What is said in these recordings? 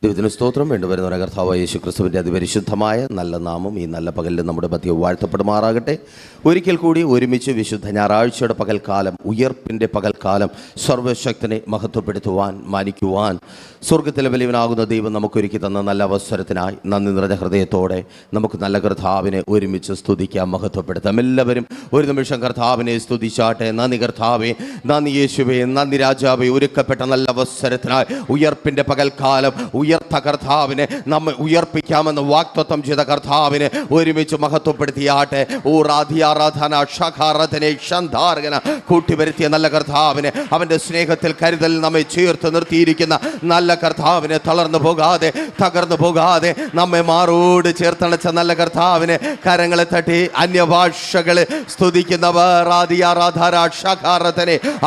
ദൈവത്തിന് സ്തോത്രം. വേണ്ടുവരുന്ന കർത്താവായ യേശു ക്രിസ്തുവിൻ്റെ അതിപരിശുദ്ധമായ നല്ല നാമം ഈ നല്ല പകലിൽ നമ്മുടെ മധ്യ വാഴ്ത്തപ്പെടുമാറാകട്ടെ. ഒരിക്കൽ കൂടി ഒരുമിച്ച് വിശുദ്ധ ഞായറാഴ്ചയുടെ പകൽക്കാലം, ഉയർപ്പിൻ്റെ പകൽക്കാലം, സർവശക്തനെ മഹത്വപ്പെടുത്തുവാൻ, മാനിക്കുവാൻ സ്വർഗത്തിലെ വലിയവനാകുന്ന ദൈവം നമുക്കൊരുക്കി തന്ന നല്ല അവസരത്തിനായി നന്ദി നിറഞ്ഞ ഹൃദയത്തോടെ നമുക്ക് നല്ല കർത്താവിനെ ഒരുമിച്ച് സ്തുതിക്കാം, മഹത്വപ്പെടുത്താം. എല്ലാവരും ഒരു നിമിഷം കർത്താവിനെ സ്തുതിച്ചാട്ടെ. നന്ദി കർത്താവേ, നന്ദി യേശുവേ, നന്ദി രാജാവേ. ഒരുക്കപ്പെട്ട നല്ല അവസരത്തിനായി ഉയർപ്പിൻ്റെ പകൽക്കാലം, ഉയർത്ത കർത്താവിനെ നമ്മെ ഉയർപ്പിക്കാമെന്ന് വാഗ്ദത്തം ചെയ്ത കർത്താവിനെ ഒരുമിച്ച് മഹത്വപ്പെടുത്തിയാട്ടെ. കൂട്ടിവരുത്തിയ നല്ല കർത്താവിനെ, അവൻ്റെ സ്നേഹത്തിൽ കരുതൽ നമ്മെ ചേർത്ത് നിർത്തിയിരിക്കുന്ന നല്ല കർത്താവിനെ, തളർന്നു പോകാതെ തകർന്നു പോകാതെ നമ്മെ മാറോട് ചേർത്തണച്ച നല്ല കർത്താവിനെ കരങ്ങളെ തട്ടി അന്യഭാഷകളെ സ്തുതിക്കുന്നവർ,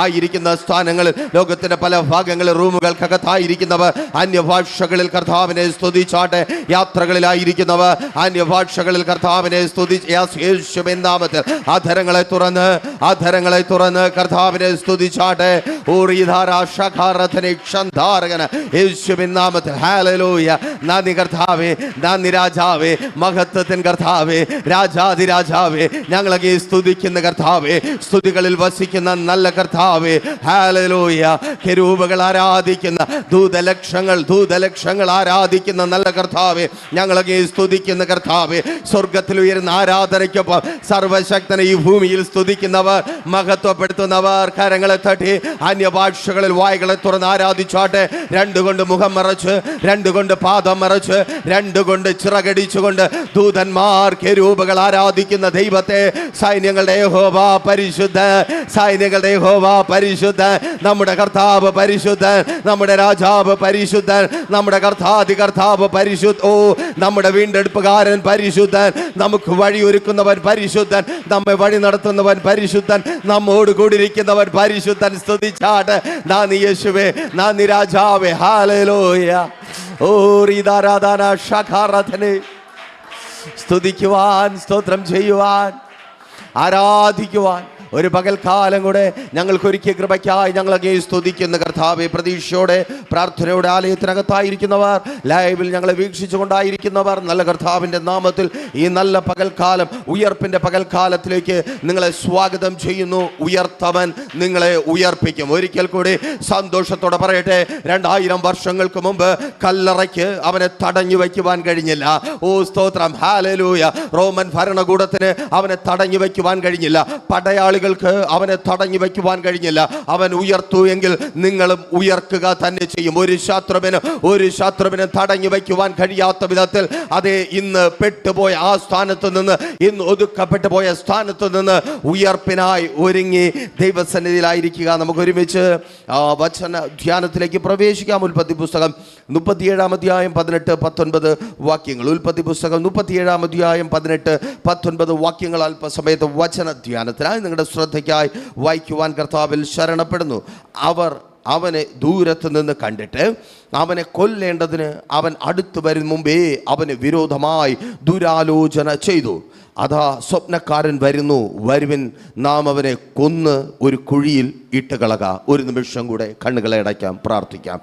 ആയിരിക്കുന്ന സ്ഥാനങ്ങളിൽ, ലോകത്തിന്റെ പല ഭാഗങ്ങളിൽ റൂമുകൾക്കകത്തായിരിക്കുന്നവർ അന്യഭാഷകളിൽ കർത്താവിനെ സ്തുതിച്ചാട്ടെ. യാത്രകളിലായിരിക്കുന്നവർ അന്യഭാഷകളിൽ കർത്താവിനെ യേശുവിൻ നാമത്തിൽ അധരങ്ങളെ തുറന്ന് കർത്താവിനെ സ്തുതിച്ചാട്ടെ. യേശുവിൻ നാമത്തിൽ ഹല്ലേലൂയ. നന്ദി കർത്താവേ, നന്ദി രാജാവേ, മഹത്വത്തിൻ കർത്താവേ, രാജാതിരാജാവേ, ഞങ്ങളെ സ്തുതിക്കുന്ന കർത്താവേ, സ്തുതികളിൽ വസിക്കുന്ന നല്ല കർത്താവേ, ഹല്ലേലൂയ. കെരൂബുകൾ ആരാധിക്കുന്ന ദൂതലക്ഷങ്ങൾ ആരാധിക്കുന്ന നല്ല കർത്താവേ, ഞങ്ങളെ സ്തുതിക്കുന്ന കർത്താവേ, സ്വർഗത്തിൽ ഉയരുന്ന ആരാധനയ്ക്കൊപ്പം സർവശക്തനെ ഈ ഭൂമിയിൽ സ്തുതിക്കുന്നവർ, മഹത്വപ്പെടുത്തുന്നവർ കരങ്ങളെ തട്ടി അന്യഭാഷകളിൽ വായ്കളെ തുറന്ന് ആരാധിച്ചാട്ടെ. രണ്ടുകൊണ്ട് മുഖം മറച്ച്, രണ്ടുകൊണ്ട് പാദം മറച്ച്, രണ്ടുകൊണ്ട് ചിറകടിച്ചുകൊണ്ട് ദൂതന്മാർ കെരൂബുകൾ ആരാധിക്കുന്ന ദൈവത്തെ, സൈന്യങ്ങളുടെ യഹോവ പരിശുദ്ധൻ, സൈന്യങ്ങളുടെ യഹോവ പരിശുദ്ധൻ, നമ്മുടെ കർത്താവ് പരിശുദ്ധൻ, നമ്മുടെ രാജാവ് പരിശുദ്ധൻ, നമ്മുടെ കർത്താവ് പരിശുദ്ധ. ഓ, നമ്മുടെ വീണ്ടെടുപ്പുകാരൻ പരിശുദ്ധൻ, നമുക്ക് വഴി ഒരുക്കുന്നവൻ പരിശുദ്ധൻ, നമ്മെ വഴി നടത്തുന്നവൻ പരിശുദ്ധൻ, നമ്മോട് കൂടിയിരിക്കുന്നവൻ പരിശുദ്ധൻ. സ്തുതിച്ചാട്ടെ. നന്ദി യേശുവേ, നന്ദി രാജാവേ, ഹല്ലേലൂയ. ഓ രീതാരാധന ശഖാരാധനെ സ്തുതിക്കുവാൻ, സ്തോത്രം ചെയ്യുവാൻ, ആരാധിക്കുവാൻ ഒരു പകൽക്കാലം കൂടെ ഞങ്ങൾക്കൊരുക്കിയ കൃപയ്ക്കായി ഞങ്ങളെ സ്തുതിക്കുന്ന കർത്താവെ, പ്രതീക്ഷയോടെ പ്രാർത്ഥനയോടെ ആലയത്തിനകത്തായിരിക്കുന്നവർ, ലൈവിൽ ഞങ്ങളെ വീക്ഷിച്ചുകൊണ്ടായിരിക്കുന്നവർ, നല്ല കർത്താവിൻ്റെ നാമത്തിൽ ഈ നല്ല പകൽക്കാലം, ഉയർപ്പിൻ്റെ പകൽക്കാലത്തിലേക്ക് നിങ്ങളെ സ്വാഗതം ചെയ്യുന്നു. ഉയർത്തവൻ നിങ്ങളെ ഉയർപ്പിക്കും. ഒരിക്കൽ കൂടി സന്തോഷത്തോടെ പറയട്ടെ, 2000 വർഷങ്ങൾക്ക് മുമ്പ് കല്ലറയ്ക്ക് അവനെ തടഞ്ഞു വയ്ക്കുവാൻ കഴിഞ്ഞില്ല. ഓ സ്തോത്രം, ഹല്ലേലൂയ. റോമൻ ഭരണകൂടത്തിന് അവനെ തടഞ്ഞു വയ്ക്കുവാൻ കഴിഞ്ഞില്ല. പടയാളികൾക്ക് അവനെ തടഞ്ഞു വയ്ക്കുവാൻ കഴിഞ്ഞില്ല. അവൻ ഉയർത്തു എങ്കിൽ നിങ്ങളും ഉയർക്കുക തന്നെ ചെയ്യും. ഒരു ശത്രുവിനെ തടഞ്ഞു വയ്ക്കുവാൻ കഴിയാത്ത വിധത്തിൽ, അതേ, ഇന്ന് പെട്ടുപോയ ആ സ്ഥാനത്ത് നിന്ന്, ഇന്ന് ഒതുക്കപ്പെട്ടു പോയ സ്ഥാനത്ത് നിന്ന് ഉയർപ്പിനായി ഒരുങ്ങി ദൈവസന്നിധിയിലായിരിക്കുക. നമുക്ക് ഒരുമിച്ച് വചന ധ്യാനത്തിലേക്ക് പ്രവേശിക്കാം. ഉൽപ്പത്തി പുസ്തകം 37 അധ്യായം 18-19 വാക്യങ്ങൾ. ഉൽപ്പത്തി പുസ്തകം 37 അധ്യായം 18-19 വാക്യങ്ങൾ അല്പസമയത്ത് വചന ധ്യാനത്തിനായി നിങ്ങളുടെ ശ്രദ്ധയ്ക്കായി വായിക്കുവാൻ കർത്താവിൽ ശരണപ്പെടുന്നു. അവർ അവനെ ദൂരത്ത് നിന്ന് കണ്ടിട്ട് അവനെ കൊല്ലേണ്ടതിന് അവൻ അടുത്ത് വരും മുമ്പേ അവന് വിരോധമായി ദുരാലോചന ചെയ്തു. അതാ സ്വപ്നക്കാരൻ വരുന്നു, വരുവിൻ, നാം അവനെ കൊന്ന് ഒരു കുഴിയിൽ ഇട്ടുകളക. ഒരു നിമിഷം കൂടെ കണ്ണുകളെ അടയ്ക്കാം, പ്രാർത്ഥിക്കാം.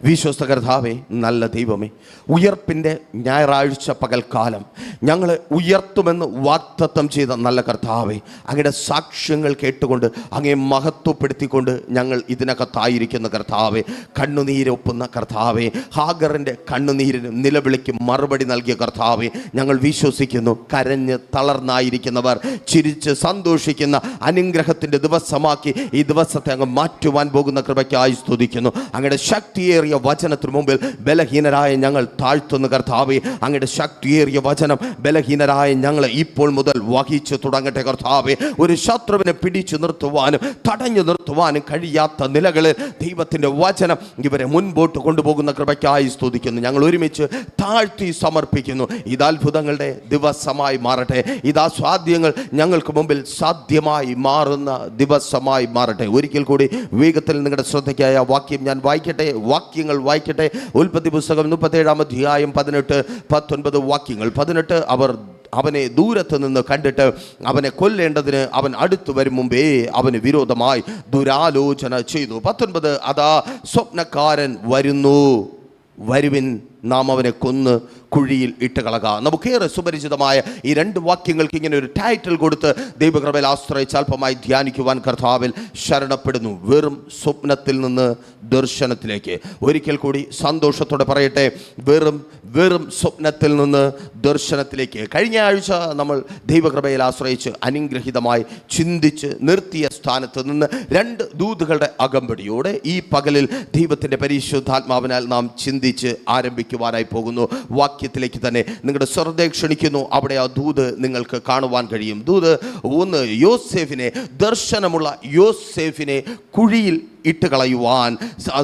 വിശ്വസ്ത കർത്താവേ, നല്ല ദൈവമേ, ഉയർപ്പിൻ്റെ ഞായറാഴ്ച പകൽക്കാലം ഞങ്ങളെ ഉയർത്തുമെന്ന് വാഗ്ദത്തം ചെയ്ത നല്ല കർത്താവേ, അങ്ങയുടെ സാക്ഷ്യങ്ങൾ കേട്ടുകൊണ്ട് അങ്ങയെ മഹത്വപ്പെടുത്തിക്കൊണ്ട് ഞങ്ങൾ ഇതിനകത്തായിരിക്കുന്ന കർത്താവേ, കണ്ണുനീരൊപ്പുന്ന കർത്താവേ, ഹാഗറിൻ്റെ കണ്ണുനീരിനും നിലവിളിക്കും മറുപടി നൽകിയ കർത്താവേ, ഞങ്ങൾ വിശ്വസിക്കുന്നു. കരഞ്ഞ് തളർന്നായിരിക്കുന്നവർ ചിരിച്ച് സന്തോഷിക്കുന്ന അനുഗ്രഹത്തിൻ്റെ ദിവസമാക്കി ഈ ദിവസത്തെ അങ്ങ് മാറ്റുവാൻ പോകുന്ന കൃപയ്ക്കായി സ്തുതിക്കുന്നു. അങ്ങയുടെ ശക്തിയേറിയ വചനത്തിനു മുമ്പിൽ ബലഹീനരായ ഞങ്ങൾ താഴ്ത്തുന്ന കർത്താവേ, അങ്ങയുടെ ശക്തിയേറിയ വചനം ബലഹീനരായ ഞങ്ങളെ ഇപ്പോൾ മുതൽ വഹിച്ചു തുടങ്ങട്ടെ കർത്താവേ. ഒരു ശത്രുവിനെ പിടിച്ചു നിർത്തുവാനും തടഞ്ഞു നിർത്തുവാനും കഴിയാത്ത നിലകളിൽ ദൈവത്തിൻ്റെ വചനം ഇവരെ മുൻപോട്ട് കൊണ്ടുപോകുന്ന കൃപയ്ക്കായി സ്തുതിക്കുന്നു. ഞങ്ങൾ ഒരുമിച്ച് താഴ്ത്തി സമർപ്പിക്കുന്നു. ഇത് അത്ഭുതങ്ങളുടെ ദിവസമായി മാറട്ടെ. ഇത് അസാധ്യങ്ങൾ ഞങ്ങൾക്ക് മുമ്പിൽ സാധ്യമായി മാറുന്ന ദിവസമായി മാറട്ടെ. ഒരിക്കൽ കൂടി വേഗത്തിൽ നിങ്ങളുടെ ശ്രദ്ധയ്ക്കായ വാക്യം ഞാൻ വായിക്കട്ടെ. വാക്യങ്ങൾ ഉൽപ്പത്തി പുസ്തകം 37 അധ്യായം 18-19 വാക്യങ്ങൾ. 18, അവർ അവനെ ദൂരത്ത് നിന്ന് കണ്ടിട്ട് അവനെ കൊല്ലേണ്ടതിന് അവൻ അടുത്തു വരും മുമ്പേ അവന് വിരോധമായി ദുരാലോചന ചെയ്തു. 19, അതാ സ്വപ്നക്കാരൻ വരുന്നു, വരുവിൻ, നാം അവനെ കൊന്ന് കുഴിയിൽ ഇട്ട് കളക. നമുക്കേറെ സുപരിചിതമായ ഈ 2 വാക്യങ്ങൾക്ക് ഇങ്ങനെ ഒരു ടൈറ്റിൽ കൊടുത്ത് ദൈവകൃപയിൽ ആശ്രയിച്ച് അല്പമായി ധ്യാനിക്കുവാൻ കർത്താവിൽ ശരണപ്പെടുന്നു. വെറും സ്വപ്നത്തിൽ നിന്ന് ദർശനത്തിലേക്ക്. ഒരിക്കൽ കൂടി സന്തോഷത്തോടെ പറയട്ടെ, വെറും സ്വപ്നത്തിൽ നിന്ന് ദർശനത്തിലേക്ക്. കഴിഞ്ഞ ആഴ്ച നമ്മൾ ദൈവകൃപയിൽ ആശ്രയിച്ച് അനുഗ്രഹീതമായി ചിന്തിച്ച് നിർത്തിയ സ്ഥാനത്ത് നിന്ന് 2 ദൂതുകളുടെ അകമ്പടിയോടെ ഈ പകലിൽ ദൈവത്തിൻ്റെ പരിശുദ്ധാത്മാവിനാൽ നാം ചിന്തിച്ച് ആരംഭിക്കുവാനായി പോകുന്നു. വാക്യത്തിലേക്ക് തന്നെ നിങ്ങളുടെ ശ്രദ്ധയെ ക്ഷണിക്കുന്നു. അവിടെ ആ ദൂത് നിങ്ങൾക്ക് കാണുവാൻ കഴിയും. ദൂത് 1, യോസേഫിനെ, ദർശനമുള്ള യോസേഫിനെ കുഴിയിൽ ഇട്ട് കളയുവാൻ,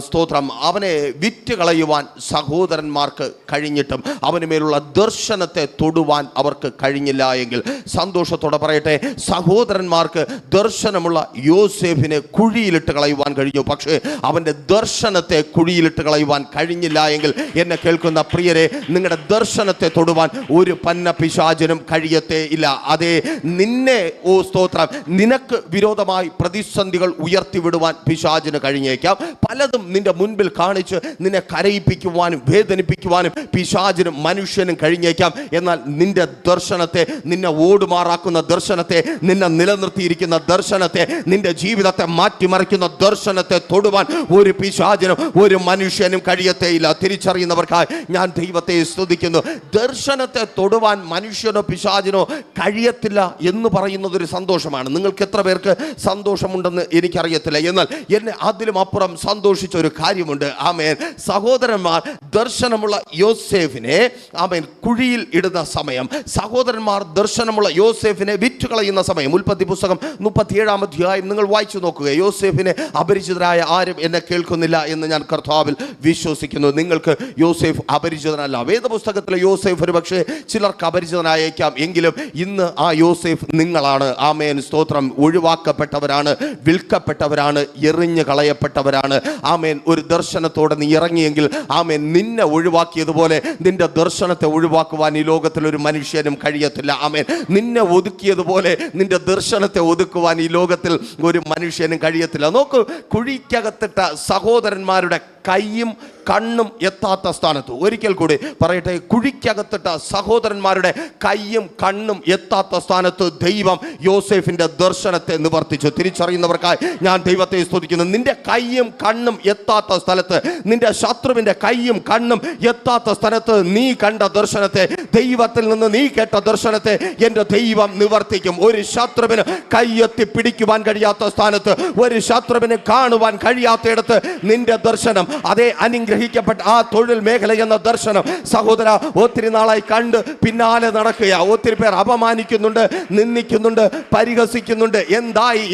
സ്തോത്രം, അവനെ വിറ്റ് കളയുവാൻ സഹോദരന്മാർക്ക് കഴിഞ്ഞിട്ടും അവന് മേലുള്ള ദർശനത്തെ തൊടുവാൻ അവർക്ക് കഴിഞ്ഞില്ല എങ്കിൽ സന്തോഷത്തോടെ പറയട്ടെ, സഹോദരന്മാർക്ക് ദർശനമുള്ള യോസേഫിനെ കുഴിയിലിട്ട് കളയുവാൻ കഴിഞ്ഞു. പക്ഷേ അവൻ്റെ ദർശനത്തെ കുഴിയിലിട്ട് കളയുവാൻ കഴിഞ്ഞില്ല എങ്കിൽ എന്നെ കേൾക്കുന്ന പ്രിയരെ, നിങ്ങളുടെ ദർശനത്തെ തൊടുവാൻ ഒരു പന്ന പിശാചിനും കഴിയത്തേ ഇല്ല. അതേ, നിന്നെ, ഓ സ്തോത്രം, നിനക്ക് വിരോധമായി പ്രതിസന്ധികൾ ഉയർത്തിവിടുവാൻ പിശാചിന് കഴിഞ്ഞേക്കാം. പലതും നിന്റെ മുൻപിൽ കാണിച്ച് നിന്നെ കരയിപ്പിക്കുവാനും വേദനിപ്പിക്കുവാനും പിശാചിനും മനുഷ്യനും കഴിഞ്ഞേക്കാം. എന്നാൽ നിന്റെ ദർശനത്തെ, നിന്നെ ഓടുമാറാക്കുന്ന ദർശനത്തെ, നിന്നെ നിലനിർത്തിയിരിക്കുന്ന ദർശനത്തെ, നിന്റെ ജീവിതത്തെ മാറ്റിമറിക്കുന്ന ദർശനത്തെ തൊടുവാൻ ഒരു പിശാചിനും ഒരു മനുഷ്യനും കഴിയത്തേയില്ല. തിരിച്ചറിയുന്നവർക്കായി ഞാൻ ദൈവത്തെ സ്തുതിക്കുന്നു. ദർശനത്തെ തൊടുവാൻ മനുഷ്യനോ പിശാചിനോ കഴിയത്തില്ല എന്ന് പറയുന്നത് ഒരു സന്തോഷമാണ്. നിങ്ങൾക്ക് എത്ര പേർക്ക് സന്തോഷമുണ്ടെന്ന് എനിക്കറിയത്തില്ല. എന്നാൽ എന്നെ അതിലും അപ്പുറം സന്തോഷിച്ച ഒരു കാര്യമുണ്ട്. ആമേൻ. സഹോദരന്മാർ ദർശനമുള്ള യോസേഫിനെ, ആമേൻ, കുഴിയിൽ ഇടുന്ന സമയം, സഹോദരന്മാർ ദർശനമുള്ള യോസേഫിനെ വിറ്റുകളയുന്ന സമയം. ഉൽപ്പത്തി പുസ്തകം 37-ാം അധ്യായം നിങ്ങൾ വായിച്ചു നോക്കുക. യോസേഫിനെ അപരിചിതരായ ആരും എന്നെ കേൾക്കുന്നില്ല എന്ന് ഞാൻ കർത്താവിൽ വിശ്വസിക്കുന്നു. നിങ്ങൾക്ക് യോസേഫ് അപരിചിതനല്ല. വേദപുസ്തകത്തിലെ യോസേഫ് ഒരു പക്ഷേ ചിലർക്ക് അപരിചിതനായേക്കാം. എങ്കിലും ഇന്ന് ആ യോസേഫ് നിങ്ങളാണ്. ആമേൻ, സ്തോത്രം. ഒഴിവാക്കപ്പെട്ടവരാണ്, വിൽക്കപ്പെട്ടവരാണ്, എറിഞ്ഞ് കളയപ്പെട്ടവരാണ്. ആമേൻ. ഒരു ദർശനത്തോടെ നീ ഇറങ്ങിയെങ്കിൽ, ആമേൻ, നിന്നെ ഒഴിവാക്കിയതുപോലെ നിന്റെ ദർശനത്തെ ഒഴിവാക്കുവാൻ ഈ ലോകത്തിൽ ഒരു മനുഷ്യനും കഴിയത്തില്ല. ആമേൻ. നിന്നെ ഒതുക്കിയതുപോലെ നിന്റെ ദർശനത്തെ ഒതുക്കുവാൻ ഈ ലോകത്തിൽ ഒരു മനുഷ്യനും കഴിയത്തില്ല. നോക്കൂ, കുഴിക്കകത്തിട്ട സഹോദരന്മാരുടെ കൈയും കണ്ണും എത്താത്ത സ്ഥാനത്ത്, ഒരിക്കൽ കൂടി പറയട്ടെ, കുഴിക്കകത്തിട്ട സഹോദരന്മാരുടെ കൈയും കണ്ണും എത്താത്ത സ്ഥാനത്ത് ദൈവം യോസേഫിന്റെ ദർശനത്തെ നിവർത്തിച്ചു. തിരിച്ചറിയുന്നവർക്കായി ഞാൻ ദൈവത്തെ സ്തുതിക്കുന്നു. നിന്റെ കൈയും കണ്ണും എത്താത്ത സ്ഥലത്ത്, നിന്റെ ശത്രുവിന്റെ കൈയും കണ്ണും എത്താത്ത സ്ഥലത്ത് നീ കണ്ട ദർശനത്തെ, ദൈവത്തിൽ നിന്ന് നീ കേട്ട ദർശനത്തെ എൻ്റെ ദൈവം നിവർത്തിക്കും. ഒരു ശത്രുവിന് കൈയെത്തി പിടിക്കുവാൻ കഴിയാത്ത സ്ഥാനത്ത്, ഒരു ശത്രുവിന് കാണുവാൻ കഴിയാത്തയിടത്ത് നിന്റെ ദർശനം, അതേ, അനുഗ്രഹിക്കപ്പെട്ട ആ തൊഴിൽ മേഖല എന്ന ദർശനം, സഹോദര, ഒത്തിരി നാളായി കണ്ട് പിന്നാലെ നടക്കുക. ഒത്തിരി പേർ അപമാനിക്കുന്നുണ്ട്, നിന്ദിക്കുന്നുണ്ട്, പരിഹസിക്കുന്നുണ്ട്, എന്തായി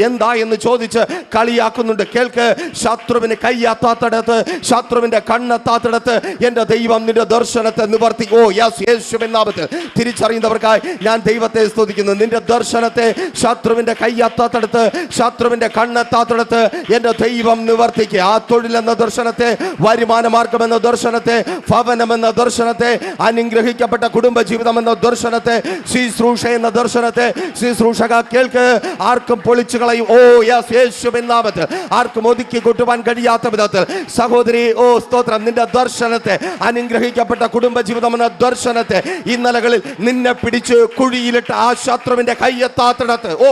എന്ന് ചോദിച്ച് കളിയാക്കുന്നുണ്ട്. കേൾക്ക്, ശത്രുവിന് കൈയെത്താത്തിടത്ത്, ശത്രുവിന്റെ കണ്ണെത്താത്തിടത്ത് എൻ്റെ ദൈവം നിന്റെ ദർശനത്തെ നിവർത്തി. ഓ യെസ്, യേശുവിൻ നാമത്തിൽ. തിരിച്ചറിയുന്നവർക്കായി ഞാൻ ദൈവത്തെ സ്തുതിക്കുന്നു. നിന്റെ ദർശനത്തെ ശത്രുവിന്റെ കൈയെത്താത്തിടത്ത്, ശത്രുവിന്റെ കണ്ണെത്താത്തിടത്ത് എൻ്റെ ദൈവം നിവർത്തിക്കുക. ആ തൊഴിൽ എന്ന ദർശനത്തെ, വരുമാന മാർഗം എന്ന ദർശനത്തെ, ഭവനം എന്ന ദർശനത്തെ, അനുഗ്രഹിക്കപ്പെട്ട കുടുംബജീവിതം എന്ന ദർശനത്തെ, ശുശ്രൂഷ എന്ന ദർശനത്തെ, ശുശ്രൂഷക കേൾക്ക്, ആർക്കും പൊളിച്ചു കളയും. ഓ യെസ്, യേശുവിൻ നാമത്തിൽ. ആർക്കും ഒതുക്കി കൊട്ടുവാൻ കഴിയാത്ത വിധത്തിൽ, സഹോദരി, ഓ സ്തോത്രം, നിന്റെ ദർശനത്തെ, അനുഗ്രഹിക്കപ്പെട്ട കുടുംബജീവിതം എന്ന ദർശനത്തെ, ഇന്നലകളിൽ നിന്നെ പിടിച്ച് കുഴിയിലിട്ട് ആ ശത്രുവിന്റെ കൈയെത്താത്തിടത്ത്, ഓ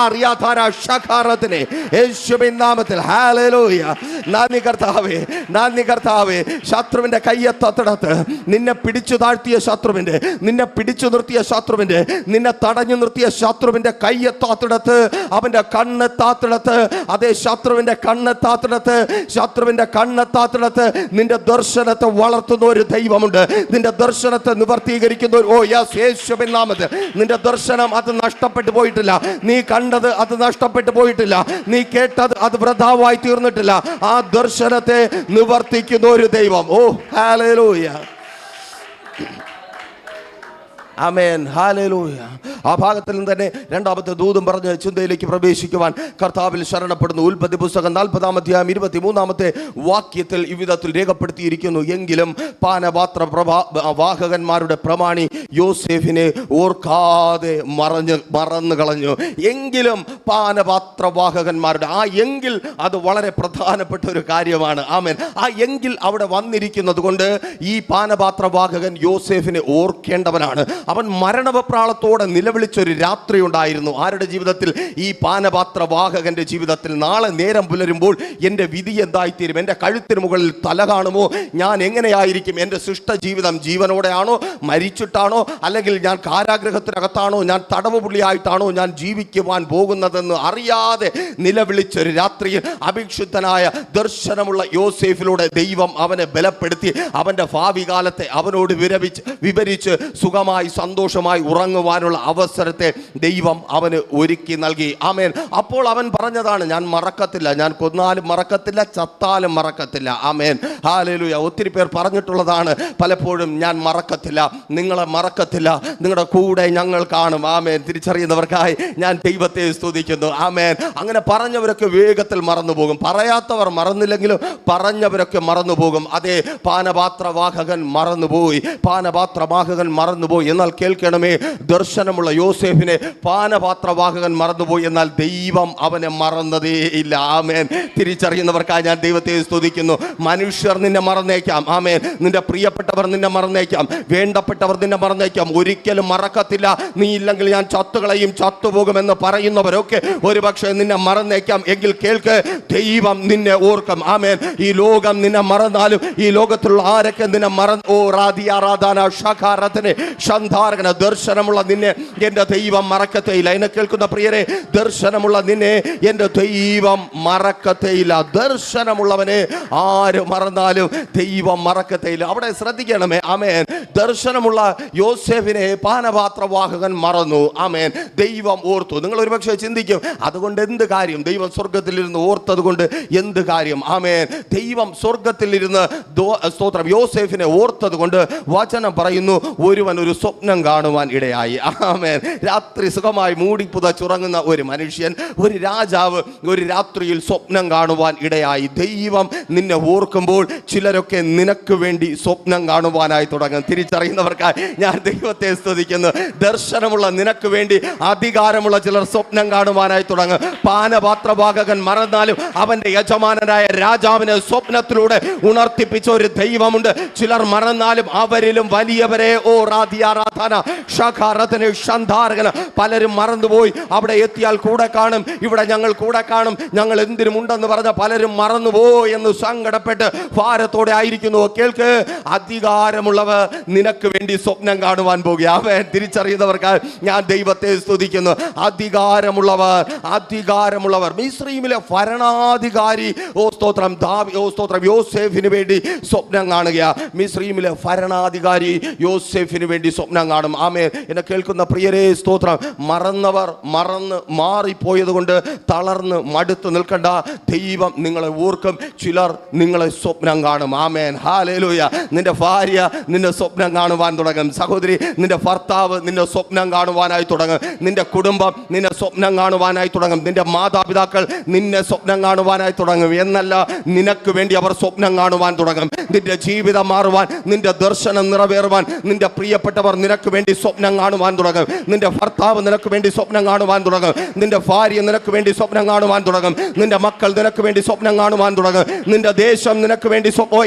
അറിയാധാര ശഖാറത്തിനെ യേശുവിൻ നാമത്തിൽ, ഹല്ലേലൂയ. നന്ദി കർത്താവേ, നന്ദി കർത്താവേ. ശത്രുവിന്റെ കൈയെത്താത്തിടത്ത്, നിന്നെ പിടിച്ചു താഴ്ത്തിയ ശത്രുവിന്റെ, നിന്നെ പിടിച്ചു നിർത്തിയ ശത്രുവിന്റെ, നിന്നെ തടഞ്ഞു നിർത്തിയ ശത്രുവിന്റെ കൈയെത്താത്തിടത്ത്, അവന്റെ കണ്ണെത്താത്തിടത്ത്, അതേ, ശത്രുവിന്റെ കണ്ണെത്താത്തിടത്ത്, ശത്രുവിന്റെ കണ്ണെത്താത്തിടത്ത് നിന്റെ ദർശനത്തെ വളർത്തുന്ന ഒരു ദൈവമുണ്ട്. നിന്റെ ദർശനത്തെ നിവർത്തീകരിക്കുന്ന ഒരു, ഓ യെസ്, യേശുവിൻ നാമത്തിൽ. നിന്റെ ദർശനം അത് നഷ്ടപ്പെട്ടു പോയിട്ടില്ല. നീ കണ്ടത് അത് നഷ്ടപ്പെട്ടു പോയിട്ടില്ല. നീ കേട്ടത് അത് വൃഥാവായി തീർന്നിട്ടില്ല. ആ ദർശനത്തെ നിവർത്തിക്കുന്ന ഒരു ദൈവം. ഓ ഹല്ലേലൂയ, ആമേൻ, ഹല്ലേലൂയ. ആ ഭാഗത്തിൽ നിന്ന് തന്നെ രണ്ടാമത്തെ ദൂതും പറഞ്ഞ് ചിന്തയിലേക്ക് പ്രവേശിക്കുവാൻ കർത്താവിൽ ശരണപ്പെടുന്നു. ഉൽപ്പത്തി പുസ്തകം 40-ാം അധ്യായം 23-ാമത്തെ വാക്യത്തിൽ ഇവിധത്തിൽ രേഖപ്പെടുത്തിയിരിക്കുന്നു, എങ്കിലും പാനപാത്ര വാഹകന്മാരുടെ പ്രമാണി യോസേഫിനെ ഓർക്കാതെ മറന്നു കളഞ്ഞു. എങ്കിലും പാനപാത്രവാഹകന്മാരുടെ ആ എങ്കിൽ അത് വളരെ പ്രധാനപ്പെട്ട ഒരു കാര്യമാണ്. ആമേൻ. ആ എങ്കിൽ അവിടെ വന്നിരിക്കുന്നത് കൊണ്ട് ഈ പാനപാത്രവാഹകൻ യോസേഫിനെ ഓർക്കേണ്ടവനാണ്. അവൻ മരണവെപ്രാളത്തോടെ നിലവിളിച്ചൊരു രാത്രി ഉണ്ടായിരുന്നു. ആരുടെ ജീവിതത്തിൽ? ഈ പാനപാത്രവാഹകന്റെ ജീവിതത്തിൽ. നാളെ നേരം പുലരുമ്പോൾ എൻ്റെ വിധി എന്തായിത്തീരും? എൻ്റെ കഴുത്തിന് മുകളിൽ തല കാണുമോ? ഞാൻ എങ്ങനെയായിരിക്കും? എൻ്റെ സൃഷ്ട ജീവിതം ജീവനോടെയാണോ, മരിച്ചിട്ടാണോ, അല്ലെങ്കിൽ ഞാൻ കാരാഗ്രഹത്തിനകത്താണോ, ഞാൻ തടവുപുള്ളിയായിട്ടാണോ ഞാൻ ജീവിക്കുവാൻ പോകുന്നതെന്ന് അറിയാതെ നിലവിളിച്ചൊരു രാത്രിയിൽ അഭിക്ഷിപ്തനായ ദർശനമുള്ള യോസേഫിലൂടെ ദൈവം അവനെ ബലപ്പെടുത്തി അവൻ്റെ ഭാവി കാലത്തെ അവനോട് വിവരിച്ച് സുഖമായി സന്തോഷമായി ഉറങ്ങുവാനുള്ള അവസരത്തെ ദൈവം അവന് ഒരുക്കി നൽകി. ആമേൻ. അപ്പോൾ അവൻ പറഞ്ഞതാണ്, ഞാൻ മറക്കത്തില്ല, ഞാൻ കൊന്നാലും മറക്കത്തില്ല, ചത്താലും മറക്കത്തില്ല. ആമേൻ. ഹല്ലേലൂയ. ഒത്തിരി പേർ പറഞ്ഞിട്ടുള്ളതാണ് പലപ്പോഴും, ഞാൻ മറക്കത്തില്ല, നിങ്ങളെ മറക്കത്തില്ല, നിങ്ങളുടെ കൂടെ ഞങ്ങൾ കാണും. ആമേൻ. തിരിച്ചറിയുന്നവർക്കായി ഞാൻ ദൈവത്തെ സ്തുതിക്കുന്നു. ആമേൻ. അങ്ങനെ പറഞ്ഞവരൊക്കെ വേഗത്തിൽ മറന്നുപോകും. പറയാത്തവർ മറന്നില്ലെങ്കിലും പറഞ്ഞവരൊക്കെ മറന്നുപോകും. അതേ, പാനപാത്രവാഹകൻ മറന്നുപോയി, പാനപാത്രവാഹകൻ മറന്നുപോയി. എന്നാൽ കേൾക്കണമേ, ദർശനമുള്ള യോസേഫിനെ പാനപാത്രവാഹകൻ മറന്നുപോയി, എന്നാൽ ദൈവം അവനെ മറന്നതേ ഇല്ല. ആമേൻ. തിരിച്ചറിയുന്നവർക്കായി ഞാൻ ദൈവത്തെ സ്തുതിക്കുന്നു. മനുഷ്യർ നിന്നെ മറന്നേക്കാം. ആമേൻ. നിന്റെ പ്രിയപ്പെട്ടവർ നിന്നെ മറന്നേക്കാം, വേണ്ടപ്പെട്ടവർ നിന്നെ മറന്നേക്കാം. ഒരിക്കലും മറക്കത്തില്ല, നീ ഇല്ലെങ്കിൽ ഞാൻ ചത്തുകളയും, ചത്തുപോകുമെന്ന് പറയുന്നവരൊക്കെ ഒരുപക്ഷെ നിന്നെ മറന്നേക്കാം. എങ്കിൽ കേൾക്ക്, ദൈവം നിന്നെ ഓർക്കും. ആമേൻ. ഈ ലോകം നിന്നെ മറന്നാലും, ഈ ലോകത്തിലുള്ള ആരൊക്കെ നിന്നെ ദർശനമുള്ള നിന്നെ എൻ്റെ ദൈവം മറക്കത്തേയില്ല. എന്നെ കേൾക്കുന്ന പ്രിയരെ, ദർശനമുള്ള നിന്നെ എൻ്റെ ദൈവം മറക്കത്തേയില്ല. ദർശനമുള്ളവനെ ആര് മറന്നാലും ദൈവം മറക്കത്തേയില്ല. അവിടെ ശ്രദ്ധിക്കണമേ. ആമേൻ. ദർശനമുള്ള യോസേഫിനെ പാനപാത്രവാഹകൻ മറന്നു. ആമേൻ. ദൈവം ഓർത്തു. നിങ്ങൾ ഒരുപക്ഷെ ചിന്തിക്കും, അതുകൊണ്ട് എന്ത് കാര്യം? ദൈവം സ്വർഗത്തിലിരുന്ന് ഓർത്തത് കൊണ്ട് എന്ത് കാര്യം? ആമേൻ. ദൈവം സ്വർഗത്തിലിരുന്ന് സ്തോത്രം യോസേഫിനെ ഓർത്തത് കൊണ്ട് വചനം പറയുന്നു, ഒരുവൻ ഒരു സ്വപ്നം കാണുവാൻ ഇടയായി. ആമേൻ. രാത്രി സുഖമായി മൂടിപ്പുതച്ചുറങ്ങുന്ന ഒരു മനുഷ്യൻ, ഒരു രാജാവ് ഒരു രാത്രിയിൽ സ്വപ്നം കാണുവാൻ ഇടയായി. ദൈവം നിന്നെ ഓർക്കുമ്പോൾ ചിലരൊക്കെ നിനക്ക് വേണ്ടി സ്വപ്നം കാണുവാനായി തുടങ്ങും. തിരിച്ചറിയുന്നവർക്കായി ഞാൻ ദൈവത്തെ സ്തുതിക്കുന്നു. ദർശനമുള്ള നിനക്ക് വേണ്ടി അധികാരമുള്ള ചിലർ സ്വപ്നം കാണുവാനായി തുടങ്ങും. പാനപാത്രവാഹകൻ മറന്നാലും അവന്റെ യജമാനനായ രാജാവിനെ സ്വപ്നത്തിലൂടെ ഉണർത്തിപ്പിച്ച ഒരു ദൈവമുണ്ട്. ചിലർ മറന്നാലും അവരിലും വലിയവരെ പലരും മറന്നുപോയി. അവിടെ എത്തിയാൽ കൂടെ കാണും, ഇവിടെ ഞങ്ങൾ കൂടെ കാണും, ഞങ്ങൾ എന്തിനും ഉണ്ടെന്ന് പറഞ്ഞ പലരും മറന്നുപോയി എന്ന് സങ്കടപ്പെട്ട് ഭാരത്തോടെ ആയിരിക്കുന്നു. കേൾക്ക്, അധികാരമുള്ളവർ നിനക്ക് വേണ്ടി സ്വപ്നം കാണുവാൻ പോകുക. അവൻ തിരിച്ചറിയുന്നവർക്ക് ഞാൻ ദൈവത്തെ സ്തുതിക്കുന്നു. അധികാരമുള്ളവർ മിസ്രയീമിലെ ഭരണാധികാരി സ്തോത്രം യോസേഫിന് വേണ്ടി സ്വപ്നം കാണുക. മിസ്രയീമിലെ ഭരണാധികാരി യോസേഫിന് വേണ്ടി സ്വപ്നം കാണും. ആമേൻ. എന്നെ കേൾക്കുന്ന പ്രിയരേ, സ്തോത്രം. മറന്നവർ മറന്ന് മാറിപ്പോയത് കൊണ്ട് തളർന്ന് മടുത്ത് നിൽക്കണ്ട. ദൈവം നിങ്ങളെ ഓർക്കും. ചിലർ നിങ്ങളെ സ്വപ്നം കാണും. ആമേൻ. ഹല്ലേലൂയ. നിന്റെ ഭാര്യ നിന്നെ സ്വപ്നം കാണുവാൻ തുടങ്ങും. സഹോദരി, നിന്റെ ഭർത്താവ് നിന്നെ സ്വപ്നം കാണുവാനായി തുടങ്ങും. നിന്റെ കുടുംബം നിന്നെ സ്വപ്നം കാണുവാനായി തുടങ്ങും. നിന്റെ മാതാപിതാക്കൾ നിന്നെ സ്വപ്നം കാണുവാനായി തുടങ്ങും. എന്നല്ല, നിനക്ക് വേണ്ടി അവർ സ്വപ്നം കാണുവാൻ തുടങ്ങും. നിന്റെ ജീവിതം മാറുവാൻ, നിന്റെ ദർശനം നിറവേറുവാൻ, നിന്റെ പ്രിയപ്പെട്ടവർ നിനക്ക് വേണ്ടി സ്വപ്നം കാണുവാൻ തുടങ്ങും. നിന്റെ ഭർത്താവ് നിനക്ക് വേണ്ടി സ്വപ്നം കാണുവാൻ തുടങ്ങും. നിന്റെ ഭാര്യ നിനക്ക് വേണ്ടി സ്വപ്നം കാണുവാൻ തുടങ്ങും. നിന്റെ മക്കൾ നിനക്ക് വേണ്ടി സ്വപ്നം കാണുവാൻ തുടങ്ങും. നിന്റെ ദേശം നിനക്ക് വേണ്ടി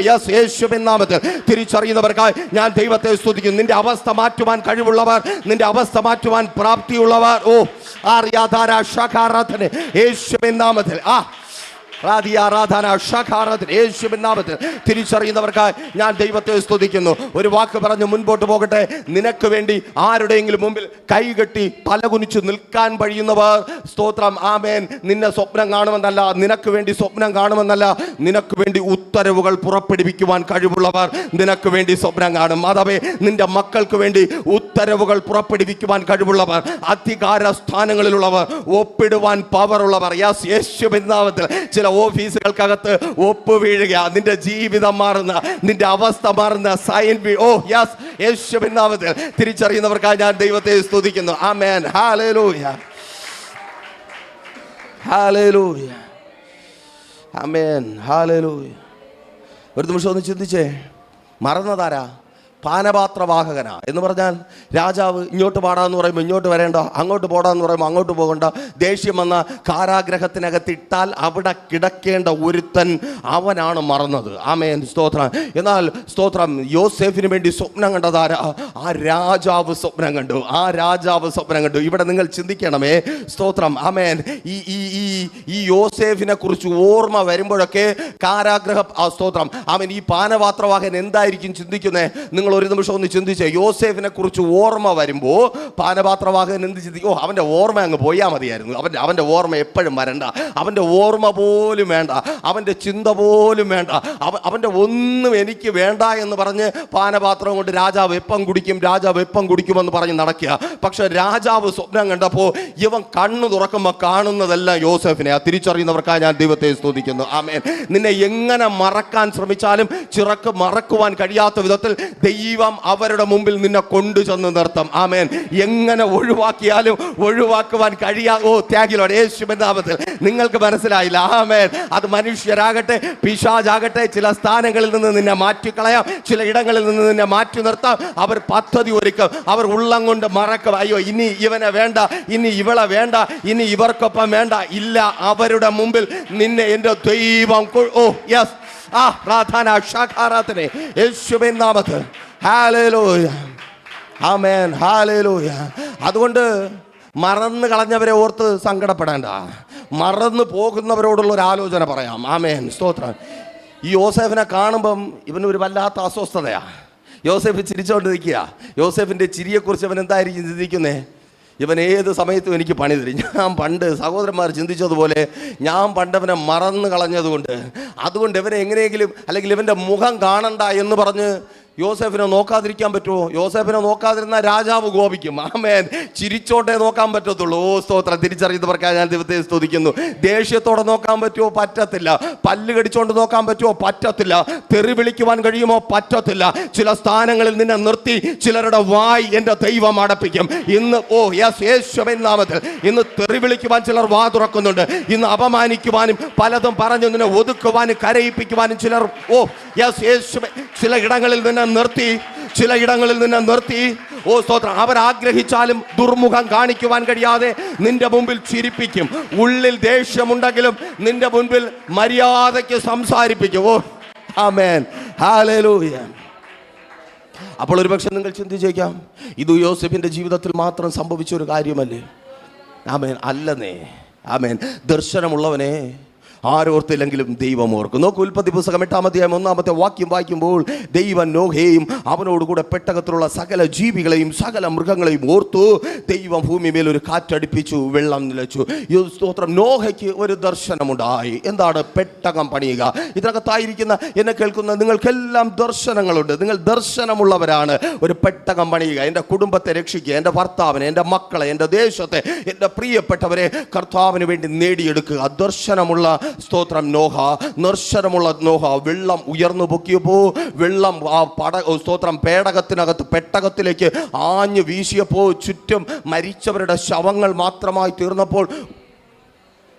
യേശുവിൻ നാമത്തിൽ തിരിച്ചറിയുന്നവർക്കായി ഞാൻ ദൈവത്തെ സ്തുതിക്കുന്നു. നിന്റെ അവസ്ഥ മാറ്റുവാൻ കഴിവുള്ളവർ, നിന്റെ അവസ്ഥ മാറ്റുവാൻ പ്രാപ്തിയുള്ളവർ, യേശുവിൻ നാമത്തിൽ തിരിച്ചറിയുന്നവർക്കായി ഞാൻ ദൈവത്തെ സ്തുതിക്കുന്നു. ഒരു വാക്ക് പറഞ്ഞ് മുൻപോട്ട് പോകട്ടെ. നിനക്ക് വേണ്ടി ആരുടെയെങ്കിലും മുമ്പിൽ കൈകെട്ടി തലകുനിച്ച് നിൽക്കാൻ കഴിയുന്നവർ, സ്തോത്രം, ആമേൻ, നിന്നെ സ്വപ്നം കാണുമെന്നല്ല, നിനക്ക് വേണ്ടി സ്വപ്നം കാണുമെന്നല്ല, നിനക്ക് വേണ്ടി ഉത്തരവുകൾ പുറപ്പെടുവിക്കുവാൻ കഴിവുള്ളവർ നിനക്ക് വേണ്ടി സ്വപ്നം കാണും. മാതാവേ, നിന്റെ മക്കൾക്ക് വേണ്ടി ഉത്തരവുകൾ പുറപ്പെടുവിക്കുവാൻ കഴിവുള്ളവർ, അധികാര സ്ഥാനങ്ങളിലുള്ളവർ, ഒപ്പിടുവാൻ പവറുള്ളവർ, യേശുവിൻ നാമത്തിൽ ചില ചില ഓഫീസുകൾക്കകത്ത് ഒപ്പ് വീഴുക, നിന്റെ ജീവിതം മാറുന്ന, നിന്റെ അവസ്ഥ മാറുന്ന സൈൻ. ഓ യെസ്, യേശുവിൻ നാമത്തിൽ തിരിച്ചറിയുന്നവർക്കായി ഞാൻ ദൈവത്തെ സ്തുതിക്കുന്നു. ആമേൻ. ഹല്ലേലൂയ, ഹല്ലേലൂയ, ആമേൻ, ഹല്ലേലൂയ. ഒരു നിമിഷം ഒന്ന് ചിന്തിച്ചേ, മറന്നതാരാ? പാനപാത്രവാഹകനാ എന്ന് പറഞ്ഞാൽ രാജാവ് ഇങ്ങോട്ട് പാടാന്ന് പറയുമ്പോൾ ഇങ്ങോട്ട് വരേണ്ട, അങ്ങോട്ട് പോടാന്ന് പറയുമ്പോൾ അങ്ങോട്ട് പോകണ്ട. ദേഷ്യം വന്ന കാരാഗ്രഹത്തിനകത്ത് ഇട്ടാൽ അവിടെ കിടക്കേണ്ട ഒരുത്തൻ, അവനാണ് മറന്നത്. ആമേൻ, സ്തോത്രം. എന്നാൽ സ്തോത്രം, യോസേഫിന് വേണ്ടി സ്വപ്നം കണ്ടതാരാ? ആ രാജാവ് സ്വപ്നം കണ്ടു. ആ രാജാവ് സ്വപ്നം കണ്ടു. ഇവിടെ നിങ്ങൾ ചിന്തിക്കണമേ, സ്തോത്രം. ആമേൻ. ഈ യോസേഫിനെ കുറിച്ച് ഓർമ്മ വരുമ്പോഴൊക്കെ സ്തോത്രം, ആമേൻ, ഈ പാനപാത്രവാഹകൻ എന്തായിരിക്കും ചിന്തിക്കുന്നത്? നിങ്ങൾ ഒരു നിമിഷം ഒന്ന് ചിന്തിച്ചേ. യോസേഫിനെ കുറിച്ച് ഓർമ്മ വരുമ്പോൾ പാനപാത്രവാഹകൻ എന്ത് ചിന്തിക്കും? അവൻ്റെ ഓർമ്മ അങ്ങ് പോയാൽ മതിയായിരുന്നു. അവൻ്റെ ഓർമ്മ എപ്പോഴും വരണ്ട, അവൻ്റെ ഓർമ്മ പോലും വേണ്ട, അവൻ്റെ ചിന്ത പോലും വേണ്ട, അവൻ്റെ ഒന്നും എനിക്ക് വേണ്ട എന്ന് പറഞ്ഞ് പാനപാത്രം കൊണ്ട് രാജാവ് എപ്പം കുടിക്കും, രാജാവ് എപ്പം കുടിക്കുമെന്ന് പറഞ്ഞ് നടക്കുക. പക്ഷെ രാജാവ് സ്വപ്നം കണ്ടപ്പോൾ ഇവൻ കണ്ണു തുറക്കുമ്പോൾ കാണുന്നതെല്ലാം യോസേഫിനെ. തിരിച്ചറിയുന്നവർക്കായി ഞാൻ ദൈവത്തെ സ്തുതിക്കുന്നു. ആമേൻ. നിന്നെ എങ്ങനെ മറക്കാൻ ശ്രമിച്ചാലും മറക്കുവാൻ കഴിയാത്ത വിധത്തിൽ ദൈവം അവരുടെ മുമ്പിൽ നിന്നെ കൊണ്ടു ചെന്ന് നിർത്തും. ആമേൻ. എങ്ങനെ ഒഴിവാക്കിയാലും ഒഴിവാക്കുവാൻ കഴിയാവോ? ത്യാഗിലോട് യേശുവിൻ നാമത്തിൽ. നിങ്ങൾക്ക് മനസ്സിലായില്ല? ആമേൻ. അത് മനുഷ്യരാകട്ടെ, പിശാചാകട്ടെ, ചില സ്ഥാനങ്ങളിൽ നിന്ന് നിന്നെ മാറ്റിക്കളയാം, ചില ഇടങ്ങളിൽ നിന്ന് നിന്നെ മാറ്റി നിർത്താം. അവർ പദ്ധതി ഒരുക്കും, അവർ ഉള്ളം കൊണ്ട് മറക്കും. അയ്യോ, ഇനി ഇവനെ വേണ്ട, ഇനി ഇവളെ വേണ്ട, ഇനി ഇവർക്കൊപ്പം വേണ്ട. ഇല്ല, അവരുടെ മുമ്പിൽ നിന്നെ എൻ്റെ ദൈവം ഓ യെസ് പ്രാർത്ഥന ശാഖാരാധന യേശുവിൻ നാമത്തിൽ. ഹല്ലേലൂയ, ആമേൻ, ഹല്ലേലൂയ. അതുകൊണ്ട് മറന്നു കളഞ്ഞവരെ ഓർത്ത് സങ്കടപ്പെടേണ്ട, മറന്നു പോകുന്നവരോടുള്ള ഒരു ആലോചന പറയാം. ആമേൻ, സ്തോത്രം. ഈ യോസേഫിനെ കാണുമ്പം ഇവനൊരു വല്ലാത്ത അസ്വസ്ഥതയാ. യോസേഫ് ചിരിച്ചുകൊണ്ട് നിൽക്കുക. യോസേഫിൻ്റെ ചിരിയെക്കുറിച്ച് അവൻ എന്തായിരിക്കും ചിന്തിക്കുന്നേ? ഇവൻ ഏത് സമയത്തും എനിക്ക് പണി തരും. ഞാൻ പണ്ട് സഹോദരന്മാർ ചിന്തിച്ചതുപോലെ ഞാൻ പണ്ടവനെ മറന്നു കളഞ്ഞതുകൊണ്ട്, അതുകൊണ്ട് ഇവനെ എങ്ങനെയെങ്കിലും, അല്ലെങ്കിൽ ഇവൻ്റെ മുഖം കാണണ്ട എന്ന് പറഞ്ഞ് യോസേഫിനെ നോക്കാതിരിക്കാൻ പറ്റുമോ? യോസേഫിനെ നോക്കാതിരുന്ന രാജാവ് കോപിക്കും. ആമേൻ. ചിരിച്ചോണ്ടേ നോക്കാൻ പറ്റത്തുള്ളൂ. ഓ സ്തോത്രം. തിരിച്ചറിയുന്നവർക്കായി ഞാൻ ദൈവത്തെ സ്തുതിക്കുന്നു. ദേഷ്യത്തോടെ നോക്കാൻ പറ്റുമോ? പറ്റത്തില്ല. പല്ല് കടിച്ചോണ്ട് നോക്കാൻ പറ്റുമോ? പറ്റത്തില്ല. തെറി വിളിക്കുവാൻ കഴിയുമോ? പറ്റത്തില്ല. ചില സ്ഥാനങ്ങളിൽ നിന്നെ നിർത്തി ചിലരുടെ വായ് എൻ്റെ ദൈവം അടപ്പിക്കും. ഇന്ന് ഓ യെസ്, യേശുവിൻ നാമത്തിൽ ഇന്ന് തെറി വിളിക്കുവാൻ ചിലർ വാ തുറക്കുന്നുണ്ട്. ഇന്ന് അപമാനിക്കുവാനും പലതും പറഞ്ഞു നിന്നെ ഒതുക്കുവാനും കരയിപ്പിക്കുവാനും ചിലർ ഓ യെസ് യേശുവേ ചില ഇടങ്ങളിൽ നിന്ന് നിർത്തി. ഓ സ്തോത്രം. അവരാഗ്രഹിച്ചാലും ദുർമുഖം കാണിക്കുവാൻ കഴിയാതെ നിന്റെ മുമ്പിൽ ചിരിപ്പിക്കും. ഉള്ളിൽ ദേഷ്യമുണ്ടെങ്കിലും നിന്റെ മുൻപിൽ മര്യാദയ്ക്ക് സംസാരിപ്പിക്കും. ഓ ആമേൻ, ഹല്ലേലൂയ. അപ്പോൾ ഒരുപക്ഷെ നിങ്ങൾ ചിന്തിച്ചേക്കാം, ഇത് യോസേഫിന്റെ ജീവിതത്തിൽ മാത്രം സംഭവിച്ച ഒരു കാര്യമല്ലേ? ആമേൻ, അല്ലെന്നേ. ആമേൻ. ദർശനമുള്ളവനെ ആരോർത്തില്ലെങ്കിലും ദൈവം ഓർക്കും. നോക്കൂ, ഉൽപ്പത്തി പുസ്തകം 8-ാം അധ്യായം 1-ാമത്തെ വാക്യം വായിക്കുമ്പോൾ ദൈവം നോഹയെയും അവനോടുകൂടെ പെട്ടകത്തിലുള്ള സകല ജീവികളെയും സകല മൃഗങ്ങളെയും ഓർത്തു. ദൈവം ഭൂമി മേൽ ഒരു കാറ്റടിപ്പിച്ചു, വെള്ളം നിലച്ചു. സ്തോത്രം. നോഹയ്ക്ക് ഒരു ദർശനമുണ്ടായി. എന്താണ്? പെട്ടകം പണിയുക. ഇതിനകത്തായിരിക്കുന്ന എന്നെ കേൾക്കുന്ന നിങ്ങൾക്കെല്ലാം ദർശനങ്ങളുണ്ട്. നിങ്ങൾ ദർശനമുള്ളവരാണ്. ഒരു പെട്ടകം പണിയുക, എൻ്റെ കുടുംബത്തെ രക്ഷിക്കുക, എൻ്റെ ഭർത്താവിനെ, എൻ്റെ മക്കളെ, എൻ്റെ ദേശത്തെ, എൻ്റെ പ്രിയപ്പെട്ടവരെ കർത്താവിന് വേണ്ടി നേടിയെടുക്കുക. ദർശനമുള്ള സ്തോത്രം നോഹ, ദർശനമുള്ള നോഹ വെള്ളം ഉയർന്നു പൊക്കിയപ്പോൾ വെള്ളം ആ സ്തോത്രം പെട്ടകത്തിലേക്ക് ആഞ്ഞു വീശിയപ്പോൾ ചുറ്റും മരിച്ചവരുടെ ശവങ്ങൾ മാത്രമായി തീർന്നപ്പോൾ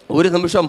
ഒരു നിമിഷം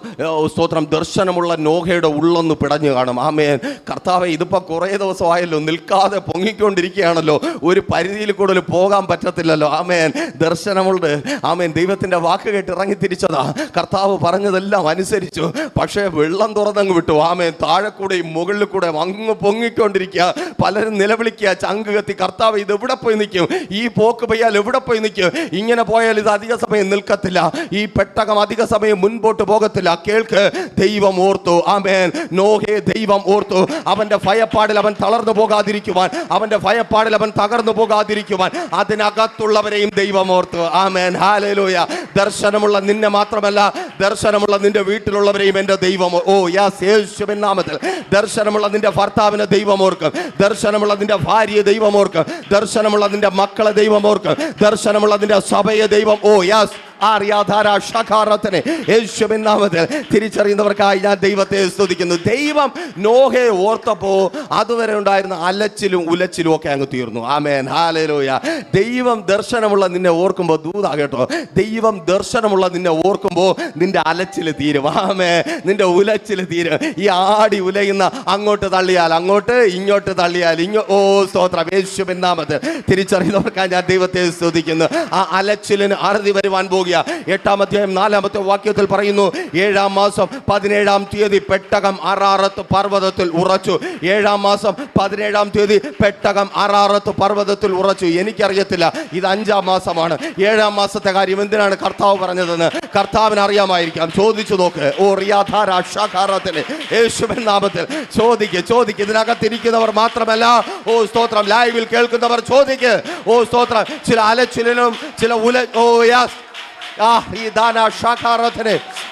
സ്തോത്രം ദർശനമുള്ള നോഹയുടെ ഉള്ളൊന്ന് പിടഞ്ഞു കാണും. ആമേൻ. കർത്താവേ, ഇതിപ്പോൾ കുറേ ദിവസമായല്ലോ, നിൽക്കാതെ പൊങ്ങിക്കൊണ്ടിരിക്കുകയാണല്ലോ, ഒരു പരിധിയിൽ കൂടുതൽ പോകാൻ പറ്റത്തില്ലല്ലോ. ആമേൻ. ദർശനമുണ്ട്. ആമേൻ. ദൈവത്തിൻ്റെ വാക്ക് കേട്ട് ഇറങ്ങി തിരിച്ചതാ. കർത്താവ് പറഞ്ഞതെല്ലാം അനുസരിച്ചു. പക്ഷേ വെള്ളം തുറന്നങ്ങ് വിട്ടു. ആമേൻ. താഴെ കൂടെയും മുകളിൽ കൂടെ അങ്ങ് പൊങ്ങിക്കൊണ്ടിരിക്കുക. പലരും നിലവിളിക്കുക, ചങ്ക് കത്തി, കർത്താവ് ഇത് എവിടെ പോയി നിൽക്കും? ഈ പോക്ക് പോയാൽ എവിടെ പോയി നിൽക്കും? ഇങ്ങനെ പോയാൽ ഇത് അധിക സമയം നിൽക്കത്തില്ല. ഈ പെട്ടകം അധിക സമയം മുൻപോട്ട് പോകത്തില്ല. കേൾക്ക്, ദൈവം ഓർത്തു. ആമേൻ. നോഹയെ ദൈവം ഓർത്തു. അവന്റെ ഭയപ്പാടിൽ അവൻ തളർന്നു പോകാതിരിക്കുവാൻ, അവന്റെ ഭയപ്പാടിൽ അവൻ തകർന്നു പോകാതിരിക്കുവാൻ അതിനകത്തുള്ളവരെയും ദൈവം ഓർത്തു. ആമേൻ, ഹല്ലേലൂയ. ദർശനമുള്ള നിന്നെ മാത്രമല്ല, ദർശനമുള്ള നിന്റെ വീട്ടിലുള്ളവരെയും എൻ്റെ ദൈവം ഓ യെസ് യേശുവിൻ നാമത്തിൽ. ദർശനമുള്ള നിന്റെ ഭർത്താവിനെ ദൈവം ഓർക്കും. ദർശനമുള്ള നിന്റെ ഭാര്യയെ ദൈവം ഓർക്കും. ദർശനമുള്ള നിന്റെ മക്കളെ ദൈവം ഓർക്കും. ദർശനമുള്ള നിന്റെ സഭയെ ദൈവം ഓ യെസ് അറിയാധാര ഷഖാറത്തിനെ യേശുവിൻ നാമത്തിൽ തിരിച്ചറിയുന്നവർക്കായി ഞാൻ ദൈവത്തെ സ്തുതിക്കുന്നു. ദൈവം നോഹയെ ഓർത്തപ്പോ അതുവരെ ഉണ്ടായിരുന്ന അലച്ചിലും ഉലച്ചിലും ഒക്കെ അങ്ങ് തീർന്നു. ആമേൻ, ഹല്ലേലൂയ. ദൈവം ദർശനമുള്ള നിന്നെ ഓർക്കുമ്പോൾ ദൂതാ കേട്ടോ, ദൈവം ദർശനമുള്ള നിന്നെ ഓർക്കുമ്പോൾ നിന്റെ അലച്ചിൽ തീരും. ആമേൻ, നിന്റെ ഉലച്ചിൽ തീരും. ഈ ആടി ഉലയുന്ന അങ്ങോട്ട് തള്ളിയാൽ അങ്ങോട്ട്, ഇങ്ങോട്ട് തള്ളിയാൽ ഓ സ്തോത്രം, യേശുവിൻ നാമത്തിൽ തിരിച്ചറിയുന്നവർക്കായി ഞാൻ ദൈവത്തെ സ്തുതിക്കുന്നു. ആ അലച്ചിലിന് അറുതി വരുവാൻ പോകുക. 8-ാം അധ്യായം 4-ാമത്തെ വാക്യത്തിൽ പറയുന്നു, 7-ാം മാസം 17-ാം തീയതി പെട്ടകം അറാറത്ത് പർവ്വതത്തിൽ ഉറച്ചു. 7-ാം മാസം 17-ാം തീയതി പെട്ടകം അറാറത്ത് പർവ്വതത്തിൽ ഉറച്ചു. എനിക്കറിയത്തില്ല ഇത് 5-ാം മാസമാണ്. 7-ാം മാസത്തെ കാര്യം എന്തിനാണ് കർത്താവ് പറഞ്ഞതെന്ന് കർത്താവിന് അറിയാമായിരിക്കാം. ചോദിച്ചു നോക്ക്. ഓ റിയാധാര ഷഖാറത്തിന് യേശുവിൻ നാമത്തിൽ ചോദിക്ക്. ഇതിനകത്തിരിക്കുന്നവർ മാത്രമല്ല, ഓ സ്തോത്രം, ലൈവിൽ കേൾക്കുന്നവർ ചോദിക്ക്. ഓ സ്തോത്രം, ചില അലച്ചിലും ചില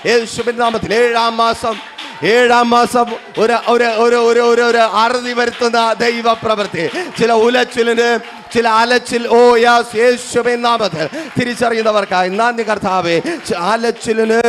യേശുവിൻ നാമത്തിൽ 7-ാം മാസം ഒരു അറുതി വരുത്തുന്ന ദൈവ പ്രവൃത്തി, ചില ഉലച്ചിലിന് ചില അലച്ചിൽ, ഓ യാസ്, യേശുവിൻ നാമത്തിൽ തിരിച്ചറിയുന്നവർക്കായി നന്ദി കർത്താവേ. അലച്ചിലിന്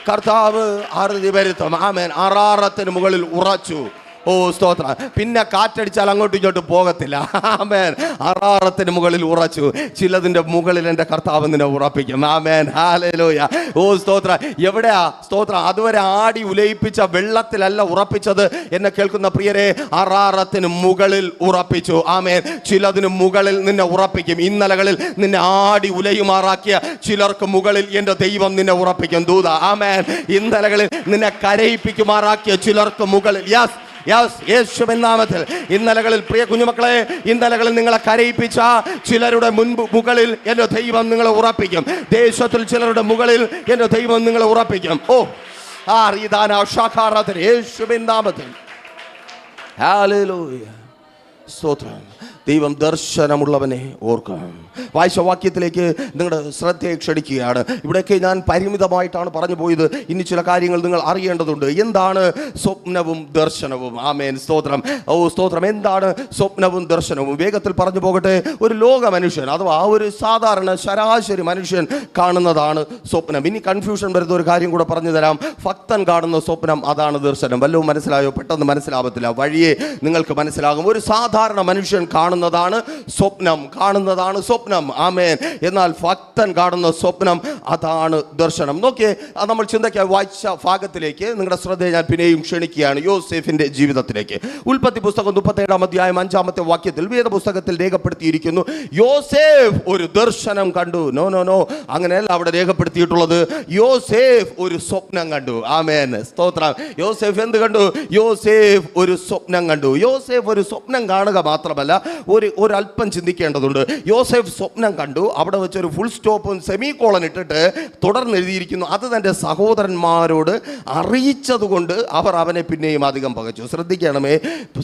കർത്താവ് അറുതി വരുത്തും. ആമേൻ. അറാറത്തിന് മുകളിൽ ഉറച്ചു. ഓ സ്തോത്ര, പിന്നെ കാറ്റടിച്ചാൽ അങ്ങോട്ടും ഇങ്ങോട്ടും പോകത്തില്ല. ആമേൻ. അറാറത്തിന് മുകളിൽ ഉറച്ചു. ചിലതിൻ്റെ മുകളിൽ എൻ്റെ കർത്താവ് നിന്നെ ഉറപ്പിക്കും. ആമേൻ, ഹല്ലേലൂയ. ഓ സ്തോത്ര, എവിടെയാ സ്തോത്ര? അതുവരെ ആടി ഉലയിപ്പിച്ച വെള്ളത്തിലല്ല ഉറപ്പിച്ചത് എന്നെ കേൾക്കുന്ന പ്രിയരെ, അറാറത്തിന് മുകളിൽ ഉറപ്പിച്ചു. ആമേൻ. ചിലതിന് മുകളിൽ നിന്നെ ഉറപ്പിക്കും. ഇന്നലകളിൽ നിന്നെ ആടി ഉലയുമാറാക്കിയ ചിലർക്ക് മുകളിൽ എൻ്റെ ദൈവം നിന്നെ ഉറപ്പിക്കും. ദൂത, ആമേൻ. ഇന്നലകളിൽ നിന്നെ കരയിപ്പിക്കുമാറാക്കിയ ചിലർക്ക് മുകളിൽ, യേശുവിൻ നാമത്തിൽ ഇന്നലകളിൽ, പ്രിയ കുഞ്ഞുമക്കളെ, ഇന്നലകളിൽ നിങ്ങളെ കരയിപ്പിച്ച ചിലരുടെ മുകളിൽ എൻ്റെ ദൈവം നിങ്ങളെ ഉറപ്പിക്കും. ദേശത്തിൽ ചിലരുടെ മുകളിൽ എൻ്റെ ദൈവം നിങ്ങളെ ഉറപ്പിക്കും. ഓ യേശുവിൻ നാമത്തിൽ ഹല്ലേലൂയ. സ്തോത്രം. ദൈവം ദർശനമുള്ളവനെ ഓർക്കാം. വായിച്ച വാക്യത്തിലേക്ക് നിങ്ങളുടെ ശ്രദ്ധയെ ക്ഷണിക്കുകയാണ്. ഇവിടെയൊക്കെ ഞാൻ പരിമിതമായിട്ടാണ് പറഞ്ഞു പോയത്. ഇനി ചില കാര്യങ്ങൾ നിങ്ങൾ അറിയേണ്ടതുണ്ട്. എന്താണ് സ്വപ്നവും ദർശനവും? ആമേൻ, സ്തോത്രം. ഓ സ്തോത്രം. എന്താണ് സ്വപ്നവും ദർശനവും? വേഗത്തിൽ പറഞ്ഞു പോകട്ടെ. ഒരു ലോക മനുഷ്യൻ അഥവാ ഒരു സാധാരണ ശരാശരി മനുഷ്യൻ കാണുന്നതാണ് സ്വപ്നം. ഇനി കൺഫ്യൂഷൻ വരുന്ന ഒരു കാര്യം കൂടെ പറഞ്ഞു തരാം. ഭക്തൻ കാണുന്ന സ്വപ്നം, അതാണ് ദർശനം. വല്ലതും മനസ്സിലായോ? പെട്ടെന്ന് മനസ്സിലാവത്തില്ല, വഴിയെ നിങ്ങൾക്ക് മനസ്സിലാകും. ഒരു സാധാരണ മനുഷ്യൻ കാണുന്നതാണ് സ്വപ്നം. ആമേൻ. എന്നാൽ ഭക്തൻ കാണുന്ന സ്വപ്നം, അതാണ് ദർശനം. നോക്കിയേ, നമ്മൾ ചിന്തയ്ക്കായി വായിച്ച ഭാഗത്തിലേക്ക് നിങ്ങളുടെ ശ്രദ്ധയെ ഞാൻ പിന്നെയും ക്ഷണിക്കുകയാണ്. യോസേഫിന്റെ ജീവിതത്തിലേക്ക്. ഉൽപ്പത്തി പുസ്തകം 37-ാം അധ്യായം 5-ാമത്തെ വാക്യത്തിൽ വേദപുസ്തകത്തിൽ രേഖപ്പെടുത്തിയിരിക്കുന്നു, യോസേഫ് ഒരു ദർശനം കണ്ടു. നോ, അങ്ങനെയല്ല അവിടെ രേഖപ്പെടുത്തിയിട്ടുള്ളത്. യോസേഫ് ഒരു സ്വപ്നം കണ്ടു. ആമേൻ, സ്തോത്രം. യോസേഫ് എന്ത് കണ്ടു? യോസേഫ് ഒരു സ്വപ്നം കണ്ടു. യോസേഫ് ഒരു സ്വപ്നം കാണുക മാത്രമല്ല, ഒരല്പം ചിന്തിക്കേണ്ടതുണ്ട്. യോസേഫ് സ്വപ്നം കണ്ടു. അവിടെ വെച്ചൊരു ഫുൾ സ്റ്റോപ്പും സെമി കോളൻ ഇട്ടിട്ട് തുടർന്ന് എഴുതിയിരിക്കുന്നു, അത് തൻ്റെ സഹോദരന്മാരോട് അറിയിച്ചതുകൊണ്ട് അവർ അവനെ പിന്നെയും അധികം പകച്ചു. ശ്രദ്ധിക്കണമേ,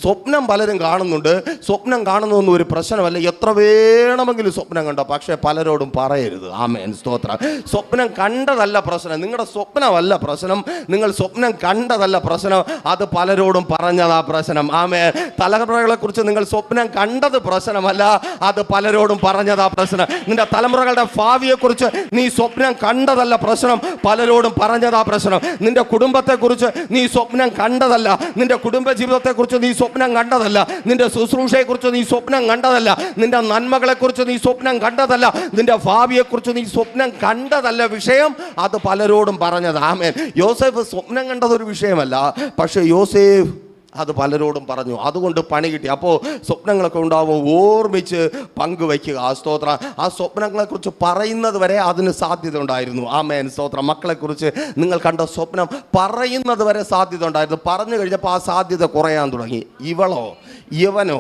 സ്വപ്നം പലരും കാണുന്നുണ്ട്. സ്വപ്നം കാണുന്നതൊന്നും ഒരു പ്രശ്നമല്ല. എത്ര വേണമെങ്കിലും സ്വപ്നം കണ്ടോ, പക്ഷേ പലരോടും പറയരുത്. ആമേൻ, സ്തോത്രം. സ്വപ്നം കണ്ടതല്ല പ്രശ്നം, നിങ്ങളുടെ സ്വപ്നമല്ല പ്രശ്നം. നിങ്ങൾ സ്വപ്നം കണ്ടതല്ല പ്രശ്നം, അത് പലരോടും പറഞ്ഞതാ പ്രശ്നം. ആമേൻ. തലമുറകളെ കുറിച്ച് നിങ്ങൾ സ്വപ്നം കണ്ടത് പ്രശ്നമല്ല, അത് പലരോടും പറഞ്ഞതാ പ്രശ്നം. നിന്റെ തലമുറകളുടെ ഭാവിയെക്കുറിച്ച് നീ സ്വപ്നം കണ്ടതല്ല പ്രശ്നം, പലരോടും പറഞ്ഞതാ പ്രശ്നം. നിന്റെ കുടുംബത്തെക്കുറിച്ച് നീ സ്വപ്നം കണ്ടതല്ല, നിന്റെ കുടുംബ ജീവിതത്തെക്കുറിച്ച് നീ സ്വപ്നം കണ്ടതല്ല, നിന്റെ ശുശ്രൂഷയെക്കുറിച്ച് നീ സ്വപ്നം കണ്ടതല്ല, നിന്റെ നന്മകളെക്കുറിച്ച് നീ സ്വപ്നം കണ്ടതല്ല, നിന്റെ ഭാവിയെക്കുറിച്ച് നീ സ്വപ്നം കണ്ടതല്ല വിഷയം, അത് പലരോടും പറഞ്ഞത്. ആമേൻ. യോസേഫ് സ്വപ്നം കണ്ടതൊരു വിഷയമല്ല, പക്ഷേ യോസേഫ് അത് പലരോടും പറഞ്ഞു. അതുകൊണ്ട് പണി കിട്ടി. അപ്പോൾ സ്വപ്നങ്ങളൊക്കെ ഉണ്ടാവും, ഓർമ്മിച്ച് പങ്കുവയ്ക്കുക. ആ സ്തോത്രം. ആ സ്വപ്നങ്ങളെക്കുറിച്ച് പറയുന്നത് വരെ അതിന് സാധ്യത ഉണ്ടായിരുന്നു. ആമേൻ, സ്തോത്രം. മക്കളെക്കുറിച്ച് നിങ്ങൾ കണ്ട സ്വപ്നം പറയുന്നത് വരെ സാധ്യത ഉണ്ടായിരുന്നു. പറഞ്ഞു കഴിഞ്ഞപ്പോൾ ആ സാധ്യത കുറയാൻ തുടങ്ങി. ഇവനോ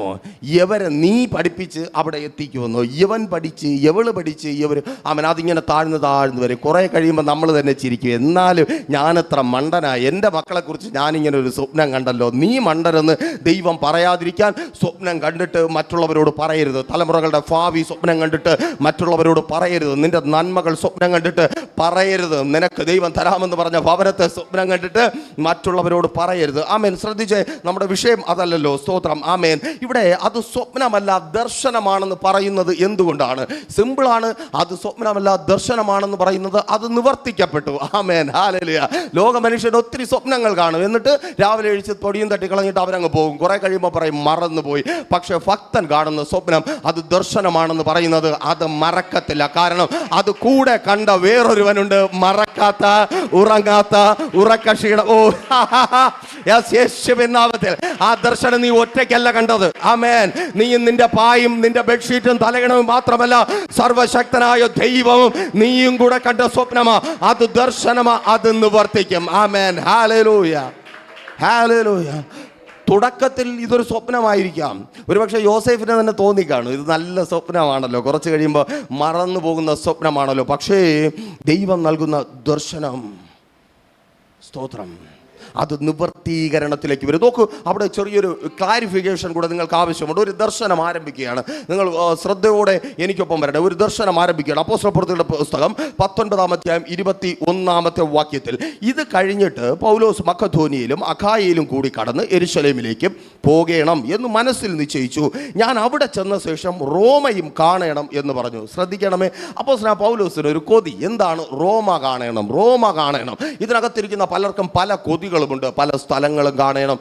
ഇവരെ നീ പഠിപ്പിച്ച് അവിടെ എത്തിക്കുമെന്നോ, ഇവൻ പഠിച്ച് ഇവള് പഠിച്ച് ഇവർ, ആമേൻ, അതിങ്ങനെ താഴ്ന്നു വരും. കുറേ കഴിയുമ്പോൾ നമ്മൾ തന്നെ ചിരിക്കും. എന്നാലും ഞാനെത്ര മണ്ടനാ, എൻ്റെ മക്കളെക്കുറിച്ച് ഞാനിങ്ങനെ ഒരു സ്വപ്നം കണ്ടല്ലോ, നീ മണ്ടരെന്ന് ദൈവം പറയാതിരിക്കാൻ സ്വപ്നം കണ്ടിട്ട് മറ്റുള്ളവരോട് പറയരുത്. തലമുറകളുടെ ഭാവി സ്വപ്നം കണ്ടിട്ട് മറ്റുള്ളവരോട് പറയരുത്. നിന്റെ നന്മകൾ സ്വപ്നം കണ്ടിട്ട് പറയരുത്. നിനക്ക് ദൈവം തരാമെന്ന് പറഞ്ഞ ഭവനത്തെ സ്വപ്നം കണ്ടിട്ട് മറ്റുള്ളവരോട് പറയരുത്. ആമേൻ. ശ്രദ്ധിച്ച്, നമ്മുടെ വിഷയം അതല്ലല്ലോ. സ്തോത്രം. ആമേൻ. ഇവിടെ അത് സ്വപ്നമല്ല ദർശനമാണെന്ന് പറയുന്നത് എന്തുകൊണ്ടാണ്? സിമ്പിളാണ്. അത് സ്വപ്നമല്ല ദർശനമാണെന്ന് പറയുന്നത് അത് നിവർത്തിക്കപ്പെട്ടു. ആമേൻ. ഹല്ലേലൂയ. ലോക മനുഷ്യൻ ഒത്തിരി സ്വപ്നങ്ങൾ കാണും, എന്നിട്ട് രാവിലെ എഴുതി പൊടിയും തട്ടി കളഞ്ഞിട്ട് അവരങ്ങ് പോകും. കുറെ കഴിയുമ്പോൾ പറയും മറന്നുപോയി. പക്ഷെ ഭക്തൻ കാണുന്ന സ്വപ്നം അത് ദർശനമാണെന്ന് പറയുന്നത് അത് മറക്കത്തില്ല. കാരണം അത് കൂടെ കണ്ട വേറൊരുവനുണ്ട്, മറക്കാത്ത, ഉറങ്ങാത്ത, ഉറക്കക്ഷീണം. ഓ യേശുവിൻ നാമത്തിൽ ആ ദർശനം നീ ഒറ്റയ്ക്കല്ല കണ്ടത്. ആമേൻ. നീയും നിന്റെ പായും നിന്റെ ബെഡ്ഷീറ്റും തലകണവും മാത്രമല്ല, സർവശക്തനായ ദൈവവും നീയും കൂടെ കണ്ട സ്വപ്നമാ. അത് ദർശനമാ, അത് നിവർത്തിക്കും. ആമേൻ. ഹല്ലേലൂയ. ഹല്ലേലൂയ. തുടക്കത്തിൽ ഇതൊരു സ്വപ്നമായിരിക്കാം. ഒരുപക്ഷെ യോസേഫിനെ തന്നെ തോന്നിക്കാണും ഇത് നല്ല സ്വപ്നമാണല്ലോ, കുറച്ച് കഴിയുമ്പോൾ മറന്നു പോകുന്ന സ്വപ്നമാണല്ലോ. പക്ഷേ ദൈവം നൽകുന്ന ദർശനം, സ്തോത്രം, അത് നിവർത്തീകരണത്തിലേക്ക് വരും. നോക്കൂ, അവിടെ ചെറിയൊരു ക്ലാരിഫിക്കേഷൻ കൂടെ നിങ്ങൾക്ക് ആവശ്യമുണ്ട്. ഒരു ദർശനം ആരംഭിക്കുകയാണ്. നിങ്ങൾ ശ്രദ്ധയോടെ എനിക്കൊപ്പം വരട്ടെ. ഒരു ദർശനം ആരംഭിക്കുകയാണ്. അപ്പോസ്തലപ്രവൃത്തികളുടെ പുസ്തകം 19-ാം അധ്യായം 21-ാമത്തെ വാക്യത്തിൽ, ഇത് കഴിഞ്ഞിട്ട് പൗലോസ് മക്കധോനിയയിലും അഖായയിലും കൂടി കടന്ന് യെരൂശലേമിലേക്ക് പോകണം എന്ന് മനസ്സിൽ നിശ്ചയിച്ചു. ഞാൻ അവിടെ ചെന്ന ശേഷം റോമയും കാണണം എന്ന് പറഞ്ഞു. ശ്രദ്ധിക്കണമേ, അപ്പോസ്തലനായ പൗലോസിന് ഒരു കൊതി. എന്താണ്? റോമ കാണണം, റോമ കാണണം. ഇതിനകത്തിരിക്കുന്ന പലർക്കും പല കൊതികളുമുണ്ട്. പല സ്ഥലങ്ങളും കാണണം,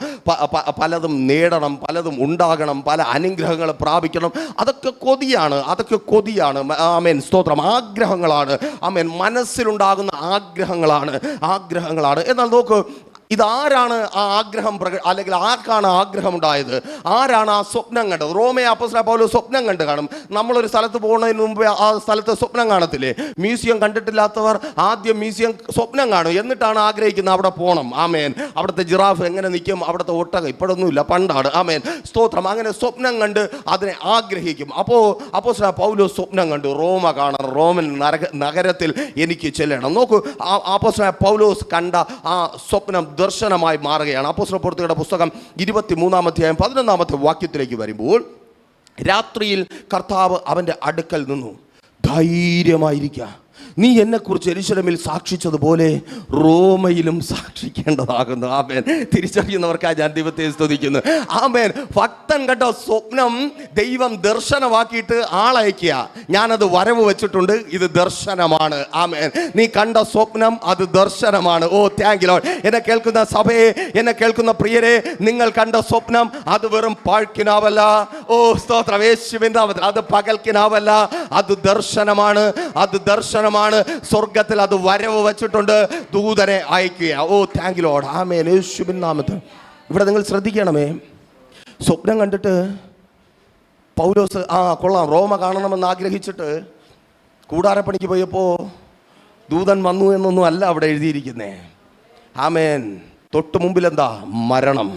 പലതും നേടണം, പലതും ഉണ്ടാകണം, പല അനുഗ്രഹങ്ങൾ പ്രാപിക്കണം. അതൊക്കെ കൊതിയാണ്, അതൊക്കെ കൊതിയാണ്. ആമേൻ. സ്തോത്രം. ആഗ്രഹങ്ങളാണ്. ആമേൻ. മനസ്സിലുണ്ടാകുന്ന ആഗ്രഹങ്ങളാണ്. എന്നാൽ നോക്കൂ, ഇതാരാണ് ആ ആഗ്രഹം അല്ലെങ്കിൽ ആർക്കാണ് ആഗ്രഹം ഉണ്ടായത്? ആരാണ് ആ സ്വപ്നം കണ്ടത്? റോമയെ അപ്പോസ്തലനായ പൗലോസ് സ്വപ്നം കണ്ട് കാണും. നമ്മളൊരു സ്ഥലത്ത് പോകുന്നതിന് മുമ്പ് ആ സ്ഥലത്ത് സ്വപ്നം കാണത്തില്ലേ? മ്യൂസിയം കണ്ടിട്ടില്ലാത്തവർ ആദ്യം മ്യൂസിയം സ്വപ്നം കാണും, എന്നിട്ടാണ് ആഗ്രഹിക്കുന്നത് അവിടെ പോകണം. ആമേൻ. അവിടുത്തെ ജിറാഫ് എങ്ങനെ നിൽക്കും, അവിടുത്തെ ഒട്ടകം, ഇപ്പോഴൊന്നുമില്ല, പണ്ടാണ്. ആമേൻ. സ്തോത്രം. അങ്ങനെ സ്വപ്നം കണ്ട് അതിനെ ആഗ്രഹിക്കും. അപ്പോൾ അപ്പോസ്തലനായ പൗലോസ് സ്വപ്നം കണ്ടു, റോമ കാണണം, റോമൻ നഗരത്തിൽ എനിക്ക് ചെല്ലണം. നോക്കൂ, അപ്പോസ്തലനായ പൗലോസ് കണ്ട ആ സ്വപ്നം ദർശനമായി മാറുകയാണ്. അപ്പോസ്തലപ്രവൃത്തികളുടെ പുസ്തകം 23-ാം അധ്യായം 11-ാമത്തെ വാക്യത്തിലേക്ക് വരുമ്പോൾ, രാത്രിയിൽ കർത്താവ് അവൻ്റെ അടുക്കൽ നിന്നു, ധൈര്യമായിരിക്കുക, നീ എന്നെക്കുറിച്ച് യെരൂശലേമിൽ സാക്ഷിച്ചതുപോലെ റോമയിലും സാക്ഷിക്കേണ്ടതാകുന്നു. ആമേൻ. തിരിച്ചറിയുന്നവർക്കായി ഞാൻ ദൈവത്തെ സ്തുതിക്കുന്നു. ആമേൻ. ഭക്തൻ കണ്ട സ്വപ്നം ദൈവം ദർശനമാക്കിയിട്ട് ആളയക്കുക. ഞാനത് വരവ് വെച്ചിട്ടുണ്ട്, ഇത് ദർശനമാണ്. ആമേൻ. നീ കണ്ട സ്വപ്നം അത് ദർശനമാണ്. ഓ താങ്ക് യു ലോർഡ്. എന്നെ കേൾക്കുന്ന സഭയെ, എന്നെ കേൾക്കുന്ന പ്രിയരെ, നിങ്ങൾ കണ്ട സ്വപ്നം അത് വെറും പാഴ്ക്കിനാവല്ല. ഓ സ്തോത്രം. യേശുവിൻ നാമത്തിൽ അത് പകൽക്കിനാവല്ല, അത് ദർശനമാണ്. അത് ദർശനമാണ്. സ്വർഗത്തിൽ അത് വരവ് വെച്ചിട്ടുണ്ട്, ദൂതനെ അയക്കുക. ഓ താങ്ക് യു ലോർഡ്. ആമേൻ. യേശുവിൻ നാമത്തിൽ. ഇവിടെ നിങ്ങൾ ശ്രദ്ധിക്കണമേ, സ്വപ്നം കണ്ടിട്ട് പൗലോസ് കൊള്ളാം, റോമ കാണണമെന്ന് ആഗ്രഹിച്ചിട്ട് കൂടാരപ്പണിക്ക് പോയപ്പോൾ ദൂതൻ വന്നു എന്നൊന്നും അല്ല അവിടെ എഴുതിയിരിക്കുന്നേ. ആമേൻ. തൊട്ട് മുമ്പിൽ എന്താ? മരണം.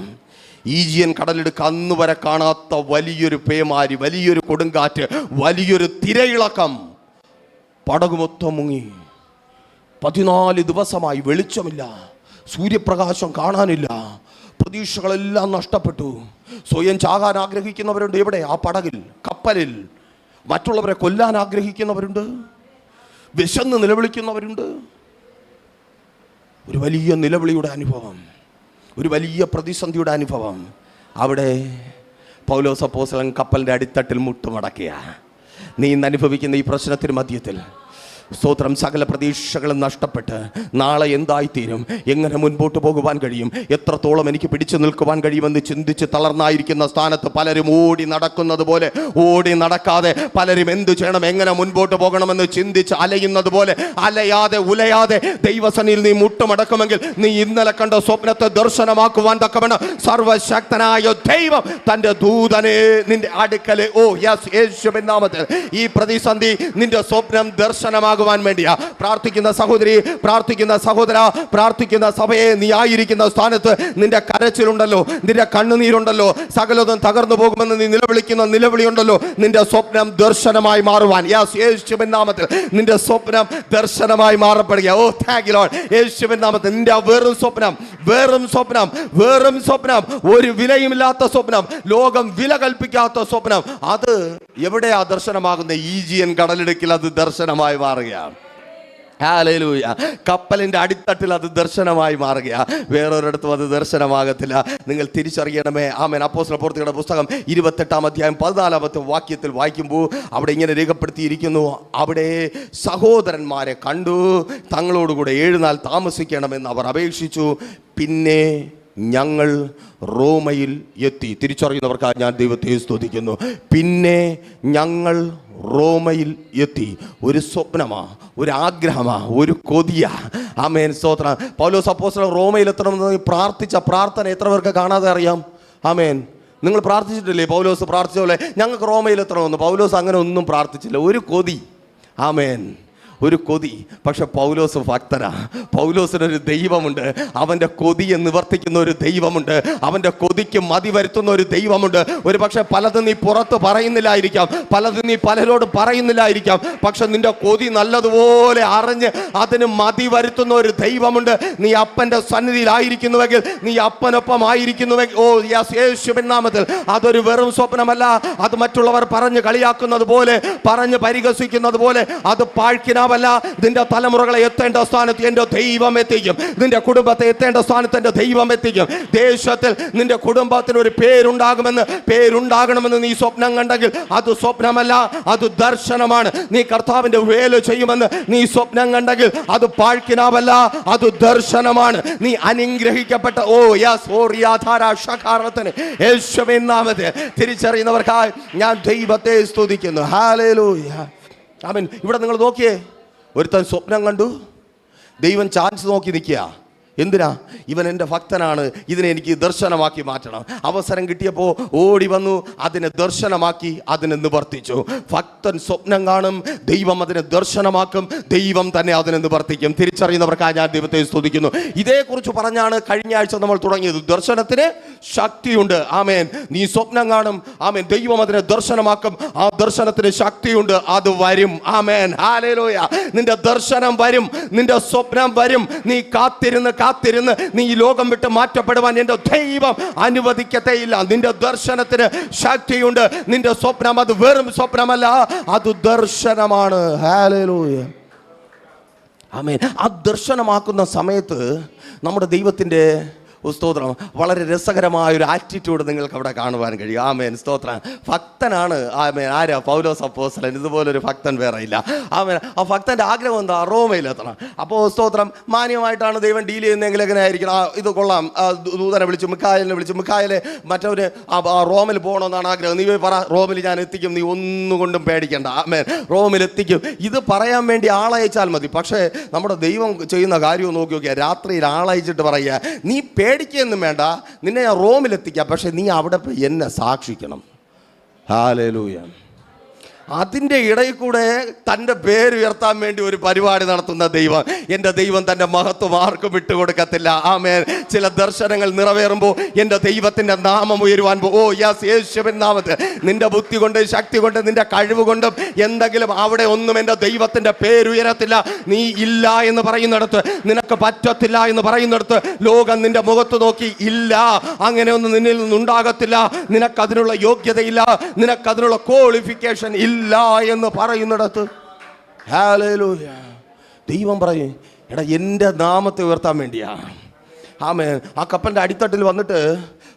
ഈജിയൻ കടലിടുക്ക് അന്ന് വരെ കാണാത്ത വലിയൊരു പേമാരി, വലിയൊരു കൊടുങ്കാറ്റ്, വലിയൊരു തിരയിളക്കം. പടക് മൊത്തം മുങ്ങി. 14 ദിവസമായി വെളിച്ചമില്ല, സൂര്യപ്രകാശം കാണാനില്ല, പ്രതീക്ഷകളെല്ലാം നഷ്ടപ്പെട്ടു. സ്വയം ചാകാൻ ആഗ്രഹിക്കുന്നവരുണ്ട്. എവിടെ? ആ പടകിൽ, കപ്പലിൽ. മറ്റുള്ളവരെ കൊല്ലാൻ ആഗ്രഹിക്കുന്നവരുണ്ട്, വിശന്ന് നിലവിളിക്കുന്നവരുണ്ട്. ഒരു വലിയ നിലവിളിയുടെ അനുഭവം, ഒരു വലിയ പ്രതിസന്ധിയുടെ അനുഭവം. അവിടെ പൗലോസ് അപ്പോസ്തലൻ കപ്പലിൻ്റെ അടിത്തട്ടിൽ മുട്ടുമടക്കിയ, നീ ഇന്ന് അനുഭവിക്കുന്ന ഈ പ്രശ്നത്തിന് മധ്യത്തിൽ, സ്തോത്രം, സകല പ്രതീക്ഷകളും നഷ്ടപ്പെട്ട് നാളെ എന്തായിത്തീരും, എങ്ങനെ മുൻപോട്ട് പോകുവാൻ കഴിയും, എത്രത്തോളം എനിക്ക് പിടിച്ചു നിൽക്കുവാൻ കഴിയുമെന്ന് ചിന്തിച്ച് തളർന്നായിരിക്കുന്ന സ്ഥാനത്ത് പലരും ഓടി നടക്കുന്നത് പോലെ ഓടി നടക്കാതെ, പലരും എന്തു ചെയ്യണം, എങ്ങനെ മുൻപോട്ട് പോകണമെന്ന് ചിന്തിച്ച് അലയുന്നത് പോലെ അലയാതെ ഉലയാതെ ദൈവസന്നിധിയിൽ നീ മുട്ടുമടക്കുമെങ്കിൽ നീ ഇന്നലെ കണ്ട സ്വപ്നത്തെ ദർശനമാക്കുവാൻ തക്കവണ്ണം സർവശക്തനായ ദൈവം തൻ്റെ ദൂതനെ നിന്റെ അടുക്കൽ, ഓ യെസ്, യേശുവിൻ നാമത്തിൽ ഈ പ്രതിസന്ധി നിന്റെ സ്വപ്നം ദർശനമാകും. ദർശനമാകുവാൻ വേണ്ടിയാ. പ്രാർത്ഥിക്കുന്ന സഹോദരി, പ്രാർത്ഥിക്കുന്ന സഹോദര, പ്രാർത്ഥിക്കുന്ന സഭയെ, നീ ആയിരിക്കുന്ന സ്ഥാനത്ത് നിന്റെ കരച്ചിലുണ്ടല്ലോ, നിന്റെ കണ്ണുനീരുണ്ടല്ലോ, സകലതും തകർന്നു പോകുമെന്ന് നീ നിലവിളിക്കുന്ന നിലവിളിയുണ്ടല്ലോ, നിന്റെ സ്വപ്നം ദർശനമായി മാറുവാൻ യേശുവിൻ നാമത്തിൽ നിന്റെ സ്വപ്നം ദർശനമായി മാറപ്പെടുക. ഓ താങ്ക് യു ലോർഡ്. യേശുവിൻ നാമത്തിൽ നിന്റെ വെറും സ്വപ്നം, വെറും സ്വപ്നം, വെറും സ്വപ്നം, ഒരു വിലയുമില്ലാത്ത സ്വപ്നം, ലോകം വില കൽപ്പിക്കാത്ത സ്വപ്നം, അത് എവിടെയാ ദർശനമാകുന്ന? ഈജിയൻ കടലിടുക്കിൽ അത് ദർശനമായി മാറുകയാണ്. ഹല്ലേലൂയ. കപ്പലിന്റെ അടിത്തട്ടിൽ അത് ദർശനമായി മാറുകയാ, വേറൊരിടത്തും അത് ദർശനമാകത്തില്ല. നിങ്ങൾ തിരിച്ചറിയണമേ. ആമേൻ. അപ്പോസ്തല പ്രവൃത്തികളുടെ പുസ്തകം 28-ാം അധ്യായം 14-ാമത്തെ വാക്യത്തിൽ വായിക്കുമ്പോൾ അവിടെ ഇങ്ങനെ രേഖപ്പെടുത്തിയിരിക്കുന്നു, അവിടെ സഹോദരന്മാരെ കണ്ടു, തങ്ങളോടുകൂടെ 7 നാൾ താമസിക്കണമെന്ന് അവർ അപേക്ഷിച്ചു. പിന്നെ ഞങ്ങൾ റോമയിൽ എത്തി. തിരിച്ചറിയുന്നവർക്കായി ഞാൻ ദൈവത്തെ സ്തുതിക്കുന്നു. പിന്നെ ഞങ്ങൾ റോമയിൽ എത്തി. ഒരു സ്വപ്നമാ, ഒരു ആഗ്രഹമാ, ഒരു കൊതിയാ. ആമേൻ, സ്തോത്രം. പൗലോസ് അപ്പോസ്തലൻ റോമയിൽ എത്തണമെന്ന് പ്രാർത്ഥിച്ച പ്രാർത്ഥന എത്ര പേർക്ക് കാണാതെ അറിയാം? ആമേൻ. നിങ്ങൾ പ്രാർത്ഥിച്ചിട്ടില്ലേ? പൗലോസ് പ്രാർത്ഥിച്ച പോലെ ഞങ്ങൾക്ക് റോമയിൽ എത്തണമെന്ന്. പൗലോസ് അങ്ങനെ ഒന്നും പ്രാർത്ഥിച്ചില്ല. ഒരു കൊതി. ആമേൻ, ഒരു കൊതി. പക്ഷെ പൗലോസ് ഭക്തനാ. പൗലോസിനൊരു ദൈവമുണ്ട്. അവൻ്റെ കൊതിയെ നിവർത്തിക്കുന്ന ഒരു ദൈവമുണ്ട്. അവൻ്റെ കൊതിക്ക് മതി വരുത്തുന്ന ഒരു ദൈവമുണ്ട്. ഒരു പക്ഷെ പലതും നീ പുറത്ത് പറയുന്നില്ലായിരിക്കാം, പലതും നീ പലരോട് പറയുന്നില്ലായിരിക്കാം, പക്ഷെ നിന്റെ കൊതി നല്ലതുപോലെ അറിഞ്ഞ് അതിന് മതി വരുത്തുന്ന ഒരു ദൈവമുണ്ട്. നീ അപ്പൻ്റെ സന്നിധിയിലായിരിക്കുന്നുവെങ്കിൽ, നീ അപ്പനൊപ്പം ആയിരിക്കുന്നുവെങ്കിൽ, ഓ യേശുവിൻ നാമത്തിൽ അതൊരു വെറും സ്വപ്നമല്ല. അത് മറ്റുള്ളവർ പറഞ്ഞ് കളിയാക്കുന്നത് പോലെ, പറഞ്ഞ് പരിഹസിക്കുന്നത് പോലെ അത് പാഴ്ക്കിന ല്ല. നിന്റെ തലമുറകളെ എത്തേണ്ട സ്ഥാനത്ത് എൻ്റെ ദൈവം എത്തിക്കും. നിന്റെ കുടുംബത്തെ എത്തേണ്ട സ്ഥാനത്ത് എൻ്റെ ദൈവം എത്തിക്കും. ദേശത്തിൽ നിന്റെ കുടുംബത്തിന് ഒരു പേരുണ്ടാകണമെന്ന് നീ സ്വപ്നം കണ്ടെങ്കിൽ അത് സ്വപ്നമല്ല, അത് ദർശനമാണ്. നീ കർത്താവിൻ്റെ വേല ചെയ്യുമെന്ന് നീ സ്വപ്നം കണ്ടെങ്കിൽ അത് പാഴ്ക്കിനാവല്ല, അത് ദർശനമാണ്. നീ അനുഗ്രഹിക്കപ്പെട്ട യേശുവിൻ നാമത്തിൽ തിരിച്ചറിയുന്നവർക്കായി ഞാൻ ദൈവത്തെ സ്തുതിക്കുന്നു. ഹല്ലേലൂയ. ആമേൻ. ഇവിടെ നിങ്ങൾ നോക്കിയേ, ഒരുത്തൻ സ്വപ്നം കണ്ടു, ദൈവം ചാൻസ് നോക്കി നിൽക്കുക. എന്തിനാ? ഇവൻ എൻ്റെ ഭക്തനാണ്, ഇതിനെ എനിക്ക് ദർശനമാക്കി മാറ്റണം. അവസരം കിട്ടിയപ്പോൾ ഓടി വന്നു, അതിനെ ദർശനമാക്കി, അതിനെ നിവർത്തിച്ചു. ഭക്തൻ സ്വപ്നം കാണും, ദൈവം അതിനെ ദർശനമാക്കും, ദൈവം തന്നെ അതിനെ നിവർത്തിക്കും. തിരിച്ചറിയുന്നവർക്കായി ഞാൻ ദൈവത്തെ സ്തുതിക്കുന്നു. ഇതേക്കുറിച്ച് പറഞ്ഞാണ് കഴിഞ്ഞ ആഴ്ച നമ്മൾ തുടങ്ങിയത്. ദർശനത്തിന് ശക്തിയുണ്ട്. ആമേൻ. നീ സ്വപ്നം കാണും, ആമേൻ, ദൈവം അതിനെ ദർശനമാക്കും. ആ ദർശനത്തിന് ശക്തിയുണ്ട്, അത് വരും. ആമേൻ, ഹല്ലേലൂയ. നിന്റെ ദർശനം വരും, നിന്റെ സ്വപ്നം വരും. നീ കാത്തിരുന്ന് നീ ഈ ലോകം വിട്ട് മാറ്റപ്പെടുവാൻ എൻ്റെ ദൈവം അനുവദിക്കത്തേയില്ല. നിന്റെ ദർശനത്തിന് ശക്തിയുണ്ട്. നിന്റെ സ്വപ്നം അത് വെറും സ്വപ്നമല്ല, അത് ദർശനമാണ്. ഹല്ലേലൂയ. ആമേൻ. ആ ദർശനമാക്കുന്ന സമയത്ത് നമ്മുടെ ദൈവത്തിൻ്റെ സ്തോത്രം വളരെ രസകരമായ ഒരു ആറ്റിറ്റ്യൂഡ് നിങ്ങൾക്ക് അവിടെ കാണുവാൻ കഴിയും. ആമേൻ, സ്തോത്രം. ഭക്തനാണ്. ആമേൻ. ആരാ? പൗലോസ് അപ്പോസ്തലൻ. ഇതുപോലൊരു ഭക്തൻ വേറെ ഇല്ല. ആമേൻ. ആ ഭക്തൻ്റെ ആഗ്രഹം എന്താ? റോമയിലെത്തണം. അപ്പോൾ സ്തോത്രം, മാന്യമായിട്ടാണ് ദൈവം ഡീൽ ചെയ്യുന്നതെങ്കിൽ എങ്ങനെ ആയിരിക്കണം? ഇത് കൊള്ളാം. ദൂതനെ വിളിച്ചു, മിഖായേലിനെ വിളിച്ചു. മിഖായേലെ മറ്റവര് റോമിൽ പോകണമെന്നാണ് ആഗ്രഹം. നീ പറ, റോമിൽ ഞാൻ എത്തിക്കും, നീ ഒന്നുകൊണ്ടും പേടിക്കണ്ട. ആമേൻ, റോമിൽ എത്തിക്കും. ഇത് പറയാൻ വേണ്ടി ആളയച്ചാൽ മതി. പക്ഷേ നമ്മുടെ ദൈവം ചെയ്യുന്ന കാര്യം നോക്കി നോക്കിയാൽ, രാത്രിയിൽ ആളയച്ചിട്ട് പറയുക, നീ പേടിക്കൊന്നും വേണ്ട, നിന്നെ ഞാൻ റോമിലെത്തിക്കാം, പക്ഷെ നീ അവിടെ പോയി എന്നെ സാക്ഷിക്കണം. ഹല്ലേലൂയ. അതിൻ്റെ ഇടയിൽ കൂടെ തൻ്റെ പേര് ഉയർത്താൻ വേണ്ടി ഒരു പരിപാടി നടത്തുന്ന ദൈവം, എൻ്റെ ദൈവം തൻ്റെ മഹത്വം ആർക്കും വിട്ടുകൊടുക്കത്തില്ല. ആമേൻ. ചില ദർശനങ്ങൾ നിറവേറുമ്പോൾ എൻ്റെ ദൈവത്തിൻ്റെ നാമം ഉയരുവാൻ യേശുവിൻ നാമത്തിൽ നിന്റെ ബുദ്ധി കൊണ്ട്, ശക്തി കൊണ്ട്, നിന്റെ കഴിവ് കൊണ്ടും എന്തെങ്കിലും അവിടെ ഒന്നും എൻ്റെ ദൈവത്തിൻ്റെ പേരുയരത്തില്ല. നീ ഇല്ല എന്ന് പറയുന്നിടത്ത്, നിനക്ക് പറ്റത്തില്ല എന്ന് പറയുന്നിടത്ത്, ലോകം നിന്റെ മുഖത്ത് നോക്കി ഇല്ല, അങ്ങനെയൊന്നും നിന്നിൽ നിന്നുണ്ടാകത്തില്ല, നിനക്കതിനുള്ള യോഗ്യതയില്ല, നിനക്കതിനുള്ള ക്വാളിഫിക്കേഷൻ ഇല്ല എന്ന് പറയുന്നിടത്ത്, ഹല്ലേലൂയ, ദൈവം പറയും, എടാ എൻ്റെ നാമത്തെ ഉയർത്താൻ വേണ്ടിയാ. ആമേൻ. ആ കപ്പലിൻ്റെ അടിത്തട്ടിൽ വന്നിട്ട്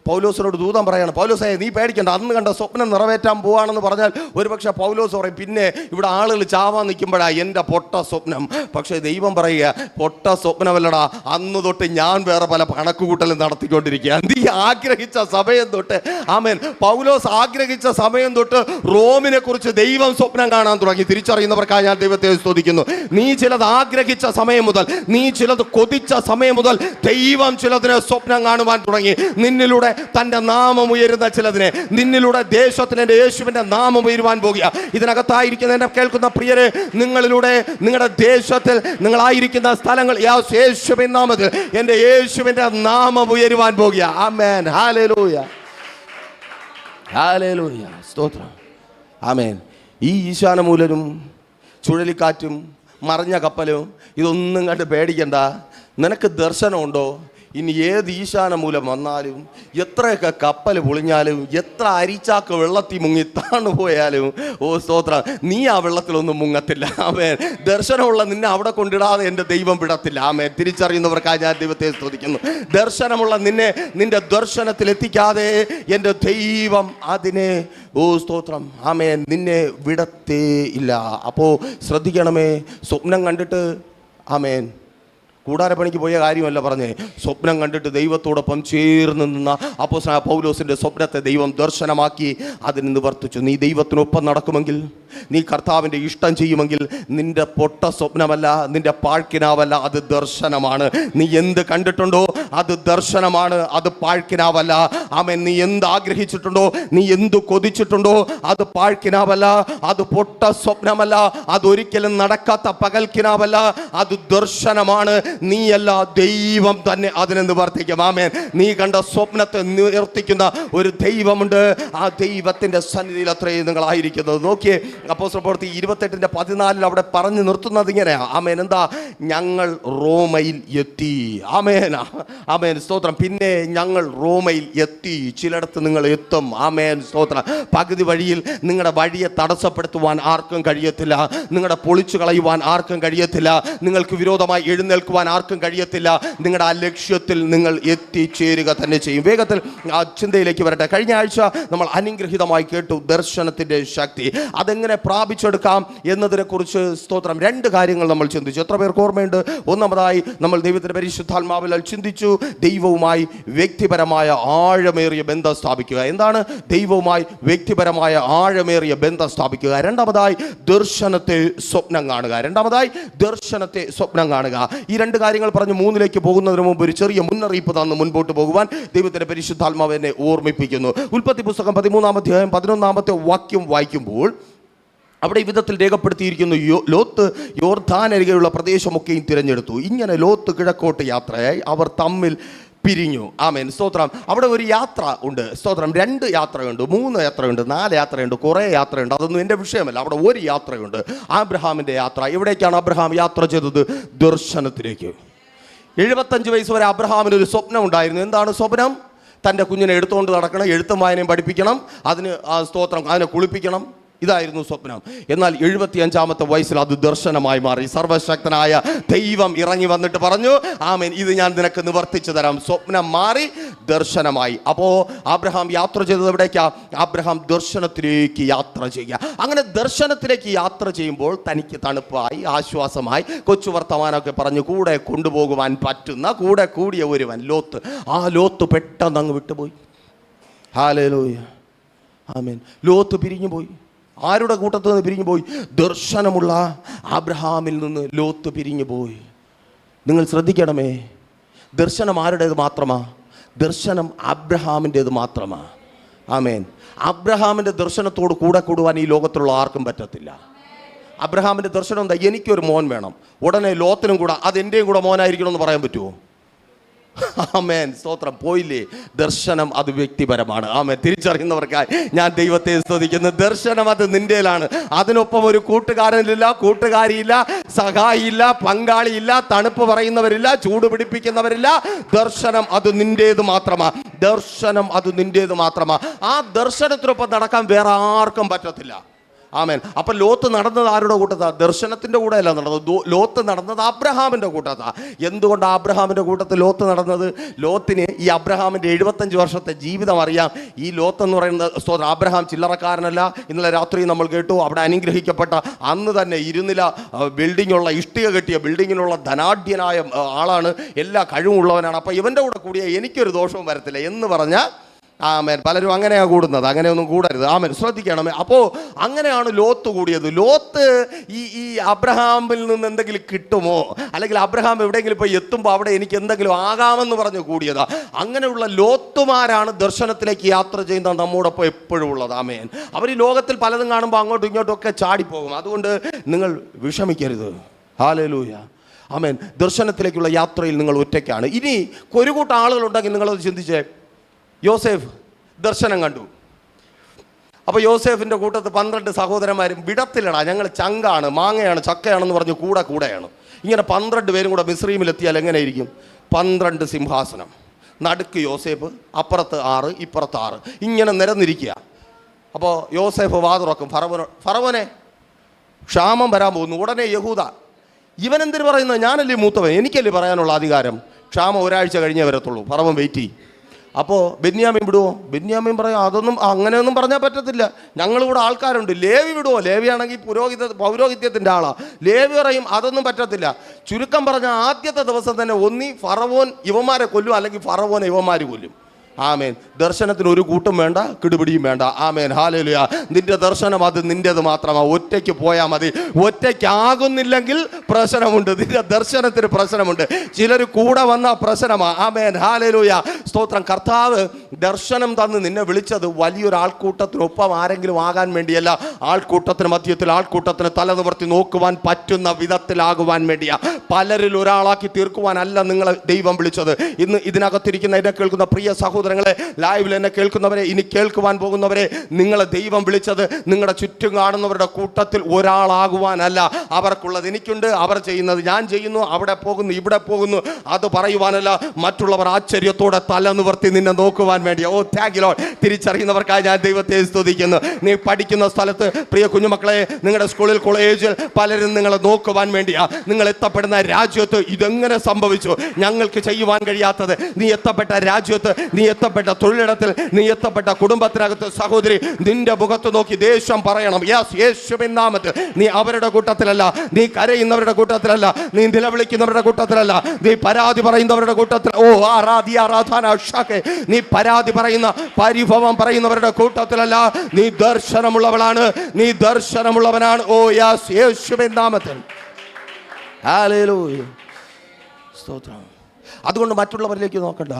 പൗലോസിനോട് ദൂതൻ പറയാണ്, പൗലോസേ നീ പേടിക്കണ്ട, അന്ന് കണ്ട സ്വപ്നം നിറവേറ്റാൻ പോവാണെന്ന് പറഞ്ഞാൽ ഒരുപക്ഷെ പൗലോസ് പറയും, പിന്നെ ഇവിടെ ആളുകൾ ചാവാൻ നിൽക്കുമ്പോഴാ എൻ്റെ പൊട്ട സ്വപ്നം. പക്ഷേ ദൈവം പറയുക, പൊട്ട സ്വപ്നമല്ലടാ, അന്ന് തൊട്ട് ഞാൻ വേറെ പല കണക്കുകൂട്ടലും നടത്തിക്കൊണ്ടിരിക്കുക. നീ ആഗ്രഹിച്ച സമയം തൊട്ട്, ആമേൻ, പൗലോസ് ആഗ്രഹിച്ച സമയം തൊട്ട് റോമിനെ കുറിച്ച് ദൈവം സ്വപ്നം കാണാൻ തുടങ്ങി. തിരിച്ചറിയുന്നവർക്കായി ഞാൻ ദൈവത്തെ സ്തുതിക്കുന്നു. നീ ചിലത് ആഗ്രഹിച്ച സമയം മുതൽ, നീ ചിലത് കൊതിച്ച സമയം മുതൽ ദൈവം ചിലതിനെ സ്വപ്നം കാണുവാൻ തുടങ്ങി. നിന്നിലൂടെ തൻ്റെ നാമം ഉയരുന്ന ചിലതിനെ, നിന്നിലൂടെ ദേശത്തിന് എൻ്റെ യേശുവിൻ്റെ നാമം ഉയരുവാൻ പോകുക. ഇതിനകത്തായിരിക്കുന്ന എന്നെ കേൾക്കുന്ന പ്രിയരെ, നിങ്ങളിലൂടെ നിങ്ങളുടെ ദേശത്തിൽ നിങ്ങളായിരിക്കുന്ന സ്ഥലങ്ങൾ യേശുവിൻ നാമത്തിൽ എൻ്റെ യേശുവിൻ്റെ നാമം ഉയരുവാൻ പോകുക. ആമേൻ. ഹല്ലേലൂയ, ഹല്ലേലൂയ, സ്തോത്രം. ആമേൻ. ഈ ഈശാനമൂലനും ചുഴലിക്കാറ്റും മറിഞ്ഞ കപ്പലും ഇതൊന്നും കണ്ട് പേടിക്കണ്ട. നിനക്ക് ദർശനമുണ്ടോ? ഇനി ഏത് ഈശാനമൂലം വന്നാലും, എത്രയൊക്കെ കപ്പൽ പൊളിഞ്ഞാലും, എത്ര അരിച്ചാക്ക് വെള്ളത്തിൽ മുങ്ങി താണു പോയാലും, ഓ സ്തോത്രം, നീ ആ വെള്ളത്തിലൊന്നും മുങ്ങത്തില്ല. ആമേൻ. ദർശനമുള്ള നിന്നെ അവിടെ കൊണ്ടിടാതെ എൻ്റെ ദൈവം വിടത്തില്ല. ആമേൻ. തിരിച്ചറിയുന്നവർക്കായി ഞാൻ ദൈവത്തെ സ്തുതിക്കുന്നു. ദർശനമുള്ള നിന്നെ നിന്റെ ദർശനത്തിൽ എത്തിക്കാതെ എൻ്റെ ദൈവം അതിനെ, ഓ സ്തോത്രം, ആമേൻ, നിന്നെ വിടത്തേ ഇല്ല. അപ്പോൾ ശ്രദ്ധിക്കണമേ. സ്വപ്നം കണ്ടിട്ട്, ആമേൻ, കൂടാരപ്പണിക്ക് പോയ കാര്യമല്ല പറഞ്ഞേ. സ്വപ്നം കണ്ടിട്ട് ദൈവത്തോടൊപ്പം ചേർന്ന് നിന്ന അപ്പോസ്തലനായ പൗലോസിൻ്റെ സ്വപ്നത്തെ ദൈവം ദർശനമാക്കി അതിന് നിവർത്തിച്ചു. നീ ദൈവത്തിനൊപ്പം നടക്കുമെങ്കിൽ, നീ കർത്താവിൻ്റെ ഇഷ്ടം ചെയ്യുമെങ്കിൽ, നിന്റെ പൊട്ട സ്വപ്നമല്ല, നിന്റെ പാഴ്ക്കിനാവല്ല, അത് ദർശനമാണ്. നീ എന്ത് കണ്ടിട്ടുണ്ടോ അത് ദർശനമാണ്, അത് പാഴ്ക്കിനാവല്ല. ആമേൻ. നീ എന്ത് ആഗ്രഹിച്ചിട്ടുണ്ടോ, നീ എന്ത് കൊതിച്ചിട്ടുണ്ടോ അത് പാഴ്ക്കിനാവല്ല, അത് പൊട്ട സ്വപ്നമല്ല, അതൊരിക്കലും നടക്കാത്ത പകൽക്കിനാവല്ല, അത് ദർശനമാണ്. നീയല്ല, ദൈവം തന്നെ അതിനെ നിവർത്തിക്കും. ആമേൻ. നീ കണ്ട സ്വപ്നത്തെ നിവർത്തിക്കുന്ന ഒരു ദൈവമുണ്ട്. ആ ദൈവത്തിന്റെ സന്നിധിയിൽ അത്രയും നിങ്ങളായിരിക്കുന്നത്. നോക്കിയേ, അപ്പോസ്തല പ്രവൃത്തി 28:14 അവിടെ പറഞ്ഞു നിർത്തുന്നത് ഇങ്ങനെയാ. ആമേൻ. എന്താ? ഞങ്ങൾ റോമയിൽ എത്തി. ആമേൻ, ആമേൻ, സ്തോത്രം. പിന്നെ ഞങ്ങൾ റോമയിൽ എത്തി. ചിലയിടത്ത് നിങ്ങൾ എത്തും. ആമേൻ, സ്തോത്രം. പകുതി വഴിയിൽ നിങ്ങളുടെ വഴിയെ തടസ്സപ്പെടുത്തുവാൻ ആർക്കും കഴിയത്തില്ല. നിങ്ങളുടെ പൊളിച്ചു കളയുവാൻ ആർക്കും കഴിയത്തില്ല. നിങ്ങൾക്ക് വിരോധമായി എഴുന്നേൽക്കുവാൻ ആർക്കും കഴിയത്തില്ല. നിങ്ങളുടെ ആ ലക്ഷ്യത്തിൽ നിങ്ങൾ എത്തിച്ചേരുക തന്നെ ചെയ്യും. വേഗത്തിൽ ആ ചിന്തയിലേക്ക് വരട്ടെ. കഴിഞ്ഞ ആഴ്ച നമ്മൾ അനുഗ്രഹീതമായി കേട്ടു ദർശനത്തിന്റെ ശക്തി. അതെങ്ങനെ പ്രാപിച്ചെടുക്കാം എന്നതിനെ കുറിച്ച്, സ്തോത്രം, 2 കാര്യങ്ങൾ നമ്മൾ ചിന്തിച്ചു. എത്ര പേർക്ക് ഓർമ്മയുണ്ട്? ഒന്നാമതായി നമ്മൾ ദൈവത്തിന്റെ പരിശുദ്ധാത്മാവിൽ ചിന്തിച്ചു ദൈവവുമായി വ്യക്തിപരമായ ആഴമേറിയ ബന്ധം സ്ഥാപിക്കുക. എന്താണ് ദൈവവുമായി വ്യക്തിപരമായ ആഴമേറിയ ബന്ധം സ്ഥാപിക്കുക? രണ്ടാമതായി ദർശനത്തെ സ്വപ്നം കാണുക. ദർശനത്തെ സ്വപ്നം കാണുക. ഈ 2 കാര്യങ്ങൾ പറഞ്ഞ് 3ലേക്ക് പോകുന്നതിന് മുമ്പ് ഒരു ചെറിയ മുന്നറിയിപ്പ് തന്ന് മുൻപോട്ട് പോകുവാൻ ദൈവത്തിന്റെ പരിശുദ്ധാത്മാവ് എന്നെ ഓർമ്മിപ്പിക്കുന്നു. ഉൽപ്പത്തി പുസ്തകം 13-ാം അധ്യായം 11-ാമത്തെ വാക്യം വായിക്കുമ്പോൾ അവിടെ ഈ വിധത്തിൽ രേഖപ്പെടുത്തിയിരിക്കുന്നു: ലോത്ത് യോർദാനരികെയുള്ള പ്രദേശമൊക്കെയും തിരഞ്ഞെടുത്തു. ഇങ്ങനെ ലോത്ത് കിഴക്കോട്ട് യാത്രയായി അവർ തമ്മിൽ പിരിഞ്ഞു. ആമേൻ, സ്തോത്രം. അവിടെ ഒരു യാത്ര ഉണ്ട്, സ്തോത്രം. 2 യാത്രയുണ്ട്, 3 യാത്രയുണ്ട്, 4 യാത്രയുണ്ട്, കുറേ യാത്രയുണ്ട്. അതൊന്നും എൻ്റെ വിഷയമല്ല. അവിടെ ഒരു യാത്രയുണ്ട്, ആബ്രഹാമിൻ്റെ യാത്ര. എവിടേക്കാണ് അബ്രഹാം യാത്ര ചെയ്തത്? ദർശനത്തിലേക്ക്. 75 വയസ്സ് വരെ അബ്രഹാമിന് ഒരു സ്വപ്നം ഉണ്ടായിരുന്നു. എന്താണ് സ്വപ്നം? തൻ്റെ കുഞ്ഞിനെ എടുത്തുകൊണ്ട് നടക്കണം, എഴുത്തും വായനയും പഠിപ്പിക്കണം, അതിന് സ്തോത്രം, അതിനെ കുളിപ്പിക്കണം. ഇതായിരുന്നു സ്വപ്നം. എന്നാൽ 75-ാമത്തെ വയസ്സിൽ അത് ദർശനമായി മാറി. സർവശക്തനായ ദൈവം ഇറങ്ങി വന്നിട്ട് പറഞ്ഞു, ആമേൻ, ഇത് ഞാൻ നിനക്ക് നിവർത്തിച്ചു തരാം. സ്വപ്നം മാറി ദർശനമായി. അപ്പോൾ അബ്രഹാം യാത്ര ചെയ്തത് എവിടേക്കാ? അബ്രഹാം ദർശനത്തിലേക്ക് യാത്ര ചെയ്യുക. അങ്ങനെ ദർശനത്തിലേക്ക് യാത്ര ചെയ്യുമ്പോൾ തനിക്ക് തണുപ്പായി, ആശ്വാസമായി, കൊച്ചു വർത്തമാനമൊക്കെ പറഞ്ഞ് കൂടെ കൊണ്ടുപോകുവാൻ പറ്റുന്ന, കൂടെ കൂടിയ ഒരുവൻ ലോത്ത്. ആ ലോത്ത് പെട്ടെന്ന് അങ്ങ് വിട്ടുപോയി. ഹല്ലേലൂയ, ആമേൻ. ലോത്ത് പിരിഞ്ഞു പോയി. ആരുടെ കൂട്ടത്തിൽ നിന്ന് പിരിഞ്ഞു പോയി? ദർശനമുള്ള അബ്രഹാമിൽ നിന്ന് ലോത്ത് പിരിഞ്ഞു പോയി. നിങ്ങൾ ശ്രദ്ധിക്കണമേ, ദർശനം ആരുടേത് മാത്രമാ? ദർശനം അബ്രഹാമിൻ്റേത് മാത്രമാ. ആമേൻ. അബ്രഹാമിൻ്റെ ദർശനത്തോട് കൂടെ കൂടുവാൻ ഈ ലോകത്തുള്ള ആർക്കും പറ്റത്തില്ല. അബ്രഹാമിൻ്റെ ദർശനം എന്താ? എനിക്കൊരു മോൻ വേണം. ഉടനെ ലോത്തിനും കൂടെ അതെൻ്റെയും കൂടെ മോനായിരിക്കണമെന്ന് പറയാൻ പറ്റുമോ? ആമേൻ, സ്തോത്രം. പോയില്ലേ? ദർശനം അത് വ്യക്തിപരമാണ്. ആമേൻ. തിരിച്ചറിയുന്നവർക്കായി ഞാൻ ദൈവത്തെ സ്തുതിക്കുന്നു. ദർശനം അത് നിന്റേലാണ്. അതിനൊപ്പം ഒരു കൂട്ടുകാരനില്ല, കൂട്ടുകാരിയില്ല, സഹായിയില്ല, പങ്കാളിയില്ല, തണുപ്പ് പറയുന്നവരില്ല, ചൂട് പിടിപ്പിക്കുന്നവരില്ല. ദർശനം അത് നിന്റേത് മാത്രമാ. ദർശനം അത് നിന്റേത് മാത്രമാ. ആ ദർശനത്തിനൊപ്പം നടക്കാൻ വേറെ ആർക്കും പറ്റത്തില്ല. ആമേൻ. അപ്പം ലോത്ത് നടന്നത് ആരുടെ കൂട്ടത്താ? ദർശനത്തിൻ്റെ കൂടെയല്ല നടന്നത്. ലോത്ത് നടന്നത് അബ്രഹാമിൻ്റെ കൂട്ടത്താ. എന്തുകൊണ്ട് അബ്രഹാമിൻ്റെ കൂട്ടത്തിൽ ലോത്ത് നടന്നത്? ലോത്തിന് ഈ അബ്രഹാമിൻ്റെ 75 വർഷത്തെ ജീവിതം അറിയാം. ഈ ലോത്ത് എന്ന് പറയുന്ന അബ്രഹാം ചില്ലറക്കാരനല്ല. ഇന്നലെ രാത്രി നമ്മൾ കേട്ടു, അവിടെ അനുഗ്രഹിക്കപ്പെട്ട അന്ന് തന്നെ ഇരുന്നില ബിൽഡിങ്ങുള്ള, ഇഷ്ടിക കെട്ടിയ ബിൽഡിങ്ങിനുള്ള ധനാഢ്യനായ ആളാണ്. എല്ലാ കഴിവുള്ളവനാണ്. അപ്പം ഇവൻ്റെ കൂടെ കൂടിയ എനിക്കൊരു ദോഷവും വരത്തില്ല എന്ന് പറഞ്ഞാൽ ആമേൻ. പലരും അങ്ങനെയാണ് കൂടുന്നത്, അങ്ങനെയൊന്നും കൂടരുത്. ആമേൻ. ശ്രദ്ധിക്കണം. അപ്പോൾ അങ്ങനെയാണ് ലോത്ത് കൂടിയത്. ലോത്ത് ഈ അബ്രഹാമിൽ നിന്ന് എന്തെങ്കിലും കിട്ടുമോ, അല്ലെങ്കിൽ അബ്രഹാം എവിടെയെങ്കിലും പോയി എത്തുമ്പോൾ അവിടെ എനിക്ക് എന്തെങ്കിലും ആകാമെന്ന് പറഞ്ഞ് കൂടിയതാ. അങ്ങനെയുള്ള ലോത്തുമാരാണ് ദർശനത്തിലേക്ക് യാത്ര ചെയ്യുന്ന നമ്മോടൊപ്പം എപ്പോഴും ഉള്ളത്. ആമേൻ. അവർ ഈ ലോകത്തിൽ പലതും കാണുമ്പോൾ അങ്ങോട്ടും ഇങ്ങോട്ടും ഒക്കെ ചാടിപ്പോകും. അതുകൊണ്ട് നിങ്ങൾ വിഷമിക്കരുത്. ഹല്ലേലൂയ. ആമേൻ. ദർശനത്തിലേക്കുള്ള യാത്രയിൽ നിങ്ങൾ ഒറ്റയ്ക്കാണ്. ഇനി ഒരു കൂട്ടം ആളുകളുണ്ടെങ്കിൽ നിങ്ങളത് ചിന്തിച്ചേ. യോസേഫ് ദർശനം കണ്ടു. അപ്പോൾ യോസേഫിൻ്റെ കൂട്ടത്ത് 12 സഹോദരന്മാരും വിടത്തിലടാ, ഞങ്ങൾ ചങ്കാണ്, മാങ്ങയാണ്, ചക്കയാണെന്ന് പറഞ്ഞ് കൂടെയാണ്. ഇങ്ങനെ 12 പേരും കൂടെ മിസ്രൈമിലെത്തിയാൽ എങ്ങനെയിരിക്കും? 12 സിംഹാസനം, നടുക്ക് യോസേഫ്, അപ്പുറത്ത് 6, ഇപ്പുറത്ത് 6, ഇങ്ങനെ നിരന്നിരിക്കുക. അപ്പോൾ യോസേഫ് വാ തുറക്കും. ഫറവോനെ ക്ഷാമം വരാൻ പോകുന്നു. ഉടനെ യഹൂദ, ഇവനെന്തിന് പറയുന്നത്? ഞാനല്ലേ മൂത്തവൻ, എനിക്കല്ലേ പറയാനുള്ള അധികാരം. ക്ഷാമം ഒരാഴ്ച കഴിഞ്ഞേ വരത്തുള്ളൂ. ഫറവോൻ വെയിറ്റ് ചെയ്യും. അപ്പോൾ ബെന്യാമീൻ വിടുവോ? ബെന്യാമീൻ പറയാം, അതൊന്നും അങ്ങനെയൊന്നും പറഞ്ഞാൽ പറ്റത്തില്ല, ഞങ്ങളിവിടെ ആൾക്കാരുണ്ട്. ലേവി വിടുവോ? ലേവിയാണെങ്കിൽ പൗരോഹിത്യത്തിൻ്റെ ആളാണ്. ലേവി പറയും അതൊന്നും പറ്റത്തില്ല. ചുരുക്കം പറഞ്ഞാൽ ആദ്യത്തെ ദിവസം തന്നെ ഒന്നി ഫറവോൻ ഇവന്മാരെ കൊല്ലും, അല്ലെങ്കിൽ ഫറവോനെ ഇവന്മാർ കൊല്ലും. ആമേൻ. ദർശനത്തിന് ഒരു കൂട്ടും വേണ്ട, കിടുപിടിയും വേണ്ട. ആമേൻ. ഹല്ലേലൂയ. നിന്റെ ദർശനം അത് നിന്റേത് മാത്രമാണ്. ഒറ്റയ്ക്ക് പോയാൽ മതി. ഒറ്റയ്ക്കാകുന്നില്ലെങ്കിൽ പ്രശ്നമുണ്ട്. നിന്റെ ദർശനത്തിന് പ്രശ്നമുണ്ട്. ചിലർ കൂടെ വന്ന പ്രശ്നമാണ്. ആമേൻ. ഹല്ലേലൂയ. സ്തോത്രം. കർത്താവ് ദർശനം തന്ന് നിന്നെ വിളിച്ചത് വലിയൊരു ആൾക്കൂട്ടത്തിനൊപ്പം ആരെങ്കിലും ആകാൻ വേണ്ടിയല്ല. ആൾക്കൂട്ടത്തിന് മധ്യത്തിൽ ആൾക്കൂട്ടത്തിന് തല നിവർത്തി നോക്കുവാൻ പറ്റുന്ന വിധത്തിലാകുവാൻ വേണ്ടിയാ. പലരിൽ ഒരാളാക്കി തീർക്കുവാനല്ല നിങ്ങളെ ദൈവം വിളിച്ചത്. ഇന്ന് ഇതിനകത്തിരിക്കുന്ന എന്നെ കേൾക്കുന്ന പ്രിയ സഹോദരങ്ങളെ, ലൈവിൽ എന്നെ കേൾക്കുന്നവരെ, ഇനി കേൾക്കുവാൻ പോകുന്നവരെ, നിങ്ങളെ ദൈവം വിളിച്ചത് നിങ്ങളുടെ ചുറ്റും കാണുന്നവരുടെ കൂട്ടത്തിൽ ഒരാളാകുവാനല്ല. അവർക്കുള്ളത് എനിക്കുണ്ട്, അവർ ചെയ്യുന്നത് ഞാൻ ചെയ്യുന്നു, അവിടെ പോകുന്നു ഇവിടെ പോകുന്നു, അത് പറയുവാനല്ല. മറ്റുള്ളവർ ആശ്ചര്യത്തോടെ തല നിവർത്തി നിന്നെ നോക്കുവാൻ വേണ്ടി. ഓ താങ്ക് യു ലോർഡ്. തിരിച്ചറിയുന്നവർക്കായി ഞാൻ ദൈവത്തെ സ്തുതിക്കുന്നു. നീ പഠിക്കുന്ന സ്ഥലത്ത്, പ്രിയ കുഞ്ഞുമക്കളെ, നിങ്ങളുടെ സ്കൂളിൽ കോളേജിൽ പലരും നിങ്ങളെ നോക്കുവാൻ വേണ്ടിയാ. നിങ്ങൾ എത്തപ്പെടുന്ന രാജ്യത്ത് ഇതെങ്ങനെ സംഭവിച്ചു, ഞങ്ങൾക്ക് ചെയ്യുവാൻ കഴിയാത്തത്. നീ എത്തപ്പെട്ട രാജ്യത്ത്, നീ എത്തപ്പെട്ട തൊഴിലിടത്തിൽ, നീ എത്തപ്പെട്ട കുടുംബത്തിനകത്ത്, സഹോദരി, നിന്റെ മുഖത്ത് നോക്കി ദേശം പറയണം, യെസ്, യേശുവിൻ നാമത്തിൽ. നീ അവരുടെ കൂട്ടത്തിലല്ല, നീ കരയുന്നവരുടെ കൂട്ടത്തിലല്ല, നീ നിലവിളിക്കുന്നവരുടെ കൂട്ടത്തിലല്ല, നീ പരാതി പറയുന്നവരുടെ കൂട്ടത്തിൽ. ഓ നീ പരാതി പറയുന്ന, പരിഭവം പറയുന്നവരുടെ കൂട്ടത്തിലല്ല. നീ ദർശനമുള്ളവളാണ്, നീ ദർശനമുള്ളവനാണ്. ഓ യെസ്, യേശുവിൻ നാമത്തിൽ. ഹല്ലേലൂയ. സ്തോത്രം. അതുകൊണ്ട് മറ്റുള്ളവരിലേക്ക് നോക്കണ്ട.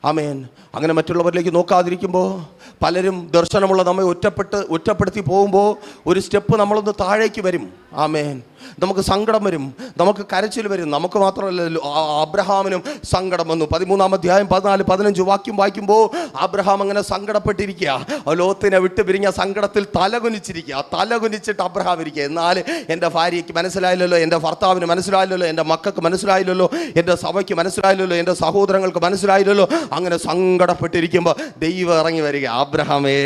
ആമേൻ. അങ്ങനെ മറ്റുള്ളവരിലേക്ക് നോക്കാതിരിക്കുമ്പോൾ പലരും ദർശനമുള്ള നമ്മെ ഒറ്റപ്പെടുത്തി പോകുമ്പോൾ ഒരു സ്റ്റെപ്പ് നമ്മളൊന്ന് താഴേക്ക് വരും. ആമേൻ. നമുക്ക് സങ്കടം വരും, നമുക്ക് കരച്ചിൽ വരും. നമുക്ക് മാത്രമല്ല, അബ്രഹാമിനും സങ്കടം വന്നു. 13-ാം അധ്യായം 14-15 വാക്യം വായിക്കുമ്പോൾ അബ്രഹാം അങ്ങനെ സങ്കടപ്പെട്ടിരിക്കുക. ലോത്തിനെ വിട്ട് പിരിഞ്ഞ സങ്കടത്തിൽ തലകുനിച്ചിരിക്കുക. തലകുനിച്ചിട്ട് അബ്രഹാം ഇരിക്കുക. എന്നാൽ എൻ്റെ ഭാര്യയ്ക്ക് മനസ്സിലായില്ലല്ലോ, എൻ്റെ ഭർത്താവിന് മനസ്സിലായില്ലല്ലോ, എൻ്റെ മക്കൾക്ക് മനസ്സിലായില്ലല്ലോ, എൻ്റെ സഭയ്ക്ക് മനസ്സിലായില്ലല്ലോ, എൻ്റെ സഹോദരങ്ങൾക്ക് മനസ്സിലായില്ലല്ലോ. അങ്ങനെ സങ്കടപ്പെട്ടിരിക്കുമ്പോൾ ദൈവം ഇറങ്ങി വരിക. അബ്രഹാമേ,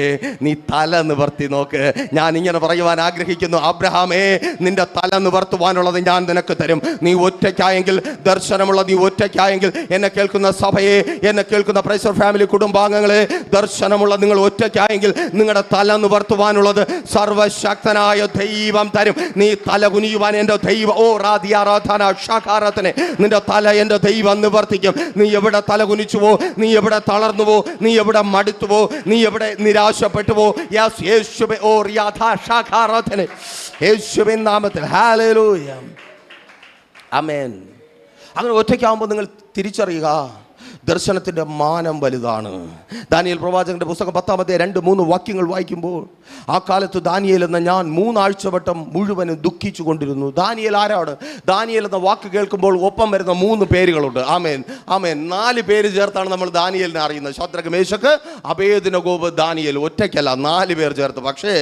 നീ തല നിവർത്തി നോക്ക്. ഞാൻ ഇങ്ങനെ പറയുവാൻ ആഗ്രഹിക്കുന്നു. അബ്രഹാമേ, നിന്റെ തല നിവർത്തുവാനുള്ളത് ഞാൻ നിനക്ക് തരും. നീ ഒറ്റയ്ക്കായെങ്കിൽ, ദർശനമുള്ള നീ ഒറ്റയ്ക്കായെങ്കിൽ, എന്നെ കേൾക്കുന്ന സഭയെ, എന്നെ കേൾക്കുന്ന പ്രൈസർ ഫാമിലി കുടുംബാംഗങ്ങളെ, ദർശനമുള്ള നിങ്ങൾ ഒറ്റയ്ക്കായെങ്കിൽ നിങ്ങളുടെ തല നിവർത്തുവാനുള്ളത് സർവശക്തനായ ദൈവം തരും. നീ തല കുനിയുവാൻ എൻ്റെ ദൈവം, ഓ റാദിയാരാധന ഷാഖാരത്തിനെ, നിന്റെ തല എൻ്റെ ദൈവം നിവർത്തിക്കും. നീ എവിടെ തല കുനിച്ചുവോ, നീ എവിടെ തളർന്നുവോ, നീ എവിടെ മടുത്തുവോ, നീ എവിടെ നിരാശപ്പെട്ടുവോ, യെസ്, യേശുവേ, ഓ റിയാധാ ഷാഖാരത്തിനെ, യേശുവിൻ നാമത്തിൽ. ഹല്ലേലൂയ. ആമേൻ. അങ്ങനെ ഒറ്റയ്ക്കാവുമ്പോൾ നിങ്ങൾ തിരിച്ചറിയുക, ദർശനത്തിൻ്റെ മാനം വലുതാണ്. ദാനിയേൽ പ്രവാചകന്റെ പുസ്തകം 10-ാം അധ്യായം 2-3 വാക്യങ്ങൾ വായിക്കുമ്പോൾ, ആ കാലത്ത് ദാനിയേൽ എന്ന ഞാൻ 3 ആഴ്ചവട്ടം മുഴുവനും ദുഃഖിച്ചു കൊണ്ടിരുന്നു. ദാനിയേൽ ആരാണ്? ദാനിയേൽ എന്ന വാക്ക് കേൾക്കുമ്പോൾ ഒപ്പം വരുന്ന 3 പേരുകളുണ്ട്. ആമേൻ. ആമേൻ. 4 പേര് ചേർത്താണ് നമ്മൾ ദാനിയേലിനെ അറിയുന്നത്. Shadrak, മേശക്ക്, Abednego, Daniel. ഒറ്റയ്ക്കല്ല, 4 പേർ ചേർത്ത്. പക്ഷേ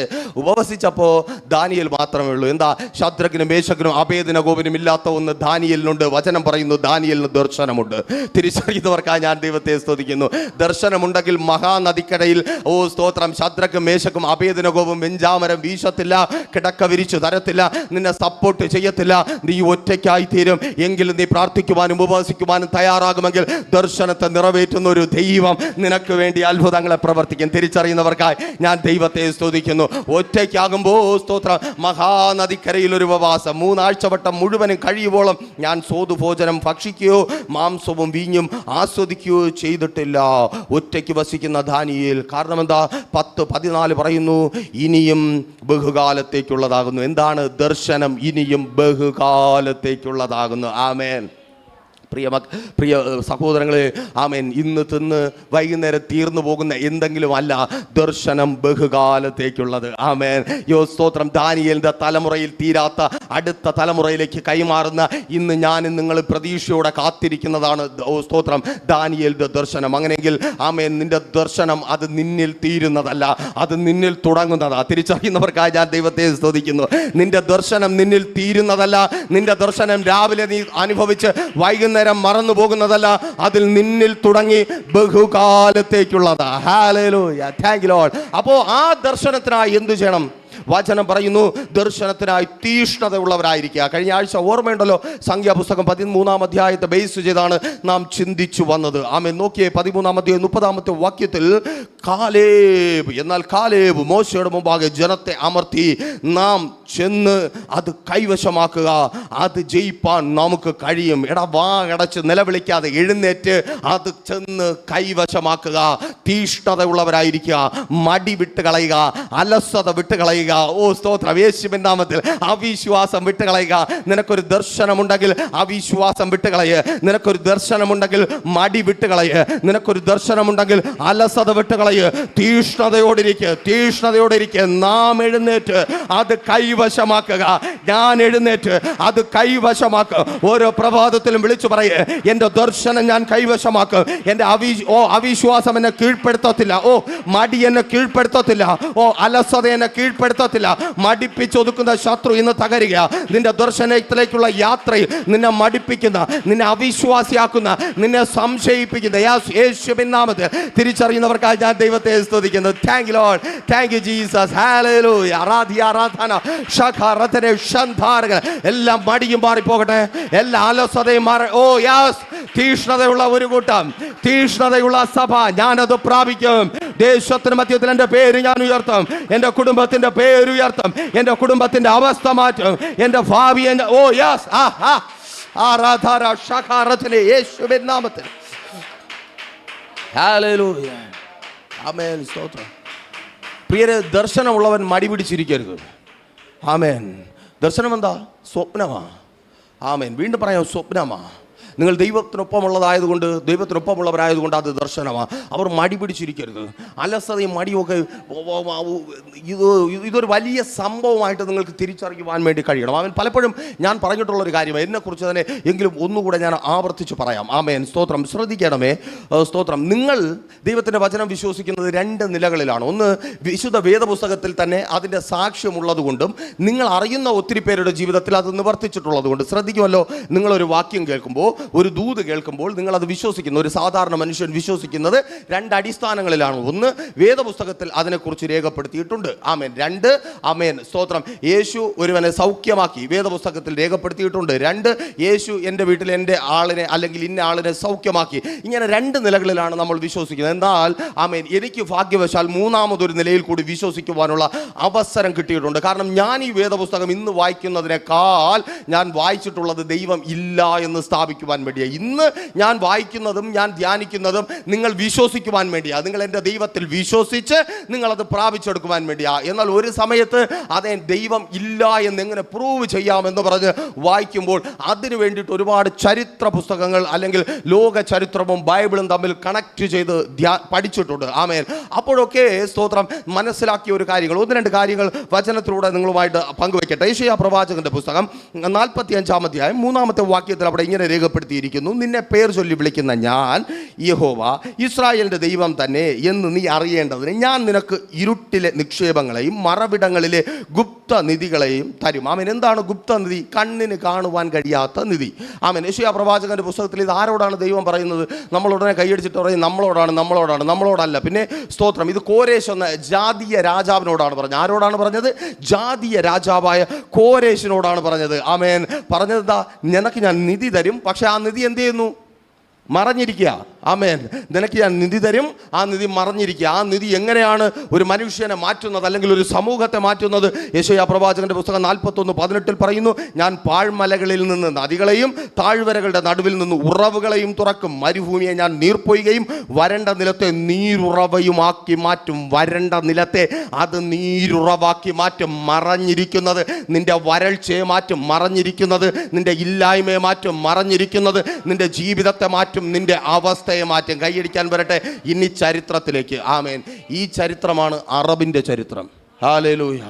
ഉപവസിച്ചപ്പോൾ ദാനിയേൽ മാത്രമേ ഉള്ളൂ. എന്താ? ശദ്രക്കിനും മേശക്കിനും അബേദ്നെഗോവിനും ഇല്ലാത്ത ഒന്ന് ദാനിയേലിനുണ്ട്. വചനം പറയുന്നു, ദാനിയേലിന് ദർശനമുണ്ട്. തിരിച്ചറിയുന്നവർക്ക് ഞാൻ ദൈവത്തെ സ്തുതിക്കുന്നു. ദർശനമുണ്ടെങ്കിൽ മഹാനദിക്കടയിൽ, ഓ സ്തോത്രം, ശദ്രക്കും മേശക്കും അബേദ്നെഗോവും വെഞ്ചാമരം വീശത്തില്ല, കിടക്ക വിരിച്ചു തരത്തില്ല, നിന്നെ സപ്പോർട്ട് ചെയ്യത്തില്ല. നീ ഒറ്റയ്ക്കായി തീരും. എങ്കിലും നീ പ്രാർത്ഥിക്കുവാനും ഉപവസിക്കുവാനും തയ്യാറാകുമെങ്കിൽ ദർശനത്തെ നിറവേറ്റുന്ന ഒരു ദൈവം നിനക്ക് വേണ്ടി അത്ഭുതങ്ങളെ പ്രവർത്തിക്കും. തിരിച്ചറിയുന്നവർക്കായി ഞാൻ ദൈവത്തെ സ്തുതിക്കുന്നു. ഒറ്റയ്ക്കാകുമ്പോൾ സ്തോത്രം, മഹാനദിക്കരയിൽ ഒരു ഉപവാസം 3 ആഴ്ചവട്ടം മുഴുവനും കഴിയുവോളം ഞാൻ സ്വാദുഭോജനം ഭക്ഷിക്കുകയോ മാംസവും വീഞ്ഞും ആസ്വദിക്കുകയോ ആസ്വദിക്കുകയോ ചെയ്തിട്ടില്ല ഒറ്റയ്ക്ക് വസിക്കുന്ന ദാനിയേൽ. കാരണം എന്താ? 10:14 പറയുന്നു, ഇനിയും ബഹുകാലത്തേക്കുള്ളതാകുന്നു. എന്താണ് ദർശനം? ഇനിയും ബഹുകാലത്തേക്കുള്ളതാകുന്നു. ആമേൻ. പ്രിയ സഹോദരങ്ങളെ, ആമേൻ, ഇന്ന് തിന്ന് വൈകുന്നേരം തീർന്നു പോകുന്ന എന്തെങ്കിലും അല്ല ദർശനം ബഹുകാലത്തേക്കുള്ളത്. ആമേൻ. സ്തോത്രം. ദാനിയേലിന്റെ തലമുറയിൽ തീരാത്ത അടുത്ത തലമുറയിലേക്ക് കൈമാറുന്ന ഇന്ന് ഞാനും നിങ്ങൾ പ്രതീക്ഷയോടെ കാത്തിരിക്കുന്നതാണ് സ്തോത്രം ദാനിയേലിന്റെ ദർശനം. അങ്ങനെയെങ്കിൽ ആമേൻ, നിന്റെ ദർശനം അത് നിന്നിൽ തീരുന്നതല്ല, അത് നിന്നിൽ തുടങ്ങുന്നതാ. തിരിച്ചറിയുന്നവർക്കായി ഞാൻ ദൈവത്തെ സ്തുതിക്കുന്നു. നിന്റെ ദർശനം നിന്നിൽ തീരുന്നതല്ല, നിന്റെ ദർശനം രാവിലെ നീ അനുഭവിച്ച് വൈകുന്നേരം മറന്നു പോകുന്നതല്ല, അതിൽ നിന്നിൽ തുടങ്ങി ബഹുകാലത്തേക്കുള്ളതാ. Hallelujah, thank you lord. അപ്പോൾ ആ ദർശനത്തിനായി എന്തു ചെയ്യണം? വചനം പറയുന്നു, ദർശനത്തിനായി തീഷ്ണതയുള്ളവരായിരിക്കുക. കഴിഞ്ഞ ആഴ്ച ഓർമ്മയുണ്ടല്ലോ, സംഖ്യാപുസ്തകം 13-ാം അധ്യായത്തെ ബേസ് ചെയ്താണ് നാം ചിന്തിച്ചു വന്നത്. ആമേൻ. നോക്കിയേ, 13-ാം അധ്യായം 30-ാമത്തെ വാക്യത്തിൽ കാലേബ് മോശയുടെ മുമ്പാകെ ജനത്തെ അമർത്തി, നാം ചെന്ന് അത് കൈവശമാക്കുക, അത് ജയിപ്പാൻ നമുക്ക് കഴിയും. വാ അടച്ച് നിലവിളിക്കാതെ എഴുന്നേറ്റ് അത് ചെന്ന് കൈവശമാക്കുക. തീഷ്ണതയുള്ളവരായിരിക്കുക, മടി വിട്ട് കളയുക, അലസത വിട്ട് കളയുക. ഓ സ്തോത്രം, യേശുവിൻ നാമത്തിൽ അവിശ്വാസം വിട്ടുകളയുക. നിനക്കൊരു ദർശനമുണ്ടെങ്കിൽ അവിശ്വാസം വിട്ടുകളയ്. നിനക്കൊരു ദർശനമുണ്ടെങ്കിൽ മടി വിട്ടുകളയ്. നിനക്കൊരു ദർശനമുണ്ടെങ്കിൽ അലസത വിട്ടുകളയ്. തീഷ്ണതയോടിരിക്കുക. നാം എഴുന്നേറ്റ് അത് കൈവശമാക്കുക. ഞാൻ എഴുന്നേറ്റ് അത് കൈവശമാക്കുക. ഓരോ പ്രഭാതത്തിലും വിളിച്ചു പറയേ, എന്റെ ദർശനം ഞാൻ കൈവശമാക്കും. എന്റെ അവിശ്വാസം എന്നെ കീഴ്പ്പെടുത്തത്തില്ല. ഓ മടി എന്നെ കീഴ്പ്പെടുത്തത്തില്ല. ഓ അലസത എന്നെ കീഴ്പ്പെടുത്തത്തില്ല. മടിപ്പിച്ചൊതുക്കുന്ന ശത്രു ഇന്ന് തകരുക. നിന്റെ ദർശനത്തിലേക്കുള്ള യാത്രയിൽ നിന്നെ മടിപ്പിക്കുന്ന, നിന്നെ അവിശ്വാസിയാക്കുന്ന, നിന്നെ സംശയിപ്പിക്കുന്ന യേശുവിൻ നാമത്തിൽ തിരിച്ചറിയുന്നവർക്കായി ഞാൻ ദൈവത്തെ സ്തുതിക്കുന്നു. Thank you Lord, thank you Jesus. Hallelujah. ആരാധന ശഖാരതനെ ശന്ധാരകൾ എല്ലാം മടിയും മാറിപ്പോകട്ടെ, എല്ലാ അലസതയും മാറി. ഓ യാസ്, തീഷ്ണതയുള്ള ഒരു കൂട്ടം, തീഷ്ണതയുള്ള സഭ ഞാനത് പ്രാപിക്കും. ദേശത്തിന് മധ്യത്തിൽ എൻ്റെ പേര് ഞാൻ ഉയർത്തും. എൻ്റെ കുടുംബത്തിൻ്റെ പേരുയർത്തും. എൻ്റെ കുടുംബത്തിൻ്റെ അവസ്ഥ മാറ്റും. എൻ്റെ ഭാവി ഓ യെസ് ആരാധന ശഖാരതനെ യേശുവിൻ നാമത്തിൽ. ഹല്ലേലൂയ. ആമേൻ. സ്തോത്രം. പ്രിയരെ, ദർശനമുള്ളവൻ മടി പിടിച്ചിരിക്കരുത്. ആമേൻ. ദർശനം എന്താ? സ്വപ്നമാ. ആമേൻ. വീണ്ടും പറയാം, സ്വപ്നമാ. നിങ്ങൾ ദൈവത്തിനൊപ്പമുള്ളതായതുകൊണ്ട്, ദൈവത്തിനൊപ്പമുള്ളവരായതുകൊണ്ട് അത് ദർശനമാണ്. അവർ മടി പിടിച്ചിരിക്കരുത്. അലസതയും മടിയുമൊക്കെ ഇതൊരു വലിയ സംഭവമായിട്ട് നിങ്ങൾക്ക് തിരിച്ചറിയുവാൻ വേണ്ടി കഴിയണം. അവൻ പലപ്പോഴും ഞാൻ പറഞ്ഞിട്ടുള്ളൊരു കാര്യമാണ്, എന്നെക്കുറിച്ച് തന്നെ എങ്കിലും ഒന്നുകൂടെ ഞാൻ ആവർത്തിച്ച് പറയാം. ആമേൻ. സ്തോത്രം. ശ്രദ്ധിക്കണമേ. സ്തോത്രം. നിങ്ങൾ ദൈവത്തിൻ്റെ വചനം വിശ്വസിക്കുന്നത് 2 നിലകളിലാണ്. ഒന്ന്, വിശുദ്ധ വേദപുസ്തകത്തിൽ തന്നെ അതിൻ്റെ സാക്ഷ്യമുള്ളത് കൊണ്ടും നിങ്ങൾ അറിയുന്ന ഒത്തിരി പേരുടെ ജീവിതത്തിൽ അത് നിവർത്തിച്ചിട്ടുള്ളത് കൊണ്ട്. ശ്രദ്ധിക്കുമല്ലോ, നിങ്ങളൊരു വാക്യം കേൾക്കുമ്പോൾ, ഒരു ദൂത് കേൾക്കുമ്പോൾ നിങ്ങൾ അത് വിശ്വസിക്കുന്നു. ഒരു സാധാരണ മനുഷ്യൻ വിശ്വസിക്കുന്നത് 2 അടിസ്ഥാനങ്ങളിലാണ്. ഒന്ന്, വേദപുസ്തകത്തിൽ അതിനെക്കുറിച്ച് രേഖപ്പെടുത്തിയിട്ടുണ്ട്. ആമേൻ. 2, ആമേൻ. സ്തോത്രം, യേശു ഒരുവനെ സൗഖ്യമാക്കി, വേദപുസ്തകത്തിൽ രേഖപ്പെടുത്തിയിട്ടുണ്ട്. 2, യേശു എൻ്റെ വീട്ടിൽ എൻ്റെ ആളിനെ അല്ലെങ്കിൽ ഇന്ന ആളിനെ സൗഖ്യമാക്കി. ഇങ്ങനെ 2 നിലകളിലാണ് നമ്മൾ വിശ്വസിക്കുന്നത്. എന്നാൽ ആമേൻ, എനിക്ക് ഭാഗ്യവശാൽ 3ാമതൊരു നിലയിൽ കൂടി വിശ്വസിക്കുവാനുള്ള അവസരം കിട്ടിയിട്ടുണ്ട്. കാരണം ഞാൻ ഈ വേദപുസ്തകം ഇന്ന് വായിക്കുന്നതിനേക്കാൾ ഞാൻ വായിച്ചിട്ടുള്ളത് ദൈവം ഇല്ല എന്ന് സ്ഥാപിക്കുവാൻ വേണ്ടിയാണ്. ഇന്ന് ഞാൻ വായിക്കുന്നതും ഞാൻ ധ്യാനിക്കുന്നതും നിങ്ങൾ വിശ്വസിക്കുവാൻ വേണ്ടിയാണ്. നിങ്ങൾ എൻ്റെ ദൈവത്തിൽ വിശ്വസിച്ച് നിങ്ങളത് പ്രാപിച്ചെടുക്കുവാൻ വേണ്ടിയാണ്. എന്നാൽ ഒരു സമയത്ത് അതേ ദൈവം ഇല്ല എന്നെങ്ങനെ പ്രൂവ് ചെയ്യാമെന്ന് പറഞ്ഞ് വായിക്കുമ്പോൾ അതിനു വേണ്ടിയിട്ട് ഒരുപാട് ചരിത്ര പുസ്തകങ്ങൾ അല്ലെങ്കിൽ ലോക ചരിത്രവും ബൈബിളും തമ്മിൽ കണക്ട് ചെയ്ത് പഠിച്ചിട്ടുണ്ട്. ആമേൻ. അപ്പോഴൊക്കെ സ്തോത്രം മനസ്സിലാക്കിയ ഒരു കാര്യങ്ങൾ, 1-2 കാര്യങ്ങൾ വചനത്തിലൂടെ നിങ്ങളുമായിട്ട് പങ്കുവെക്കട്ടെ. യെശയ്യാ പ്രവാചകന്റെ പുസ്തകം 45-ാം അധ്യായം 3-ാമത്തെ വാക്യത്തിൽ അവിടെ ഇങ്ങനെ രേഖപ്പെടുത്തിയിരിക്കുന്നു, നിന്നെ പേർ ചൊല്ലി വിളിക്കുന്ന ഞാൻ യഹോവ, ഇസ്രായേലിന്റെ ദൈവം തന്നെ എന്ന് നീ അറിയേണ്ടതിന് ഞാൻ നിനക്ക് ഇരുട്ടിലെ നിക്ഷേപങ്ങളെയും മറവിടങ്ങളിലെ ഗുപ്ത നിധികളെയും തരും. ആമേൻ. എന്താണ് ഗുപ്തനിധി? കണ്ണിന് കാണുവാൻ കഴിയാത്ത നിധി. ആമേൻ. യെശയ്യാ പ്രവാചകന്റെ പുസ്തകത്തിൽ ഇത് ആരോടാണ് ദൈവം പറയുന്നത്? നമ്മളോടനെ കൈയടിച്ചിട്ട് പറയും നമ്മളോടല്ല. പിന്നെ സ്തോത്രം, ഇത് കോരേശ് എന്ന ജാതീയ രാജാവിനോടാണ് പറഞ്ഞത്. ആരോടാണ് പറഞ്ഞത്? ജാതീയ രാജാവായ കോരേശിനോടാണ് പറഞ്ഞത്. ആമേൻ. പറഞ്ഞത് എന്താ? നിനക്ക് ഞാൻ നിധി തരും, പക്ഷെ ആ നിധി എന്ത് ചെയ്യുന്നു? മറഞ്ഞിരിക്കുക. ആമേൻ. നിനക്ക് ഞാൻ നിധി തരും. ആ നിധി മറഞ്ഞിരിക്കുക. ആ നിധി എങ്ങനെയാണ് ഒരു മനുഷ്യനെ മാറ്റുന്നത്, അല്ലെങ്കിൽ ഒരു സമൂഹത്തെ മാറ്റുന്നത്? യെശയ്യാ പ്രവാചകന്റെ പുസ്തകം 41:18 പറയുന്നു, ഞാൻ പാഴ്മലകളിൽ നിന്ന് നദികളെയും താഴ്വരകളുടെ നടുവിൽ നിന്ന് ഉറവുകളെയും തുറക്കും. മരുഭൂമിയെ ഞാൻ നീർപ്പൊയ്കയും വരണ്ട നിലത്തെ നീരുറവയുമാക്കി മാറ്റും. വരണ്ട നിലത്തെ അത് നീരുറവാക്കി മാറ്റും. മറഞ്ഞിരിക്കുന്നത് നിന്റെ വരൾച്ചയെ മാറ്റും. മറഞ്ഞിരിക്കുന്നത് നിന്റെ ഇല്ലായ്മയെ മാറ്റും. മറഞ്ഞിരിക്കുന്നത് നിന്റെ ജീവിതത്തെ മാറ്റും. നിന്റെ അവസ്ഥ മാറ്റം. കൈയടിക്കാൻ വരട്ടെ ഇനി ചരിത്രത്തിലേക്ക്. ആമേൻ. ഈ ചരിത്രമാണ് അറബിന്റെ ചരിത്രം. ഹല്ലേലൂയ,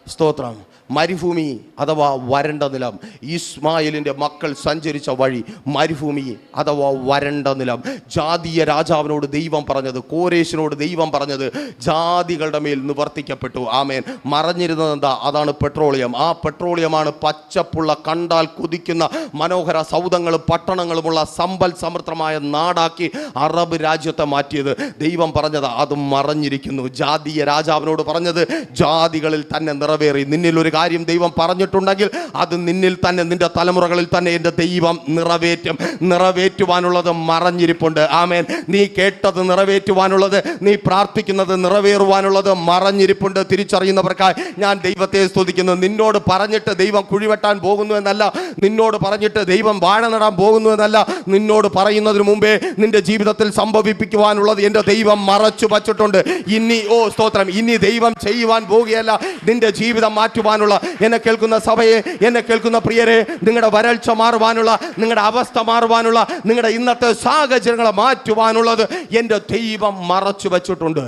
സ്തോത്രം. മരുഭൂമി അഥവാ വരണ്ട നിലം. ഇസ്മായിലിൻ്റെ മക്കൾ സഞ്ചരിച്ച വഴി മരുഭൂമി അഥവാ വരണ്ട നിലം. ജാതീയ രാജാവിനോട് ദൈവം പറഞ്ഞത്, കോരേശിനോട് ദൈവം പറഞ്ഞത് ജാതികളുടെ മേൽ നിവർത്തിക്കപ്പെട്ടു. ആമേൻ. മറഞ്ഞിരുന്നത് എന്താ? അതാണ് പെട്രോളിയം. ആ പെട്രോളിയമാണ് പച്ചപ്പുള്ള, കണ്ടാൽ കുതിക്കുന്ന മനോഹര സൗധങ്ങളും പട്ടണങ്ങളുമുള്ള സമ്പൽ സമൃദ്ധമായ നാടാക്കി അറബ് രാജ്യത്തെ മാറ്റിയത്. ദൈവം പറഞ്ഞത് അത് മറഞ്ഞിരിക്കുന്നു. ജാതീയ രാജാവിനോട് പറഞ്ഞത് ജാതികളിൽ തന്നെ നിറവേറി. നിന്നിൽ ഒരു കാര്യം ദൈവം പറഞ്ഞിട്ടുണ്ടെങ്കിൽ അത് നിന്നിൽ തന്നെ, നിന്റെ തലമുറകളിൽ തന്നെ എൻ്റെ ദൈവം നിറവേറ്റും. നിറവേറ്റുവാനുള്ളത് മറഞ്ഞിരിപ്പുണ്ട്. ആമേൻ. നീ കേട്ടത് നിറവേറ്റുവാനുള്ളത്, നീ പ്രാർത്ഥിക്കുന്നത് നിറവേറുവാനുള്ളത് മറഞ്ഞിരിപ്പുണ്ട്. തിരിച്ചറിയുന്നവർക്കായി ഞാൻ ദൈവത്തെ സ്തുതിക്കുന്നു. നിന്നോട് പറഞ്ഞിട്ട് ദൈവം കുഴിവെട്ടാൻ പോകുന്നു എന്നല്ല, നിന്നോട് പറഞ്ഞിട്ട് ദൈവം വാഴ നടാൻ പോകുന്നു എന്നല്ല, നിന്നോട് പറയുന്നതിന് മുമ്പേ നിന്റെ ജീവിതത്തിൽ സംഭവിപ്പിക്കുവാനുള്ളത് എൻ്റെ ദൈവം മറച്ചു വച്ചിട്ടുണ്ട്. ഇനി സ്തോത്രം, ഇനി ദൈവം ചെയ്യുവാൻ പോകുകയല്ല, നിന്റെ ജീവിതം മാറ്റുവാനുള്ള, എന്നെ കേൾക്കുന്ന സഭയെ, എന്നെ കേൾക്കുന്ന പ്രിയരെ, നിങ്ങളുടെ വരൾച്ച മാറുവാനുള്ള, നിങ്ങളുടെ അവസ്ഥ മാറുവാനുള്ള, നിങ്ങളുടെ ഇന്നത്തെ സാഹചര്യങ്ങളെ മാറ്റുവാനുള്ളത് എൻ്റെ ദൈവം മറച്ചു വച്ചിട്ടുണ്ട്.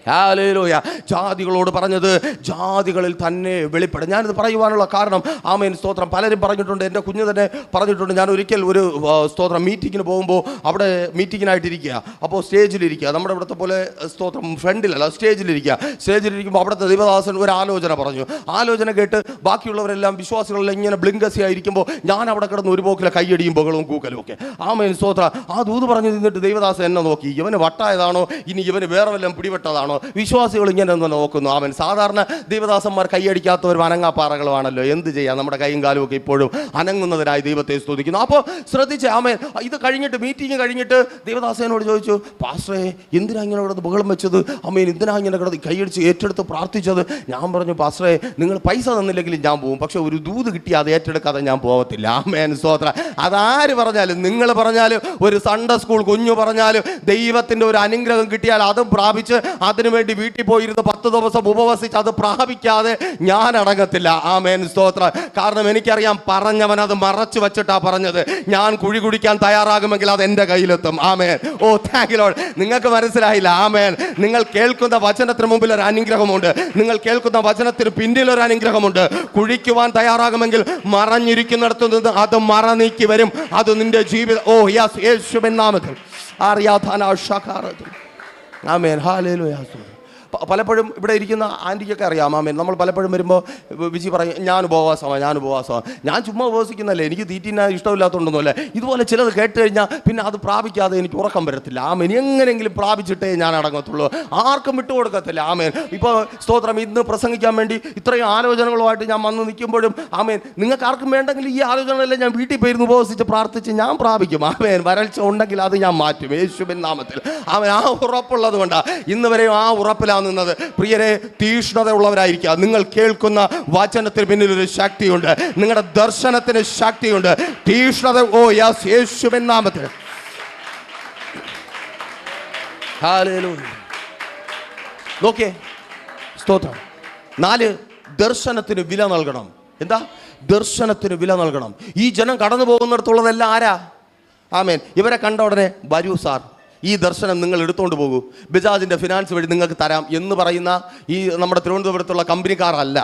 ഹല്ലേലൂയ. ജാതികളോട് പറഞ്ഞത് ജാതികളിൽ തന്നെ വെളിപ്പെടും. ഞാനിത് പറയുവാനുള്ള കാരണം, ആമേൻ, സ്തോത്രം, പലരും പറഞ്ഞിട്ടുണ്ട്. എൻ്റെ കുഞ്ഞ് തന്നെ പറഞ്ഞിട്ടുണ്ട്. ഞാൻ ഒരിക്കൽ ഒരു സ്തോത്രം മീറ്റിങ്ങിന് പോകുമ്പോൾ അവിടെ മീറ്റിങ്ങിനായിട്ടിരിക്കുക. അപ്പോൾ സ്റ്റേജിലിരിക്കുക, നമ്മുടെ ഇവിടുത്തെ പോലെ സ്തോത്രം ഫ്രണ്ടിലല്ല, സ്റ്റേജിലിരിക്കുമ്പോൾ അവിടുത്തെ ദൈവദാസൻ ഒരു ആലോചന പറഞ്ഞു. ആലോചന കേട്ട് ബാക്കിയുള്ളവരെല്ലാം, വിശ്വാസികളെല്ലാം ഇങ്ങനെ ബ്ലിങ്കസി ആയിരിക്കുമ്പോൾ ഞാൻ അവിടെ കിടന്ന് ഒരു പോക്കിലെ കയ്യടിയും ബഹളവും കൂക്കലും ഒക്കെ. ആമേൻ, സ്തോത്രം. ആ ദൂത് പറഞ്ഞു നിന്നിട്ട് ദൈവദാസൻ എന്നെ നോക്കി, ഇവന് വട്ടായതാണോ ഇനി ഇവന് വേറെ വല്ലതും പിടിപെട്ടതാണോ? വിശ്വാസികൾ ഇങ്ങനെ ഒന്ന് നോക്കുന്നു. അവൻ സാധാരണ ദൈവദാസന്മാർ കൈയടിക്കാത്തവർ അനങ്ങാപ്പാറകളുമാണല്ലോ. എന്ത് ചെയ്യാം, നമ്മുടെ കൈയും കാലും ഒക്കെ ഇപ്പോഴും അനങ്ങുന്നതിനായി ദൈവത്തെ സ്തുതിക്കുന്നു. അപ്പോൾ ശ്രദ്ധിച്ച്, ആമേൻ. ഇത് കഴിഞ്ഞിട്ട്, മീറ്റിംഗ് കഴിഞ്ഞിട്ട് ദൈവദാസനോട് ചോദിച്ചു, പാസ്റ്ററേ എന്തിനാ ഇങ്ങനെ കിടന്ന് ബഹളം വെച്ചത്? അമ്മേൻ, എന്തിനാ ഇങ്ങനെ കിടന്ന് കൈയടിച്ച് ഏറ്റെടുത്ത് പ്രാർത്ഥിച്ചത്? ഞാൻ പറഞ്ഞു, പാസ്റ്ററേ നിങ്ങൾ പൈസ തന്നില്ലെങ്കിലും ഞാൻ പോകും, പക്ഷെ ഒരു ദൂത് കിട്ടി അത് ഏറ്റെടുക്കാതെ ഞാൻ പോകത്തില്ല. ആമേൻ, സ്തോത്രം. അതാര് പറഞ്ഞാലും, നിങ്ങൾ പറഞ്ഞാലും, ഒരു സൺഡേ സ്കൂൾ കുഞ്ഞു പറഞ്ഞാലും, ദൈവത്തിൻ്റെ ഒരു അനുഗ്രഹം കിട്ടിയാൽ അതും പ്രാപിച്ച് അതിനുവേണ്ടി വീട്ടിൽ പോയിരുന്ന് 10 ദിവസം ഉപവസിച്ച് അത് പ്രാപിക്കാതെ ഞാൻ അടങ്ങത്തില്ല. ആമേൻ, സ്തോത്രം. കാരണം എനിക്കറിയാം, പറഞ്ഞവൻ അത് മറച്ചു വെച്ചിട്ടാ പറഞ്ഞത്. ഞാൻ കുഴി കുടിക്കാൻ തയ്യാറാകുമെങ്കിൽ അത് എൻ്റെ കയ്യിലെത്തും. ആമേൻ. Thank you lord. നിങ്ങൾക്ക് മനസ്സിലായില്ല? ആമേൻ. നിങ്ങൾ കേൾക്കുന്ന വചനത്തിന് മുമ്പിൽ ഒരു അനുഗ്രഹമുണ്ട്. നിങ്ങൾ കേൾക്കുന്ന വചനത്തിന് പിന്നിൽ ഒരു അനുഗ്രഹമുണ്ട്. കുഴിക്കുവാൻ തയ്യാറാകുമെങ്കിൽ മറഞ്ഞിരിക്കുന്നിടത്തു നിന്ന് അത് മറനീക്കി വരും. അത് നിന്റെ ജീവിതം. യേശുവിൻ നാമത്തിൽ ആമേൻ. ഹല്ലേലൂയ. പലപ്പോഴും ഇവിടെ ഇരിക്കുന്ന ആൻറ്റിക്കൊക്കെ അറിയാം. ആമേൻ. നമ്മൾ പലപ്പോഴും വരുമ്പോൾ വിജി പറയും, ഞാൻ ഉപവാസമാണ്. ഞാൻ ചുമ്മാ ഉപവസിക്കുന്നല്ലേ, എനിക്ക് തീറ്റിനാ ഇഷ്ടമില്ലാത്തതുകൊണ്ടൊന്നുമല്ല. ഇതുപോലെ ചിലത് കേട്ട് കഴിഞ്ഞാൽ പിന്നെ അത് പ്രാപിക്കാതെ എനിക്ക് ഉറക്കം വരത്തില്ല. ആമേൻ. എങ്ങനെയെങ്കിലും പ്രാപിച്ചിട്ടേ ഞാൻ അടങ്ങത്തുള്ളൂ. ആർക്കും വിട്ടുകൊടുക്കത്തില്ല. ആമേൻ. ഇപ്പോൾ സ്തോത്രം, ഇന്ന് പ്രസംഗിക്കാൻ വേണ്ടി ഇത്രയും ആലോചനകളുമായിട്ട് ഞാൻ വന്ന് നിൽക്കുമ്പോഴും, ആമേൻ, നിങ്ങൾക്ക് ആർക്കും വേണ്ടെങ്കിൽ ഈ ആലോചനകളെല്ലാം ഞാൻ വീട്ടിൽ പോയിരുന്ന് ഉപവസിച്ച് പ്രാർത്ഥിച്ച് ഞാൻ പ്രാപിക്കും. ആമേൻ. വരൾച്ച ഉണ്ടെങ്കിൽ അത് ഞാൻ മാറ്റും യേശുവിൻ നാമത്തിൽ. ആമേൻ. ആ ഉറപ്പുള്ളത് കൊണ്ടാണ് ഇന്ന് വരെയും ആ ഉറപ്പിലാണ് നിന്നത്. പ്രിയരെ, തീഷ്ണത ഉള്ളവരായിരിക്കുക. നിങ്ങൾ കേൾക്കുന്ന വചനത്തിന് പിന്നിൽ ഒരു ശക്തിയുണ്ട്. നിങ്ങളുടെ ദർശനത്തിന് ശക്തിയുണ്ട്. തീഷ്ണത. യേശുവിൻ നാമത്തിൽ. ഹല്ലേലൂയ. നോക്കിയേ, സ്തോത്രം. 4, ദർശനത്തിന് വില നൽകണം. എന്താ? ദർശനത്തിന് വില നൽകണം. ഈ ജനം കടന്നു പോകുന്നിടത്തുള്ളതെല്ലാം ആരാ? ആമേൻ. ഇവരെ കണ്ട ഉടനെ, വരൂ സാർ, ഈ ദർശനം നിങ്ങൾ എടുത്തുകൊണ്ട് പോകൂ, ബജാജിൻ്റെ ഫിനാൻസ് വഴി നിങ്ങൾക്ക് തരാം എന്ന് പറയുന്ന ഈ നമ്മുടെ തിരുവനന്തപുരത്തുള്ള കമ്പനിക്കാരല്ല.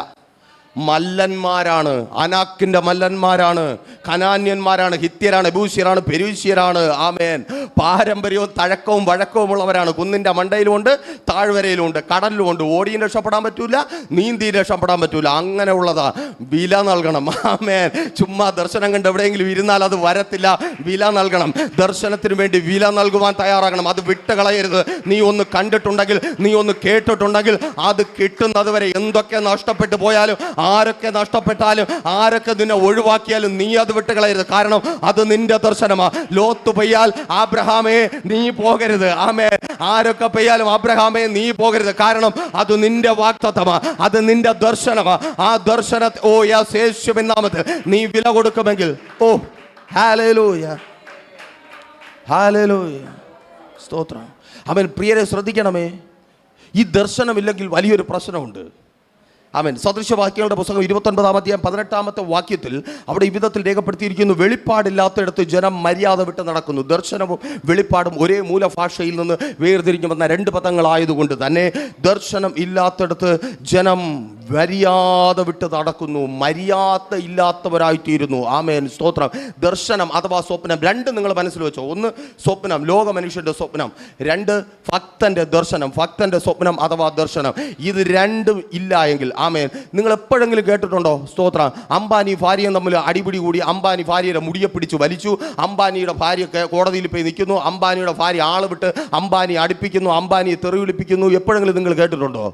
മല്ലന്മാരാണ്. അനാക്കിൻ്റെ മല്ലന്മാരാണ്, കനാന്യന്മാരാണ്, ഹിത്യരാണ്, എബൂസ്യരാണ്, പെരുശ്യരാണ്. ആമേൻ. പാരമ്പര്യവും തഴക്കവും വഴക്കവുമുള്ളവരാണ്. കുന്നിൻ്റെ മണ്ടയിലുമുണ്ട്, താഴ്വരയിലുമുണ്ട്, കടലിലുമുണ്ട്. ഓടിയും രക്ഷപ്പെടാൻ പറ്റൂല, നീന്തിയും രക്ഷപ്പെടാൻ പറ്റൂല. അങ്ങനെയുള്ളതാ. വില നൽകണം. ആമേൻ. ചുമ്മാ ദർശനം കണ്ട് എവിടെയെങ്കിലും ഇരുന്നാൽ അത് വരത്തില്ല. വില നൽകണം. ദർശനത്തിന് വേണ്ടി വില നൽകുവാൻ തയ്യാറാകണം. അത് വിട്ടുകളയരുത്. നീ ഒന്ന് കണ്ടിട്ടുണ്ടെങ്കിൽ, നീ ഒന്ന് കേട്ടിട്ടുണ്ടെങ്കിൽ, അത് കിട്ടുന്നത് വരെ എന്തൊക്കെ നഷ്ടപ്പെട്ടു പോയാലും ആരൊക്കെ നഷ്ടപ്പെട്ടാലും ആരൊക്കെ നിന്നെ ഒഴിവാക്കിയാലും നീ അത് വിട്ടുകളയരുത്. കാരണം അത് നിന്റെ ദർശനമാ. ലോത്ത് പെയ്യാൽ ആബ്രഹാമേ നീ പോകരുത്. ആമേൻ. ആരൊക്കെ പെയ്യാലും ആബ്രഹാമേ നീ പോകരുത്. കാരണം അത് നിന്റെ വാഗ്ദത്തമാ, അത് നിന്റെ ദർശനമാ. ആ ദർശനത്തെ യേശുവിൻ നാമത്തിൽ നീ വില കൊടുക്കുമെങ്കിൽ ഹല്ലേലൂയ, ഹല്ലേലൂയ, സ്തോത്രം. ആമേൻ. പ്രിയരെ ശ്രദ്ധിക്കണമേ, ഈ ദർശനമില്ലെങ്കിൽ വലിയൊരു പ്രശ്നമുണ്ട്. ആമേൻ. സദൃശവാക്യങ്ങളുടെ പുസ്തകം 29-ാം അധ്യായം 18-ാമത്തെ വാക്യത്തിൽ അവിടെ ഈ വിധത്തിൽ രേഖപ്പെടുത്തിയിരിക്കുന്നു: വെളിപ്പാടില്ലാത്തയിടത്ത് ജനം മര്യാദ വിട്ട് നടക്കുന്നു. ദർശനവും വെളിപ്പാടും ഒരേ മൂലഭാഷയിൽ നിന്ന് വേർതിരിഞ്ഞു വന്ന രണ്ട് പദങ്ങളായതുകൊണ്ട് തന്നെ ദർശനം ഇല്ലാത്തയിടത്ത് ജനം മര്യാദ വിട്ട് നടക്കുന്നു, മര്യാദ ഇല്ലാത്തവരായിത്തീരുന്നു. ആമേൻ, സ്തോത്രം. ദർശനം അഥവാ സ്വപ്നം രണ്ട് നിങ്ങൾ മനസ്സിൽ വെച്ചോ. ഒന്ന് സ്വപ്നം, ലോക മനുഷ്യൻ്റെ സ്വപ്നം. രണ്ട് ഭക്തൻ്റെ ദർശനം, ഭക്തൻ്റെ സ്വപ്നം അഥവാ ദർശനം. ഇത് രണ്ടും ഇല്ല എങ്കിൽ, ആമേൻ, നിങ്ങൾ എപ്പോഴെങ്കിലും കേട്ടിട്ടുണ്ടോ? സ്തോത്രം. അംബാനി ഭാര്യയും തമ്മിൽ അടിപിടി കൂടി അംബാനി ഭാര്യയുടെ മുടിയെ പിടിച്ച് വലിച്ചു. അംബാനിയുടെ ഭാര്യ കോടതിയിൽ പോയി നിൽക്കുന്നു. അംബാനിയുടെ ഭാര്യ ആള് വിട്ട് അംബാനി അടുപ്പിക്കുന്നു, അംബാനിയെ തെറി വിളിപ്പിക്കുന്നു. എപ്പോഴെങ്കിലും നിങ്ങൾ കേട്ടിട്ടുണ്ടോ?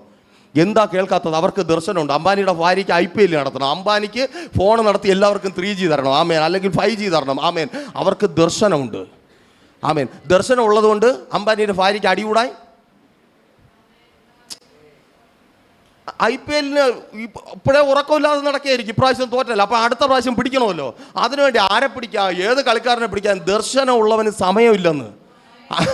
എന്താ കേൾക്കാത്തത്? അവർക്ക് ദർശനമുണ്ട്. അംബാനിയുടെ ഭാര്യയ്ക്ക് IPL നടത്തണം, അംബാനിക്ക് ഫോൺ നടത്തി എല്ലാവർക്കും 3G തരണം, ആമേൻ, അല്ലെങ്കിൽ 5G തരണം, ആമേൻ. അവർക്ക് ദർശനമുണ്ട്, ആമേൻ. ദർശനം ഉള്ളതുകൊണ്ട് അംബാനിയുടെ ഭാര്യയ്ക്ക് അടികൂടായി. IPL ഇപ്പോഴേ ഉറക്കമില്ലാതെ നടക്കുകയായിരിക്കും. ഇപ്രാവശ്യം തോറ്റല്ല, അപ്പം അടുത്ത പ്രാവശ്യം പിടിക്കണമല്ലോ. അതിനുവേണ്ടി ആരെ പിടിക്കാം, ഏത് കളിക്കാരനെ പിടിക്കാൻ? ദർശനമുള്ളവന് സമയമില്ലെന്ന്.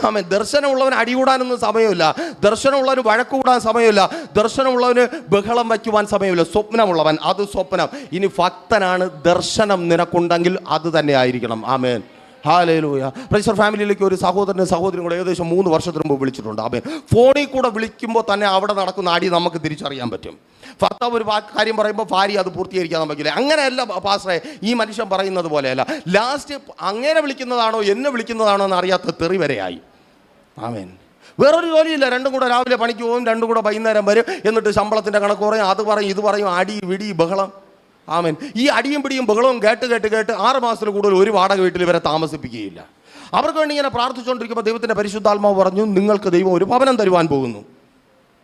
ആമേൻ. ദർശനമുള്ളവന് അടികൂടാനൊന്നും സമയമില്ല. ദർശനമുള്ളവന് വഴക്ക് കൂടാൻ സമയമില്ല. ദർശനമുള്ളവന് ബഹളം വയ്ക്കുവാൻ സമയമില്ല. സ്വപ്നമുള്ളവൻ, അത് സ്വപ്നം. ഇനി ഭക്തനാണ്. ദർശനം നിനക്കുണ്ടെങ്കിൽ അത് തന്നെ ആയിരിക്കണം. ആമേൻ, ഹല്ലേലൂയ. പ്രൈസർ ഫാമിലിയിലേക്ക് ഒരു സഹോദരനും സഹോദരിയും കൂടെ ഏകദേശം 3 വർഷത്തിന് മുമ്പ് വിളിച്ചിട്ടുണ്ട്. ആമേൻ. ഫോണിൽ കൂടെ വിളിക്കുമ്പോൾ തന്നെ അവിടെ നടക്കുന്ന അടി നമുക്ക് തിരിച്ചറിയാൻ പറ്റും. ഭർത്താവ് ഒരു കാര്യം പറയുമ്പോൾ ഭാര്യ അത് പൂർത്തീകരിക്കാൻ പറ്റില്ല. അങ്ങനെയല്ല പാസ്റ്ററെ, ഈ മനുഷ്യൻ പറയുന്നത് പോലെയല്ല. ലാസ്റ്റ് അങ്ങനെ വിളിക്കുന്നതാണോ എന്നെ വിളിക്കുന്നതാണോ എന്ന് അറിയാത്ത തെറി വരെയായി. ആമേൻ. വേറൊരു ജോലിയില്ല. രണ്ടും കൂടെ രാവിലെ പണിക്ക് പോകും, രണ്ടും കൂടെ വൈകുന്നേരം വരും. എന്നിട്ട് ശമ്പളത്തിൻ്റെ കണക്ക് പറയും, അത് പറയും, ഇത് പറയും, അടി വിടി ബഹളം. ആമേൻ. ഈ അടിയും പിടിയും ബഹളവും കേട്ട് 6 മാസത്തിൽ കൂടുതൽ ഒരു വാടക വീട്ടിൽ വരെ താമസിപ്പിക്കുകയില്ല. അവർക്ക് വേണ്ടി ഇങ്ങനെ പ്രാർത്ഥിച്ചുകൊണ്ടിരിക്കുമ്പോൾ ദൈവത്തിൻ്റെ പരിശുദ്ധാത്മാവ് പറഞ്ഞു, നിങ്ങൾക്ക് ദൈവം ഒരു ഭവനം തരുവാൻ പോകുന്നു.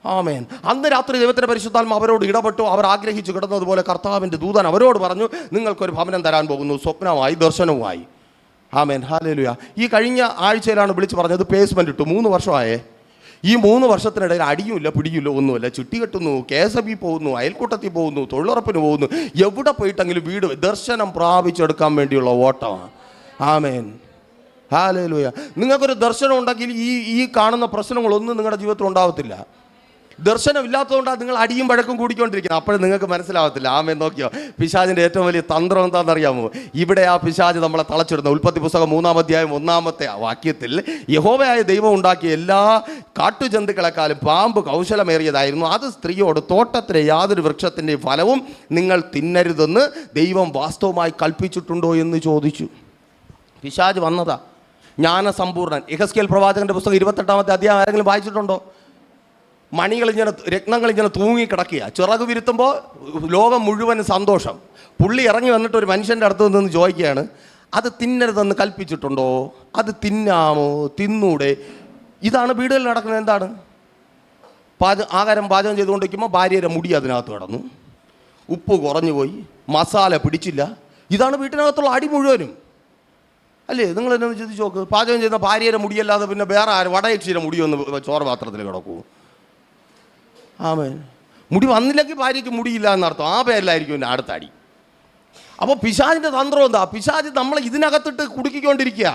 ആമേൻ. അന്ന് രാത്രി ദൈവത്തിൻ്റെ പരിശുദ്ധാത്മാവ് അവരോട് ഇടപെട്ടു. അവർ ആഗ്രഹിച്ചു കിടന്നതുപോലെ കർത്താവിൻ്റെ ദൂതൻ അവരോട് പറഞ്ഞു, നിങ്ങൾക്കൊരു ഭവനം തരാൻ പോകുന്നു, സ്വപ്നമായി, ദർശനവുമായി. ആമേൻ, ഹല്ലേലൂയ. ഈ കഴിഞ്ഞ ആഴ്ചയിലാണ് വിളിച്ച് പറഞ്ഞത് പേസ്മെൻ്റ് ഇട്ടു. 3 വർഷമായേ. ഈ 3 വർഷത്തിനിടയിൽ അടിയുമില്ല, പിടിയില്ല, ഒന്നുമില്ല. ചിട്ടി കെട്ടുന്നു, KSB പോകുന്നു, അയൽക്കൂട്ടത്തിൽ പോകുന്നു, തൊഴിലുറപ്പിന് പോകുന്നു. എവിടെ പോയിട്ടെങ്കിലും വീട് ദർശനം പ്രാപിച്ചെടുക്കാൻ വേണ്ടിയുള്ള ഓട്ടമാണ്. ആമേൻ, ഹല്ലേലൂയ. നിങ്ങൾക്കൊരു ദർശനം ഉണ്ടെങ്കിൽ ഈ കാണുന്ന പ്രശ്നങ്ങളൊന്നും നിങ്ങളുടെ ജീവിതത്തിൽ ഉണ്ടാവത്തില്ല. ദർശനമില്ലാത്തതുകൊണ്ടാണ് നിങ്ങൾ അടിയും വഴക്കും കൂടിക്കൊണ്ടിരിക്കുന്നത്. അപ്പോഴും നിങ്ങൾക്ക് മനസ്സിലാവത്തില്ല. ആമേൻ. നോക്കിയോ, പിശാചിൻ്റെ ഏറ്റവും വലിയ തന്ത്രം എന്താണെന്നറിയാമോ? ഇവിടെ ആ പിശാച് നമ്മളെ തളച്ചിടുന്ന ഉൽപ്പത്തി പുസ്തകം 3-ാം അധ്യായം 1-ാമത്തെ വാക്യത്തിൽ യഹോവയായ ദൈവം ഉണ്ടാക്കിയ എല്ലാ കാട്ടുജന്തുക്കളെക്കാളും പാമ്പ് കൗശലമേറിയതായിരുന്നു. അത് സ്ത്രീയോട്, തോട്ടത്തിലെ യാതൊരു വൃക്ഷത്തിൻ്റെ ഫലവും നിങ്ങൾ തിന്നരുതെന്ന് ദൈവം വാസ്തവമായി കൽപ്പിച്ചിട്ടുണ്ടോ എന്ന് ചോദിച്ചു. പിശാച് വന്നതാ, ജ്ഞാനസമ്പൂർണ്ണൻ. യെഹെസ്കേൽ പ്രവാചകന്റെ പുസ്തകം 28-ാമത്തെ അധ്യായം ആരെങ്കിലും വായിച്ചിട്ടുണ്ടോ? മണികളിങ്ങനെ, രത്നങ്ങളിങ്ങനെ തൂങ്ങിക്കിടക്കുക. ചിറക് വിരുത്തുമ്പോൾ ലോകം മുഴുവൻ സന്തോഷം. പുള്ളി ഇറങ്ങി വന്നിട്ട് ഒരു മനുഷ്യൻ്റെ അടുത്ത് നിന്ന് ചോദിക്കുകയാണ്, അത് തിന്നരുതെന്ന് കൽപ്പിച്ചിട്ടുണ്ടോ? അത് തിന്നാമോ? തിന്നൂടെ? ഇതാണ് വീടുകളിൽ നടക്കുന്നത്. എന്താണ്? ആഹാരം പാചകം ചെയ്തുകൊണ്ടിരിക്കുമ്പോൾ ഭാര്യയുടെ മുടി അതിനകത്ത് കിടന്നു, ഉപ്പ് കുറഞ്ഞു പോയി, മസാല പിടിച്ചില്ല. ഇതാണ് വീട്ടിനകത്തുള്ള അടി മുഴുവനും. അല്ലേ? നിങ്ങൾ എന്നെ ചിന്തിച്ച് നോക്ക്. പാചകം ചെയ്യുന്ന ഭാര്യയുടെ മുടിയല്ലാതെ പിന്നെ വേറെ ആരും വടയക്ഷിയുടെ മുടിയൊന്ന് ചോറ് പാത്രത്തിൽ കിടക്കൂ. ആമേൻ. മുടി വന്നില്ലെങ്കിൽ ഭാര്യയ്ക്ക് മുടിയില്ല എന്നർത്ഥം. ആ പേരിലായിരിക്കും എൻ്റെ അടുത്ത അടി. അപ്പോൾ പിശാചിൻ്റെ തന്ത്രം എന്താ? പിശാച് നമ്മളെ ഇതിനകത്തിട്ട് കുടുക്കിക്കൊണ്ടിരിക്കുക.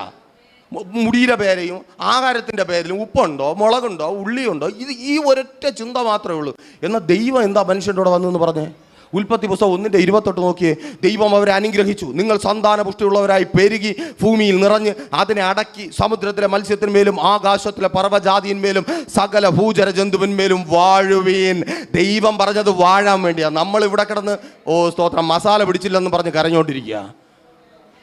മുടിയുടെ പേരെയും ആഹാരത്തിൻ്റെ പേരിലും ഉപ്പുണ്ടോ, മുളകുണ്ടോ, ഉള്ളിയുണ്ടോ, ഈ ഒരൊറ്റ ചിന്ത മാത്രമേ ഉള്ളൂ. എന്നാൽ ദൈവം എന്താ മനുഷ്യൻ്റെ കൂടെ വന്നെന്ന് പറഞ്ഞേ? ഉൽപ്പത്തി പുസ്തകം 1:28 നോക്കിയേ. ദൈവം അവരെ അനുഗ്രഹിച്ചു, നിങ്ങൾ സന്താന പുഷ്ടിയുള്ളവരായി പെരുകി ഭൂമിയിൽ നിറഞ്ഞ് അതിനെ അടക്കി സമുദ്രത്തിലെ മത്സ്യത്തിന്മേലും ആകാശത്തിലെ പർവ്വജാതിന്മേലും സകല ഭൂചര ജന്തുവിന്മേലും വാഴുവീൻ. ദൈവം പറഞ്ഞത് വാഴാൻ വേണ്ടിയാണ്. നമ്മൾ ഇവിടെ കിടന്ന് സ്തോത്രം മസാല പിടിച്ചില്ലെന്ന് പറഞ്ഞ് കരഞ്ഞുകൊണ്ടിരിക്കുക.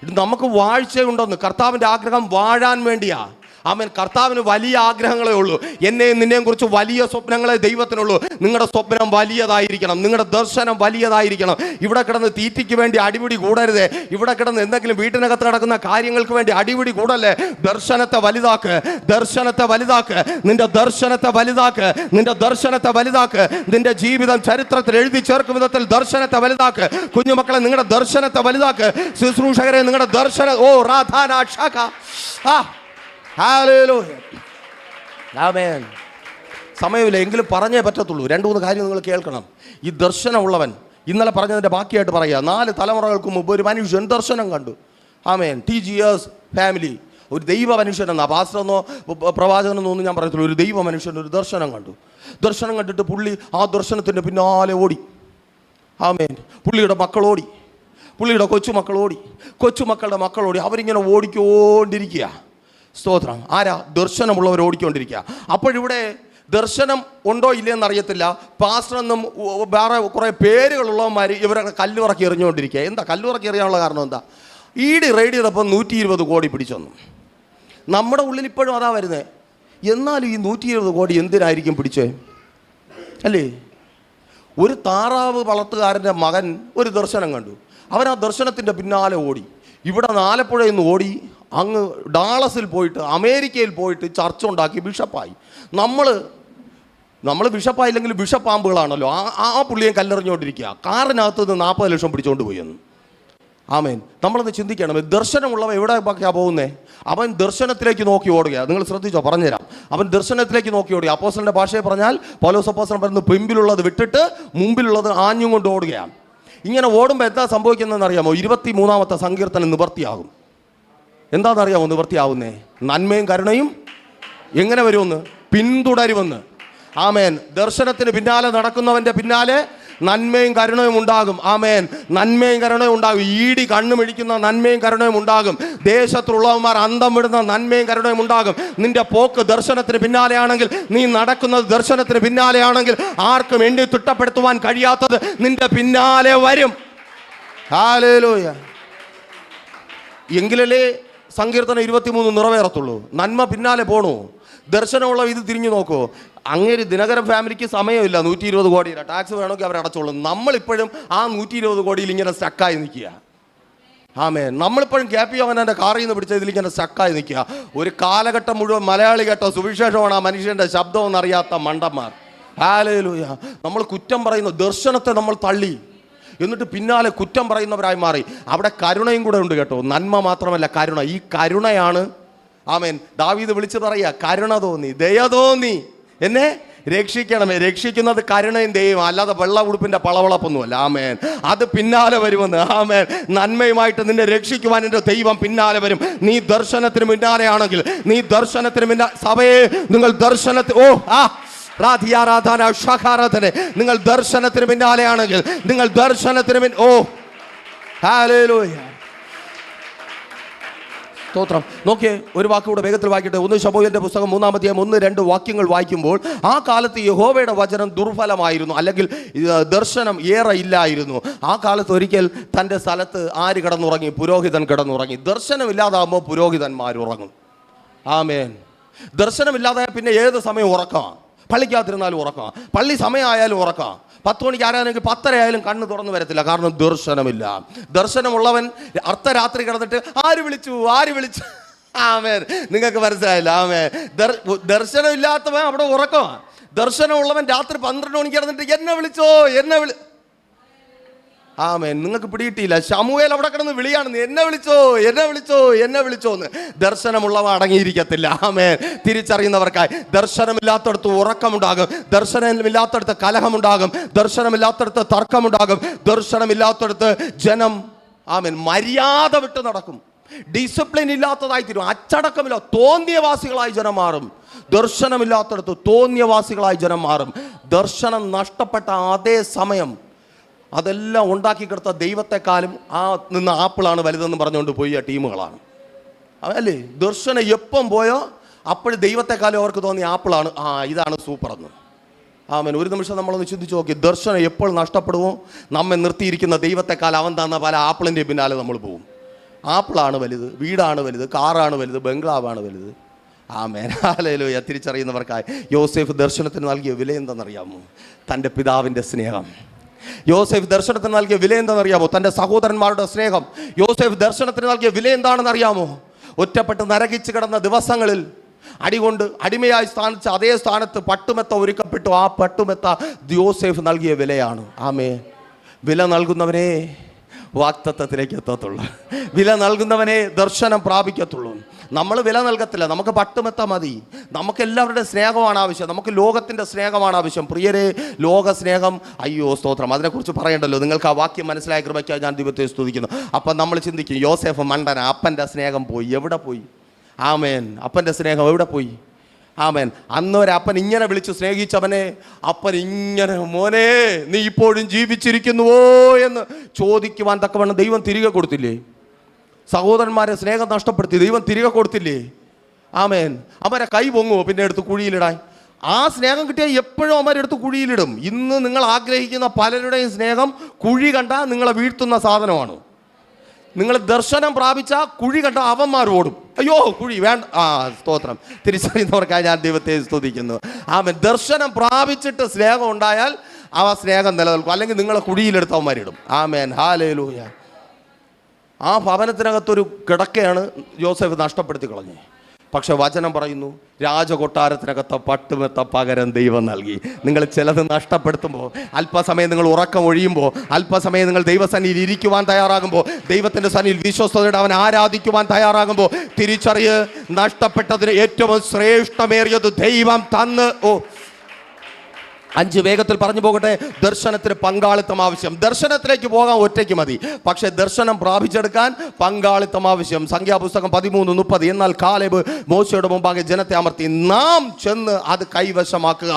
ഇത് നമുക്ക് വാഴ്ചയുണ്ടെന്ന്. കർത്താവിൻ്റെ ആഗ്രഹം വാഴാൻ വേണ്ടിയാ. ആമേൻ. കർത്താവിന് വലിയ ആഗ്രഹങ്ങളേ ഉള്ളൂ. എന്നെയും നിന്നെയും കുറിച്ച് വലിയ സ്വപ്നങ്ങളെ ദൈവത്തിനുള്ളൂ. നിങ്ങളുടെ സ്വപ്നം വലിയതായിരിക്കണം, നിങ്ങളുടെ ദർശനം വലിയതായിരിക്കണം. ഇവിടെ കിടന്ന് തീറ്റിക്ക് വേണ്ടി അടിപിടി കൂടരുതേ. ഇവിടെ കിടന്ന് എന്തെങ്കിലും വീട്ടിനകത്ത് നടക്കുന്ന കാര്യങ്ങൾക്ക് വേണ്ടി അടിപിടി കൂടല്ലേ. ദർശനത്തെ വലുതാക്ക്, ദർശനത്തെ വലുതാക്ക്, നിന്റെ ദർശനത്തെ വലുതാക്ക്, നിന്റെ ദർശനത്തെ വലുതാക്ക്. നിന്റെ ജീവിതം ചരിത്രത്തിൽ എഴുതി ചേർക്കും വിധത്തിൽ ദർശനത്തെ വലുതാക്ക്. കുഞ്ഞുമക്കളെ, നിങ്ങളുടെ ദർശനത്തെ വലുതാക്ക്. ശുശ്രൂഷകരെ, നിങ്ങളുടെ ദർശനം, ഓ റാധാന ഷാഖ, ഹല്ലേലൂയ, ആമേൻ. സമയമില്ല, എങ്കിലും പറഞ്ഞേ പറ്റത്തുള്ളൂ. 2-3 കാര്യം നിങ്ങൾ കേൾക്കണം. ഈ ദർശനമുള്ളവൻ, ഇന്നലെ പറഞ്ഞതിൻ്റെ ബാക്കിയായിട്ട് പറയുക, 4 തലമുറകൾക്ക് മുമ്പ് ഒരു മനുഷ്യൻ ദർശനം കണ്ടു. ആമേൻ. TGS ഫാമിലി, ഒരു ദൈവ മനുഷ്യനെന്നാ, പാസ്റ്ററെന്നോ പ്രവാചകനെന്നോ ഒന്നും ഞാൻ പറയത്തില്ല. ഒരു ദൈവ മനുഷ്യൻ ഒരു ദർശനം കണ്ടു. ദർശനം കണ്ടിട്ട് പുള്ളി ആ ദർശനത്തിൻ്റെ പിന്നാലെ ഓടി. ആമേൻ. പുള്ളിയുടെ മക്കളോടി, പുള്ളിയുടെ കൊച്ചുമക്കളോടി, കൊച്ചുമക്കളുടെ മക്കളോടി. അവരിങ്ങനെ ഓടിക്കൊണ്ടിരിക്കുക. സ്തോത്രം. ആരാ? ദർശനമുള്ളവർ ഓടിക്കൊണ്ടിരിക്കുക. അപ്പോഴിവിടെ ദർശനം ഉണ്ടോ ഇല്ലയെന്ന് അറിയത്തില്ല. പാസ്റ്ററെന്നും വേറെ കുറേ പേരുകളുള്ളവന്മാർ ഇവരുടെ കല്ലുറക്കി എറിഞ്ഞുകൊണ്ടിരിക്കുക. എന്താ കല്ലുറക്കി എറിയാനുള്ള കാരണം എന്താ? ഈടി റെയ്ഡ് ചെയ്തപ്പോൾ 120 കോടി പിടിച്ചെന്നു. നമ്മുടെ ഉള്ളിൽ ഇപ്പോഴും അതാ വരുന്നത്. എന്നാലും ഈ 120 കോടി എന്തിനായിരിക്കും പിടിച്ചേ? അല്ലേ? ഒരു താറാവ് വളർത്തുകാരൻ്റെ മകൻ ഒരു ദർശനം കണ്ടു. അവൻ ആ ദർശനത്തിൻ്റെ പിന്നാലെ ഓടി. ഇവിടെ ആലപ്പുഴയിൽ നിന്ന് ഓടി അങ്ങ് ഡാളസിൽ പോയിട്ട്, അമേരിക്കയിൽ പോയിട്ട് ചർച്ച ഉണ്ടാക്കി ബിഷപ്പായി. നമ്മൾ ബിഷപ്പായില്ലെങ്കിൽ ബിഷപ്പാമ്പുകളാണല്ലോ. ആ പുള്ളിയെ കല്ലെറിഞ്ഞുകൊണ്ടിരിക്കുക. കാറിനകത്ത് നിന്ന് 40 ലക്ഷം പിടിച്ചുകൊണ്ട് പോയി എന്ന്. ആമേൻ. നമ്മളൊന്ന് ചിന്തിക്കണം. ദർശനമുള്ളവൻ എവിടെയൊക്കെയാണ് പോകുന്നത്? അവൻ ദർശനത്തിലേക്ക് നോക്കി ഓടുക. നിങ്ങൾ ശ്രദ്ധിച്ചോ, പറഞ്ഞുതരാം. അവൻ ദർശനത്തിലേക്ക് നോക്കി ഓടുക. അപ്പോസ്തലന്റെ ഭാഷയെ പറഞ്ഞാൽ പൗലോസ് അപ്പോസ്തലൻ പറയുന്നത്, പിമ്പിലുള്ളത് വിട്ടിട്ട് മുമ്പിലുള്ളത് ആഞ്ഞും കൊണ്ട് ഓടുകയാണ്. ഇങ്ങനെ ഓടുമ്പോൾ എന്താ സംഭവിക്കുന്നതെന്ന് അറിയാമോ? 23-ാമത്തെ സങ്കീർത്തനം നിവർത്തിയാകും. എന്താണെന്നറിയാമോ നിവർത്തിയാവുന്നേ? നന്മയും കരുണയും എങ്ങനെ വരുമെന്ന്? പിന്തുടരുമെന്ന്. ആമേൻ. ദർശനത്തിന് പിന്നാലെ നടക്കുന്നവൻ്റെ പിന്നാലെ നന്മയും കരുണയും ഉണ്ടാകും. ആമേൻ. നന്മയും കരുണയും ഉണ്ടാകും. ഈടി കണ്ണുമിഴിക്കുന്ന നന്മയും കരുണയും ഉണ്ടാകും. ദേശത്തുള്ളവന്മാർ അന്തം വിടുന്ന നന്മയും കരുണയും ഉണ്ടാകും. നിന്റെ പോക്ക് ദർശനത്തിന് പിന്നാലെയാണെങ്കിൽ, നീ നടക്കുന്നത് ദർശനത്തിന് പിന്നാലെയാണെങ്കിൽ, ആർക്കും എണ്ണി തിട്ടപ്പെടുത്തുവാൻ കഴിയാത്തത് നിന്റെ പിന്നാലെ വരും. ഹല്ലേലൂയ. എങ്കിലല്ലേ സങ്കീർത്തനം 23 നിറവേറത്തുള്ളൂ. നന്മ പിന്നാലെ പോണു. ദർശനമുള്ള ഇത് തിരിഞ്ഞു നോക്കൂ. അങ്ങേര് ദിനകരൻ ഫാമിലിക്ക് സമയമില്ല 120 കോടിയുടെ ടാക്സ് വേണമെങ്കിൽ അവർ അടച്ചോളും. നമ്മളിപ്പോഴും ആ 120 കോടിയിൽ ഇങ്ങനെ സ്റ്റക്കായി നിൽക്കുക. ആമേൻ. നമ്മളിപ്പോഴും KP അവൻ്റെ കാറിൽ നിന്ന് പിടിച്ച ഇതിലിങ്ങനെ സ്റ്റക്കായി നിൽക്കുക. ഒരു കാലഘട്ടം മുഴുവൻ മലയാളി കേട്ടോ സുവിശേഷമാണ് ആ മനുഷ്യൻ്റെ ശബ്ദം എന്നറിയാത്ത മണ്ടന്മാർ. ഹല്ലേലൂയ. നമ്മൾ കുറ്റം പറയുന്നു, ദർശനത്തെ നമ്മൾ തള്ളി, എന്നിട്ട് പിന്നാലെ കുറ്റം പറയുന്നവരായി മാറി. അവിടെ കരുണയും കൂടെ ഉണ്ട് കേട്ടോ. നന്മ മാത്രമല്ല, കരുണ. ഈ കരുണയാണ്. ആമേൻ. ദാവീദ് വിളിച്ചു പറയുക, കരുണ തോന്നി, ദയ തോന്നി എന്നെ രക്ഷിക്കണമേ. രക്ഷിക്കുന്നത് കരുണയും ദയവും, അല്ലാതെ വെള്ള ഉടുപ്പിന്റെ പളവളപ്പൊന്നുമല്ല. ആമേൻ. അത് പിന്നാലെ വരുമെന്ന്. ആമേൻ. നന്മയുമായിട്ട് നിന്നെ രക്ഷിക്കുവാൻ എൻ്റെ ദൈവം പിന്നാലെ വരും. നീ ദർശനത്തിന് പിന്നാലെയാണെങ്കിൽ, നീ ദർശനത്തിന് സഭയെ നിങ്ങൾ ദർശനത്തിൽ രാധിയാരാധന ഷാഖാരാധന, നിങ്ങൾ ദർശനത്തിന് പിന്നാലെയാണെങ്കിൽ, നിങ്ങൾ ദർശനത്തിന് ഹല്ലേലൂയ. സ്തോത്രം. നോക്കിയേ, ഒരു വാക്കുകൂടെ വേഗത്തിൽ വായിക്കട്ടെ. 1 ശമൂവേലിന്റെ പുസ്തകം 3-ാം അധ്യായം 1-2 വാക്യങ്ങൾ വായിക്കുമ്പോൾ, ആ കാലത്ത് യഹോവയുടെ വചനം ദുർബലമായിരുന്നു, അല്ലെങ്കിൽ ദർശനം ഏറെ ഇല്ലായിരുന്നു. ആ കാലത്ത് ഒരിക്കൽ തൻ്റെ സ്ഥലത്ത് ആര് കിടന്നുറങ്ങി? പുരോഹിതൻ കിടന്നുറങ്ങി. ദർശനമില്ലാതാകുമ്പോൾ പുരോഹിതന്മാർ ഉറങ്ങും. ആമേൻ. ദർശനമില്ലാതെ പിന്നെ ഏത് സമയം ഉറക്കാം. പള്ളിക്കാത്തിരുന്നാലും ഉറക്കാം, പള്ളി സമയമായാലും ഉറക്കാം. 10 മണിക്ക് ആരാണെങ്കിൽ 10:30 ആയാലും കണ്ണ് തുറന്നു വരത്തില്ല. കാരണം ദർശനമില്ല. ദർശനമുള്ളവൻ അർദ്ധരാത്രി കിടന്നിട്ട് ആര് വിളിച്ചു? ആമേൻ. നിങ്ങൾക്ക് മനസ്സിലായില്ല? ആമേൻ. ദർശനമില്ലാത്തവൻ അവിടെ ഉറക്കമാണ്. ദർശനമുള്ളവൻ രാത്രി 12 മണിക്ക് കിടന്നിട്ട് എന്നെ വിളിച്ചോ. ആമേൻ. നിങ്ങൾക്ക് പിടിയിട്ടില്ല. ശമൂവേൽ അവിടെ കിടന്ന് വിളിയാണ്, എന്നെ വിളിച്ചോ എന്ന്. ദർശനമുള്ളവ അടങ്ങിയിരിക്കത്തില്ല. ആമേൻ. തിരിച്ചറിയുന്നവർക്കായി. ദർശനമില്ലാത്തടത്ത് ഉറക്കമുണ്ടാകും, ദർശനമില്ലാത്തടത്ത് കലഹമുണ്ടാകും, ദർശനമില്ലാത്തടത്ത് തർക്കമുണ്ടാകും, ദർശനമില്ലാത്തടത്ത് ജനം ആമേൻ മര്യാദ വിട്ട് നടക്കും. ഡിസിപ്ലിൻ ഇല്ലാത്തതായി തീരും. അച്ചടക്കമില്ല, തോന്നിയവാസികളായി ജനം മാറും. ദർശനമില്ലാത്തടത്ത് തോന്നിയവാസികളായി ജനം മാറും. ദർശനം നഷ്ടപ്പെട്ട അതേ സമയം അതെല്ലാം ഉണ്ടാക്കിക്കെടുത്ത ദൈവത്തെക്കാളും ആ നിന്ന് ആപ്പിളാണ് വലുതെന്ന് പറഞ്ഞുകൊണ്ട് പോയി ആ ടീമുകളാണ്. അല്ലേ? ദർശനം എപ്പം പോയോ അപ്പോഴും ദൈവത്തെക്കാളും അവർക്ക് തോന്നിയ ആപ്പിളാണ്. ഇതാണ് സൂപ്പറെന്ന്. ആമേൻ. ഒരു നിമിഷം നമ്മളൊന്ന് ചിന്തിച്ച് നോക്കി. ദർശനം എപ്പോൾ നഷ്ടപ്പെടുമോ, നമ്മെ നിർത്തിയിരിക്കുന്ന ദൈവത്തെക്കാൾ അവൻ തന്ന പല ആപ്പിളിൻ്റെ പിന്നാലെ നമ്മൾ പോകും. ആപ്പിളാണ് വലുത്, വീടാണ് വലുത്, കാറാണ് വലുത്, ബംഗ്ലാവാണ് വലുത്. ആമേൻ, ഹല്ലേലൂയ. തിരിച്ചറിയുന്നവർക്കായി യോസേഫ് ദർശനത്തിന് നൽകിയ വില എന്താണെന്നറിയാമോ? തൻ്റെ പിതാവിൻ്റെ സ്നേഹം. യോസേഫ് ദർശനത്തിന് നൽകിയ വില എന്താണെന്നറിയാമോ? തൻ്റെ സഹോദരന്മാരുടെ സ്നേഹം. യോസേഫ് ദർശനത്തിന് നൽകിയ വില എന്താണെന്ന് അറിയാമോ? ഒറ്റപ്പെട്ട് നരകിച്ച് കിടന്ന ദിവസങ്ങളിൽ അടികൊണ്ട് അടിമയായി സ്ഥാനിച്ച അതേ സ്ഥാനത്ത് പട്ടുമെത്ത ഒരുക്കപ്പെട്ടു. ആ പട്ടുമെത്ത യോസേഫ് നൽകിയ വിലയാണ്. ആമേ. വില നൽകുന്നവനെ വാഗ്ദത്തത്തിലേക്ക് എത്തത്തുള്ളൂ. വില നൽകുന്നവനെ ദർശനം പ്രാപിക്കത്തുള്ളൂ. നമ്മൾ വില നൽകത്തില്ല. നമുക്ക് പട്ടുമെത്ത മതി. നമുക്ക് എല്ലാവരുടെ സ്നേഹമാണ് ആവശ്യം. നമുക്ക് ലോകത്തിൻ്റെ സ്നേഹമാണ് ആവശ്യം. പ്രിയരെ, ലോക സ്നേഹം, അയ്യോ സ്തോത്രം, അതിനെക്കുറിച്ച് പറയണ്ടല്ലോ. നിങ്ങൾക്ക് ആ വാക്യം മനസ്സിലായ കൃപയ്ക്കായി ഞാൻ ദൈവത്തെ സ്തുതിക്കുന്നു. അപ്പം നമ്മൾ ചിന്തിക്കും, യോസേഫ് മണ്ടന, അപ്പൻ്റെ സ്നേഹം പോയി. എവിടെ പോയി? ആമേൻ. അപ്പൻ്റെ സ്നേഹം എവിടെ പോയി? ആമേൻ. അന്നൊരപ്പൻ ഇങ്ങനെ വിളിച്ച് സ്നേഹിച്ചവനെ അപ്പൻ ഇങ്ങനെ, മോനെ നീ ഇപ്പോഴും ജീവിച്ചിരിക്കുന്നുവോ എന്ന് ചോദിക്കുവാൻ തക്കവണ്ണം ദൈവം തിരികെ കൊടുത്തില്ലേ? സഹോദരന്മാരെ സ്നേഹം നഷ്ടപ്പെടുത്തി ദൈവം തിരികെ കൊടുത്തില്ലേ? ആമേൻ. അവരെ കൈ പൊങ്ങുമോ പിന്നെ എടുത്ത് കുഴിയിലിടാൻ? ആ സ്നേഹം കിട്ടിയാൽ എപ്പോഴും അവരെടുത്ത് കുഴിയിലിടും. ഇന്ന് നിങ്ങൾ ആഗ്രഹിക്കുന്ന പലരുടെയും സ്നേഹം കുഴി കണ്ടാൽ നിങ്ങളെ വീഴ്ത്തുന്ന സാധനമാണ്. നിങ്ങൾ ദർശനം പ്രാപിച്ച കുഴി കണ്ട അവന്മാർ ഓടും. അയ്യോ കുഴി വേണ്ട. സ്തോത്രം. തിരിച്ചറിയുന്നവർക്കായി ഞാൻ ദൈവത്തെ സ്തുതിക്കുന്നു. ആമേൻ. ദർശനം പ്രാപിച്ചിട്ട് സ്നേഹം ഉണ്ടായാൽ ആ സ്നേഹം നിലനിൽക്കും. അല്ലെങ്കിൽ നിങ്ങളെ കുഴിയിലെടുത്ത് അവന്മാരിടും. ആമേൻ, ഹല്ലേലൂയ. ആ ഭവനത്തിനകത്തൊരു കിടക്കയാണ് യോസേഫ് നഷ്ടപ്പെടുത്തി കളഞ്ഞു. പക്ഷെ വചനം പറയുന്നു, രാജകൊട്ടാരത്തിനകത്ത് പട്ടുമെത്ത പകരം ദൈവം നൽകി. നിങ്ങൾ ചിലത് നഷ്ടപ്പെടുത്തുമ്പോൾ, അല്പസമയം നിങ്ങൾ ഉറക്കം ഒഴിയുമ്പോൾ, അല്പസമയം നിങ്ങൾ ദൈവസന്നിധിയിൽ ഇരിക്കുവാൻ തയ്യാറാകുമ്പോൾ, ദൈവത്തിൻ്റെ സന്നിധിയിൽ വിശ്വസ്തയോടെ അവൻ ആരാധിക്കുവാൻ തയ്യാറാകുമ്പോൾ, തിരിച്ചറിയ്, നഷ്ടപ്പെട്ടതിന് ഏറ്റവും ശ്രേഷ്ഠമേറിയത് ദൈവം തന്ന്. 5 വേഗത്തിൽ പറഞ്ഞു പോകട്ടെ. ദർശനത്തിന് പങ്കാളിത്തം ആവശ്യം. ദർശനത്തിലേക്ക് പോകാൻ ഒറ്റയ്ക്ക് മതി, പക്ഷേ ദർശനം പ്രാപിച്ചെടുക്കാൻ പങ്കാളിത്തം ആവശ്യം. സംഖ്യാപുസ്തകം 13:30. എന്നാൽ കാലേബ് മോശയുടെ മുമ്പാകെ ജനത്തെ അമർത്തി, നാം ചെന്ന് അത് കൈവശമാക്കുക.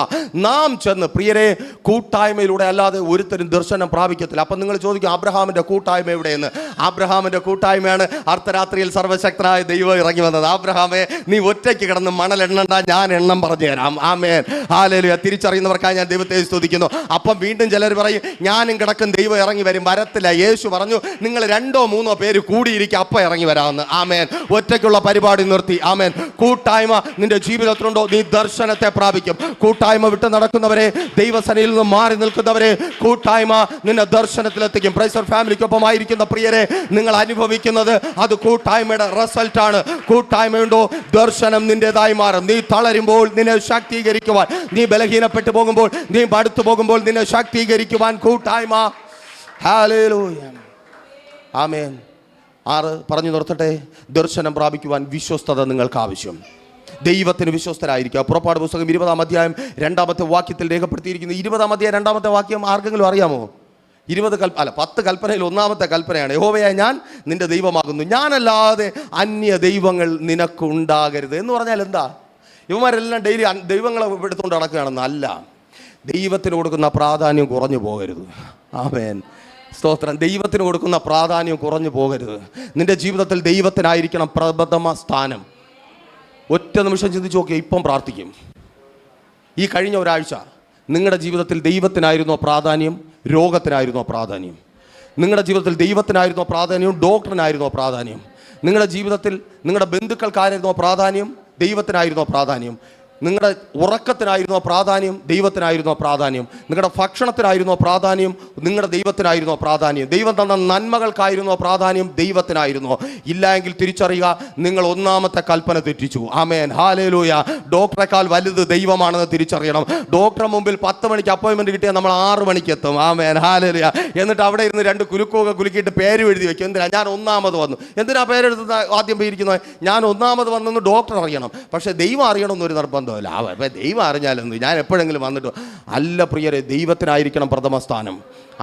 നാം ചെന്ന്. പ്രിയരെ, കൂട്ടായ്മയിലൂടെ അല്ലാതെ ഒരുത്തരും ദർശനം പ്രാപിക്കത്തില്ല. അപ്പം നിങ്ങൾ ചോദിക്കും, അബ്രഹാമിൻ്റെ കൂട്ടായ്മ എവിടെയെന്ന്? അബ്രഹാമിൻ്റെ കൂട്ടായ്മയാണ് അർദ്ധരാത്രിയിൽ സർവശക്തനായ ദൈവം ഇറങ്ങി വന്നത്. അബ്രഹാമേ, നീ ഒറ്റയ്ക്ക് കിടന്ന് മണൽ എണ്ണണ്ട, ഞാൻ എണ്ണം പറഞ്ഞു തരാം. ആമേൻ, ഹല്ലേലൂയ. തിരിച്ചറിയുന്നവർക്കായി ദൈവത്തെ സ്തുതിക്കുന്നു. അപ്പം വീണ്ടും ചിലർ പറയും, ഞാനും കിടക്കും, ദൈവം ഇറങ്ങി വരും. വരത്തില്ല. യേശു പറഞ്ഞു, നിങ്ങൾ 2-3 പേര് കൂടിയിരിക്കുക, അപ്പം ഇറങ്ങി വരാമെന്ന്. ആമേൻ. ഒറ്റയ്ക്കുള്ള പരിപാടി നിർത്തി. ആമേൻ. കൂട്ടായ്മ നിന്റെ ജീവിതത്തിലുണ്ടോ? നീ ദർശനത്തെ പ്രാപിക്കും. കൂട്ടായ്മ വിട്ട് നടക്കുന്നവരെ, ദൈവസനയിൽ നിന്ന് മാറി നിൽക്കുന്നവരെ, കൂട്ടായ്മ നിന്നെ ദർശനത്തിലെത്തിക്കും. പ്രൈസർ ഫാമിലിക്കൊപ്പം ആയിരിക്കുന്ന പ്രിയരെ, നിങ്ങൾ അനുഭവിക്കുന്നത് അത് കൂട്ടായ്മയുടെ റിസൾട്ടാണ്. കൂട്ടായ്മയുണ്ടോ? ദർശനം നിന്റേതായി മാറും. നീ തളരുമ്പോൾ നിന്നെ ശാക്തീകരിക്കുവാൻ, നീ ബലഹീനപ്പെട്ടു പോകുമ്പോൾ, നീ മടുത്തു പോകുമ്പോൾ നിന്നെ ശാക്തീകരിക്കുവാൻ കൂട്ടായ്മ. ഹല്ലേലൂയ. ആമേൻ. 6 പറഞ്ഞു നിർത്തട്ടെ. ദർശനം പ്രാപിക്കുവാൻ വിശ്വസ്തത നിങ്ങൾക്ക് ആവശ്യം. ദൈവത്തിന് വിശ്വസ്തരായിരിക്കുക. പുറപ്പാട് പുസ്തകം 20-ാം അധ്യായം 2-ാമത്തെ വാക്യത്തിൽ രേഖപ്പെടുത്തിയിരിക്കുന്നു. 20-ാം അധ്യായം 2-ാമത്തെ വാക്യം ആർക്കെങ്കിലും അറിയാമോ? 10 കൽപ്പനയിൽ 1-ാമത്തെ കൽപ്പനയാണ്, യഹോവയായ ഞാൻ നിന്റെ ദൈവമാകുന്നു, ഞാനല്ലാതെ അന്യ ദൈവങ്ങൾ നിനക്ക് ഉണ്ടാകരുത്. എന്ന് പറഞ്ഞാൽ എന്താ? ഇവന്മാരെല്ലാം ഡെയിലി ദൈവങ്ങളെ എടുത്തുകൊണ്ട് നടക്കുകയാണെന്ന് അല്ല. ദൈവത്തിന് കൊടുക്കുന്ന പ്രാധാന്യം കുറഞ്ഞു പോകരുത്. ആമേൻ, സ്തോത്രം. ദൈവത്തിന് കൊടുക്കുന്ന പ്രാധാന്യം കുറഞ്ഞു പോകരുത്. നിന്റെ ജീവിതത്തിൽ ദൈവത്തിനായിരിക്കണം പ്രഥമ സ്ഥാനം. ഒറ്റ നിമിഷം ചിന്തിച്ച് നോക്കിയാൽ ഇപ്പം പ്രാർത്ഥിക്കും. ഈ കഴിഞ്ഞ ഒരാഴ്ച നിങ്ങളുടെ ജീവിതത്തിൽ ദൈവത്തിനായിരുന്നോ പ്രാധാന്യം, രോഗത്തിനായിരുന്നോ പ്രാധാന്യം? നിങ്ങളുടെ ജീവിതത്തിൽ ദൈവത്തിനായിരുന്നോ പ്രാധാന്യം, ഡോക്ടറിനായിരുന്നോ പ്രാധാന്യം? നിങ്ങളുടെ ജീവിതത്തിൽ നിങ്ങളുടെ ബന്ധുക്കൾക്കായിരുന്നോ പ്രാധാന്യം, ദൈവത്തിനായിരുന്നോ പ്രാധാന്യം? നിങ്ങളുടെ ഉറക്കത്തിനായിരുന്നോ പ്രാധാന്യം, ദൈവത്തിനായിരുന്നോ പ്രാധാന്യം? നിങ്ങളുടെ ഭക്ഷണത്തിനായിരുന്നോ പ്രാധാന്യം, നിങ്ങളുടെ ദൈവത്തിനായിരുന്നോ പ്രാധാന്യം? ദൈവം തന്ന നന്മകൾക്കായിരുന്നോ പ്രാധാന്യം, ദൈവത്തിനായിരുന്നോ? ഇല്ല എങ്കിൽ തിരിച്ചറിയുക, നിങ്ങൾ 1-ാമത്തെ കൽപ്പന തെറ്റിച്ചു. ആമേൻ, ഹല്ലേലൂയ. ഡോക്ടറെക്കാൾ വലുത് ദൈവമാണെന്ന് തിരിച്ചറിയണം. ഡോക്ടറെ മുമ്പിൽ 10 മണിക്ക് അപ്പോയിൻമെൻറ്റ് കിട്ടിയാൽ നമ്മൾ 6 മണിക്ക് എത്തും. ആമേൻ, ഹല്ലേലൂയ. എന്നിട്ട് അവിടെ ഇരുന്ന് 2 കുലുക്കൊക്കെ കുലുക്കിയിട്ട് പേര് എഴുതി വെക്കും. എന്തിനാ? ഞാൻ 1-ാമത് വന്നു. എന്തിനാ പേരെടുത്ത് ആദ്യം പോയിരിക്കുന്നത്? ഞാൻ 1-ാമത് വന്നെന്ന് ഡോക്ടർ അറിയണം, പക്ഷേ ദൈവം അറിയണമെന്നൊരു നിർബന്ധം. അപ്പം ദൈവം അറിഞ്ഞാലെന്ത്, ഞാൻ എപ്പോഴെങ്കിലും വന്നിട്ട് അല്ല. പ്രിയരെ, ദൈവത്തിനായിരിക്കണം പ്രഥമ സ്ഥാനം.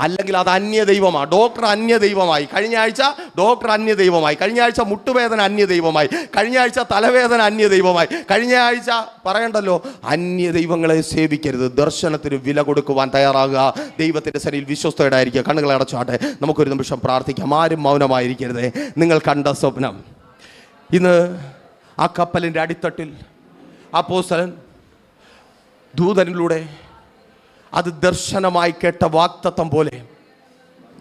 അല്ലെങ്കിൽ അത് അന്യ ദൈവമാണ്. ഡോക്ടർ അന്യ ദൈവമായി. കഴിഞ്ഞ ആഴ്ച ഡോക്ടർ അന്യ ദൈവമായി. കഴിഞ്ഞ ആഴ്ച മുട്ടുവേദന അന്യ ദൈവമായി. കഴിഞ്ഞ ആഴ്ച തലവേദന അന്യ ദൈവമായി. കഴിഞ്ഞ ആഴ്ച പറയണ്ടല്ലോ. അന്യ ദൈവങ്ങളെ സേവിക്കരുത്. ദർശനത്തിന് വില കൊടുക്കുവാൻ തയ്യാറാകുക. ദൈവത്തിൻ്റെ സന്നിധിയിൽ വിശ്വസ്തയോടെ ആയിരിക്കുക. കണ്ണുകളെ അടച്ചാട്ടെ. നമുക്കൊരു നിമിഷം പ്രാർത്ഥിക്കാം. ആരും മൗനമായിരിക്കരുതേ. നിങ്ങൾ കണ്ട സ്വപ്നം ഇന്ന് ആ കപ്പലിൻ്റെ അടിത്തട്ടിൽ അപ്പോസ്തലൻ ദൂതനിലൂടെ അത് ദർശനമായി കേട്ട വാഗ്ദത്തം പോലെ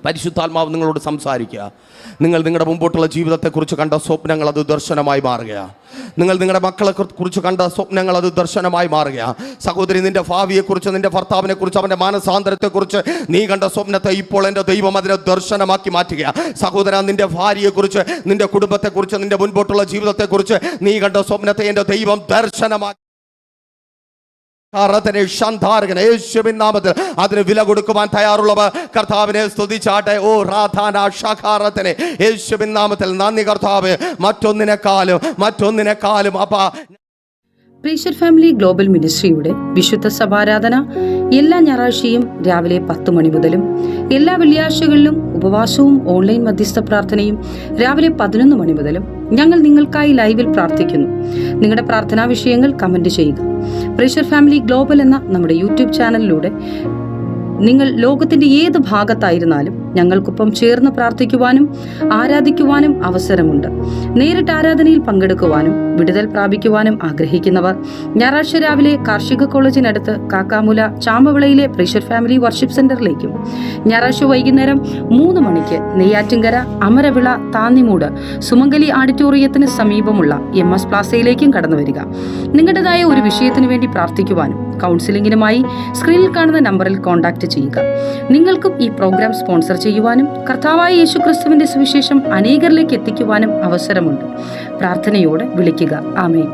പരിശുദ്ധാത്മാവ് നിങ്ങളോട് സംസാരിക്കുക. നിങ്ങൾ നിങ്ങളുടെ മുമ്പോട്ടുള്ള ജീവിതത്തെക്കുറിച്ച് കണ്ട സ്വപ്നങ്ങൾ അത് ദർശനമായി മാറുകയാണ്. നിങ്ങൾ നിങ്ങളുടെ മക്കളെ കുറിച്ച് കണ്ട സ്വപ്നങ്ങൾ അത് ദർശനമായി മാറുകയാണ്. സഹോദരി, നിന്റെ ഭാവിയെക്കുറിച്ച്, നിന്റെ ഭർത്താവിനെ കുറിച്ച്, അവൻ്റെ മാനസാന്തരത്തെക്കുറിച്ച് നീ കണ്ട സ്വപ്നത്തെ ഇപ്പോൾ എൻ്റെ ദൈവം അതിനെ ദർശനമാക്കി മാറ്റുക. സഹോദര, നിന്റെ ഭാര്യയെക്കുറിച്ച്, നിന്റെ കുടുംബത്തെക്കുറിച്ച്, നിന്റെ മുൻപോട്ടുള്ള ജീവിതത്തെക്കുറിച്ച് നീ കണ്ട സ്വപ്നത്തെ എൻ്റെ ദൈവം ദർശനമാക്കി യേശുവിൻ നാമത്തിൽ അതിന് വില കൊടുക്കുവാൻ തയ്യാറുള്ളവർ കർത്താവിനെ സ്തുതിച്ചാട്ടെ. ഓ റാധാന ഷഖാറത്തിനെ യേശുവിൻ നാമത്തിൽ നന്ദി കർത്താവ്. മറ്റൊന്നിനെക്കാളും അപ്പാ പ്രീഷർ ഫാമിലി ഗ്ലോബൽ മിനിസ്ട്രിയുടെ വിശുദ്ധ സഭാരാധന എല്ലാ ഞായറാഴ്ചയും രാവിലെ 10 മണി മുതലും എല്ലാ വെള്ളിയാഴ്ചകളിലും ഉപവാസവും ഓൺലൈൻ മധ്യസ്ഥ പ്രാർത്ഥനയും രാവിലെ 11 മണി മുതലും ഞങ്ങൾ നിങ്ങൾക്കായി ലൈവിൽ പ്രാർത്ഥിക്കുന്നു. നിങ്ങളുടെ പ്രാർത്ഥനാ വിഷയങ്ങൾ കമന്റ് ചെയ്യുക. പ്രീഷർ ഫാമിലി ഗ്ലോബൽ എന്ന നമ്മുടെ യൂട്യൂബ് ചാനലിലൂടെ നിങ്ങൾ ലോകത്തിന്റെ ഏത് ഭാഗത്തായിരുന്നാലും ഞങ്ങൾക്കൊപ്പം ചേർന്ന് പ്രാർത്ഥിക്കുവാനും ആരാധിക്കുവാനും അവസരമുണ്ട്. നേരിട്ട് ആരാധനയിൽ പങ്കെടുക്കുവാനും വിടുതൽ പ്രാപിക്കുവാനും ആഗ്രഹിക്കുന്നവർ ഞായറാഴ്ച രാവിലെ കാർഷിക കോളേജിനടുത്ത് കാക്കാമുല ചാമ്പവിളയിലെ പ്രീഷർ ഫാമിലി വർഷിപ്പ് സെന്ററിലേക്കും ഞായറാഴ്ച വൈകുന്നേരം 3 മണിക്ക് നെയ്യാറ്റിൻകര അമരവിള താന്നിമൂട് സുമംഗലി ഓഡിറ്റോറിയത്തിന് സമീപമുള്ള MS പ്ലാസയിലേക്കും കടന്നു വരിക. നിങ്ങളുടേതായ ഒരു വിഷയത്തിനു വേണ്ടി പ്രാർത്ഥിക്കുവാനും കൗൺസിലിംഗിനുമായി സ്ക്രീനിൽ കാണുന്ന നമ്പറിൽ കോൺടാക്ട് ചെയ്യുക. നിങ്ങൾക്കും ഈ പ്രോഗ്രാം സ്പോൺസർ ചെയ്യുവാനും കർത്താവായ യേശുക്രിസ്തുവിന്റെ സുവിശേഷം അനേകരിലേക്ക് എത്തിക്കുവാനും അവസരമുണ്ട്. പ്രാർത്ഥനയോടെ വിളിക്കുക. ആമേൻ.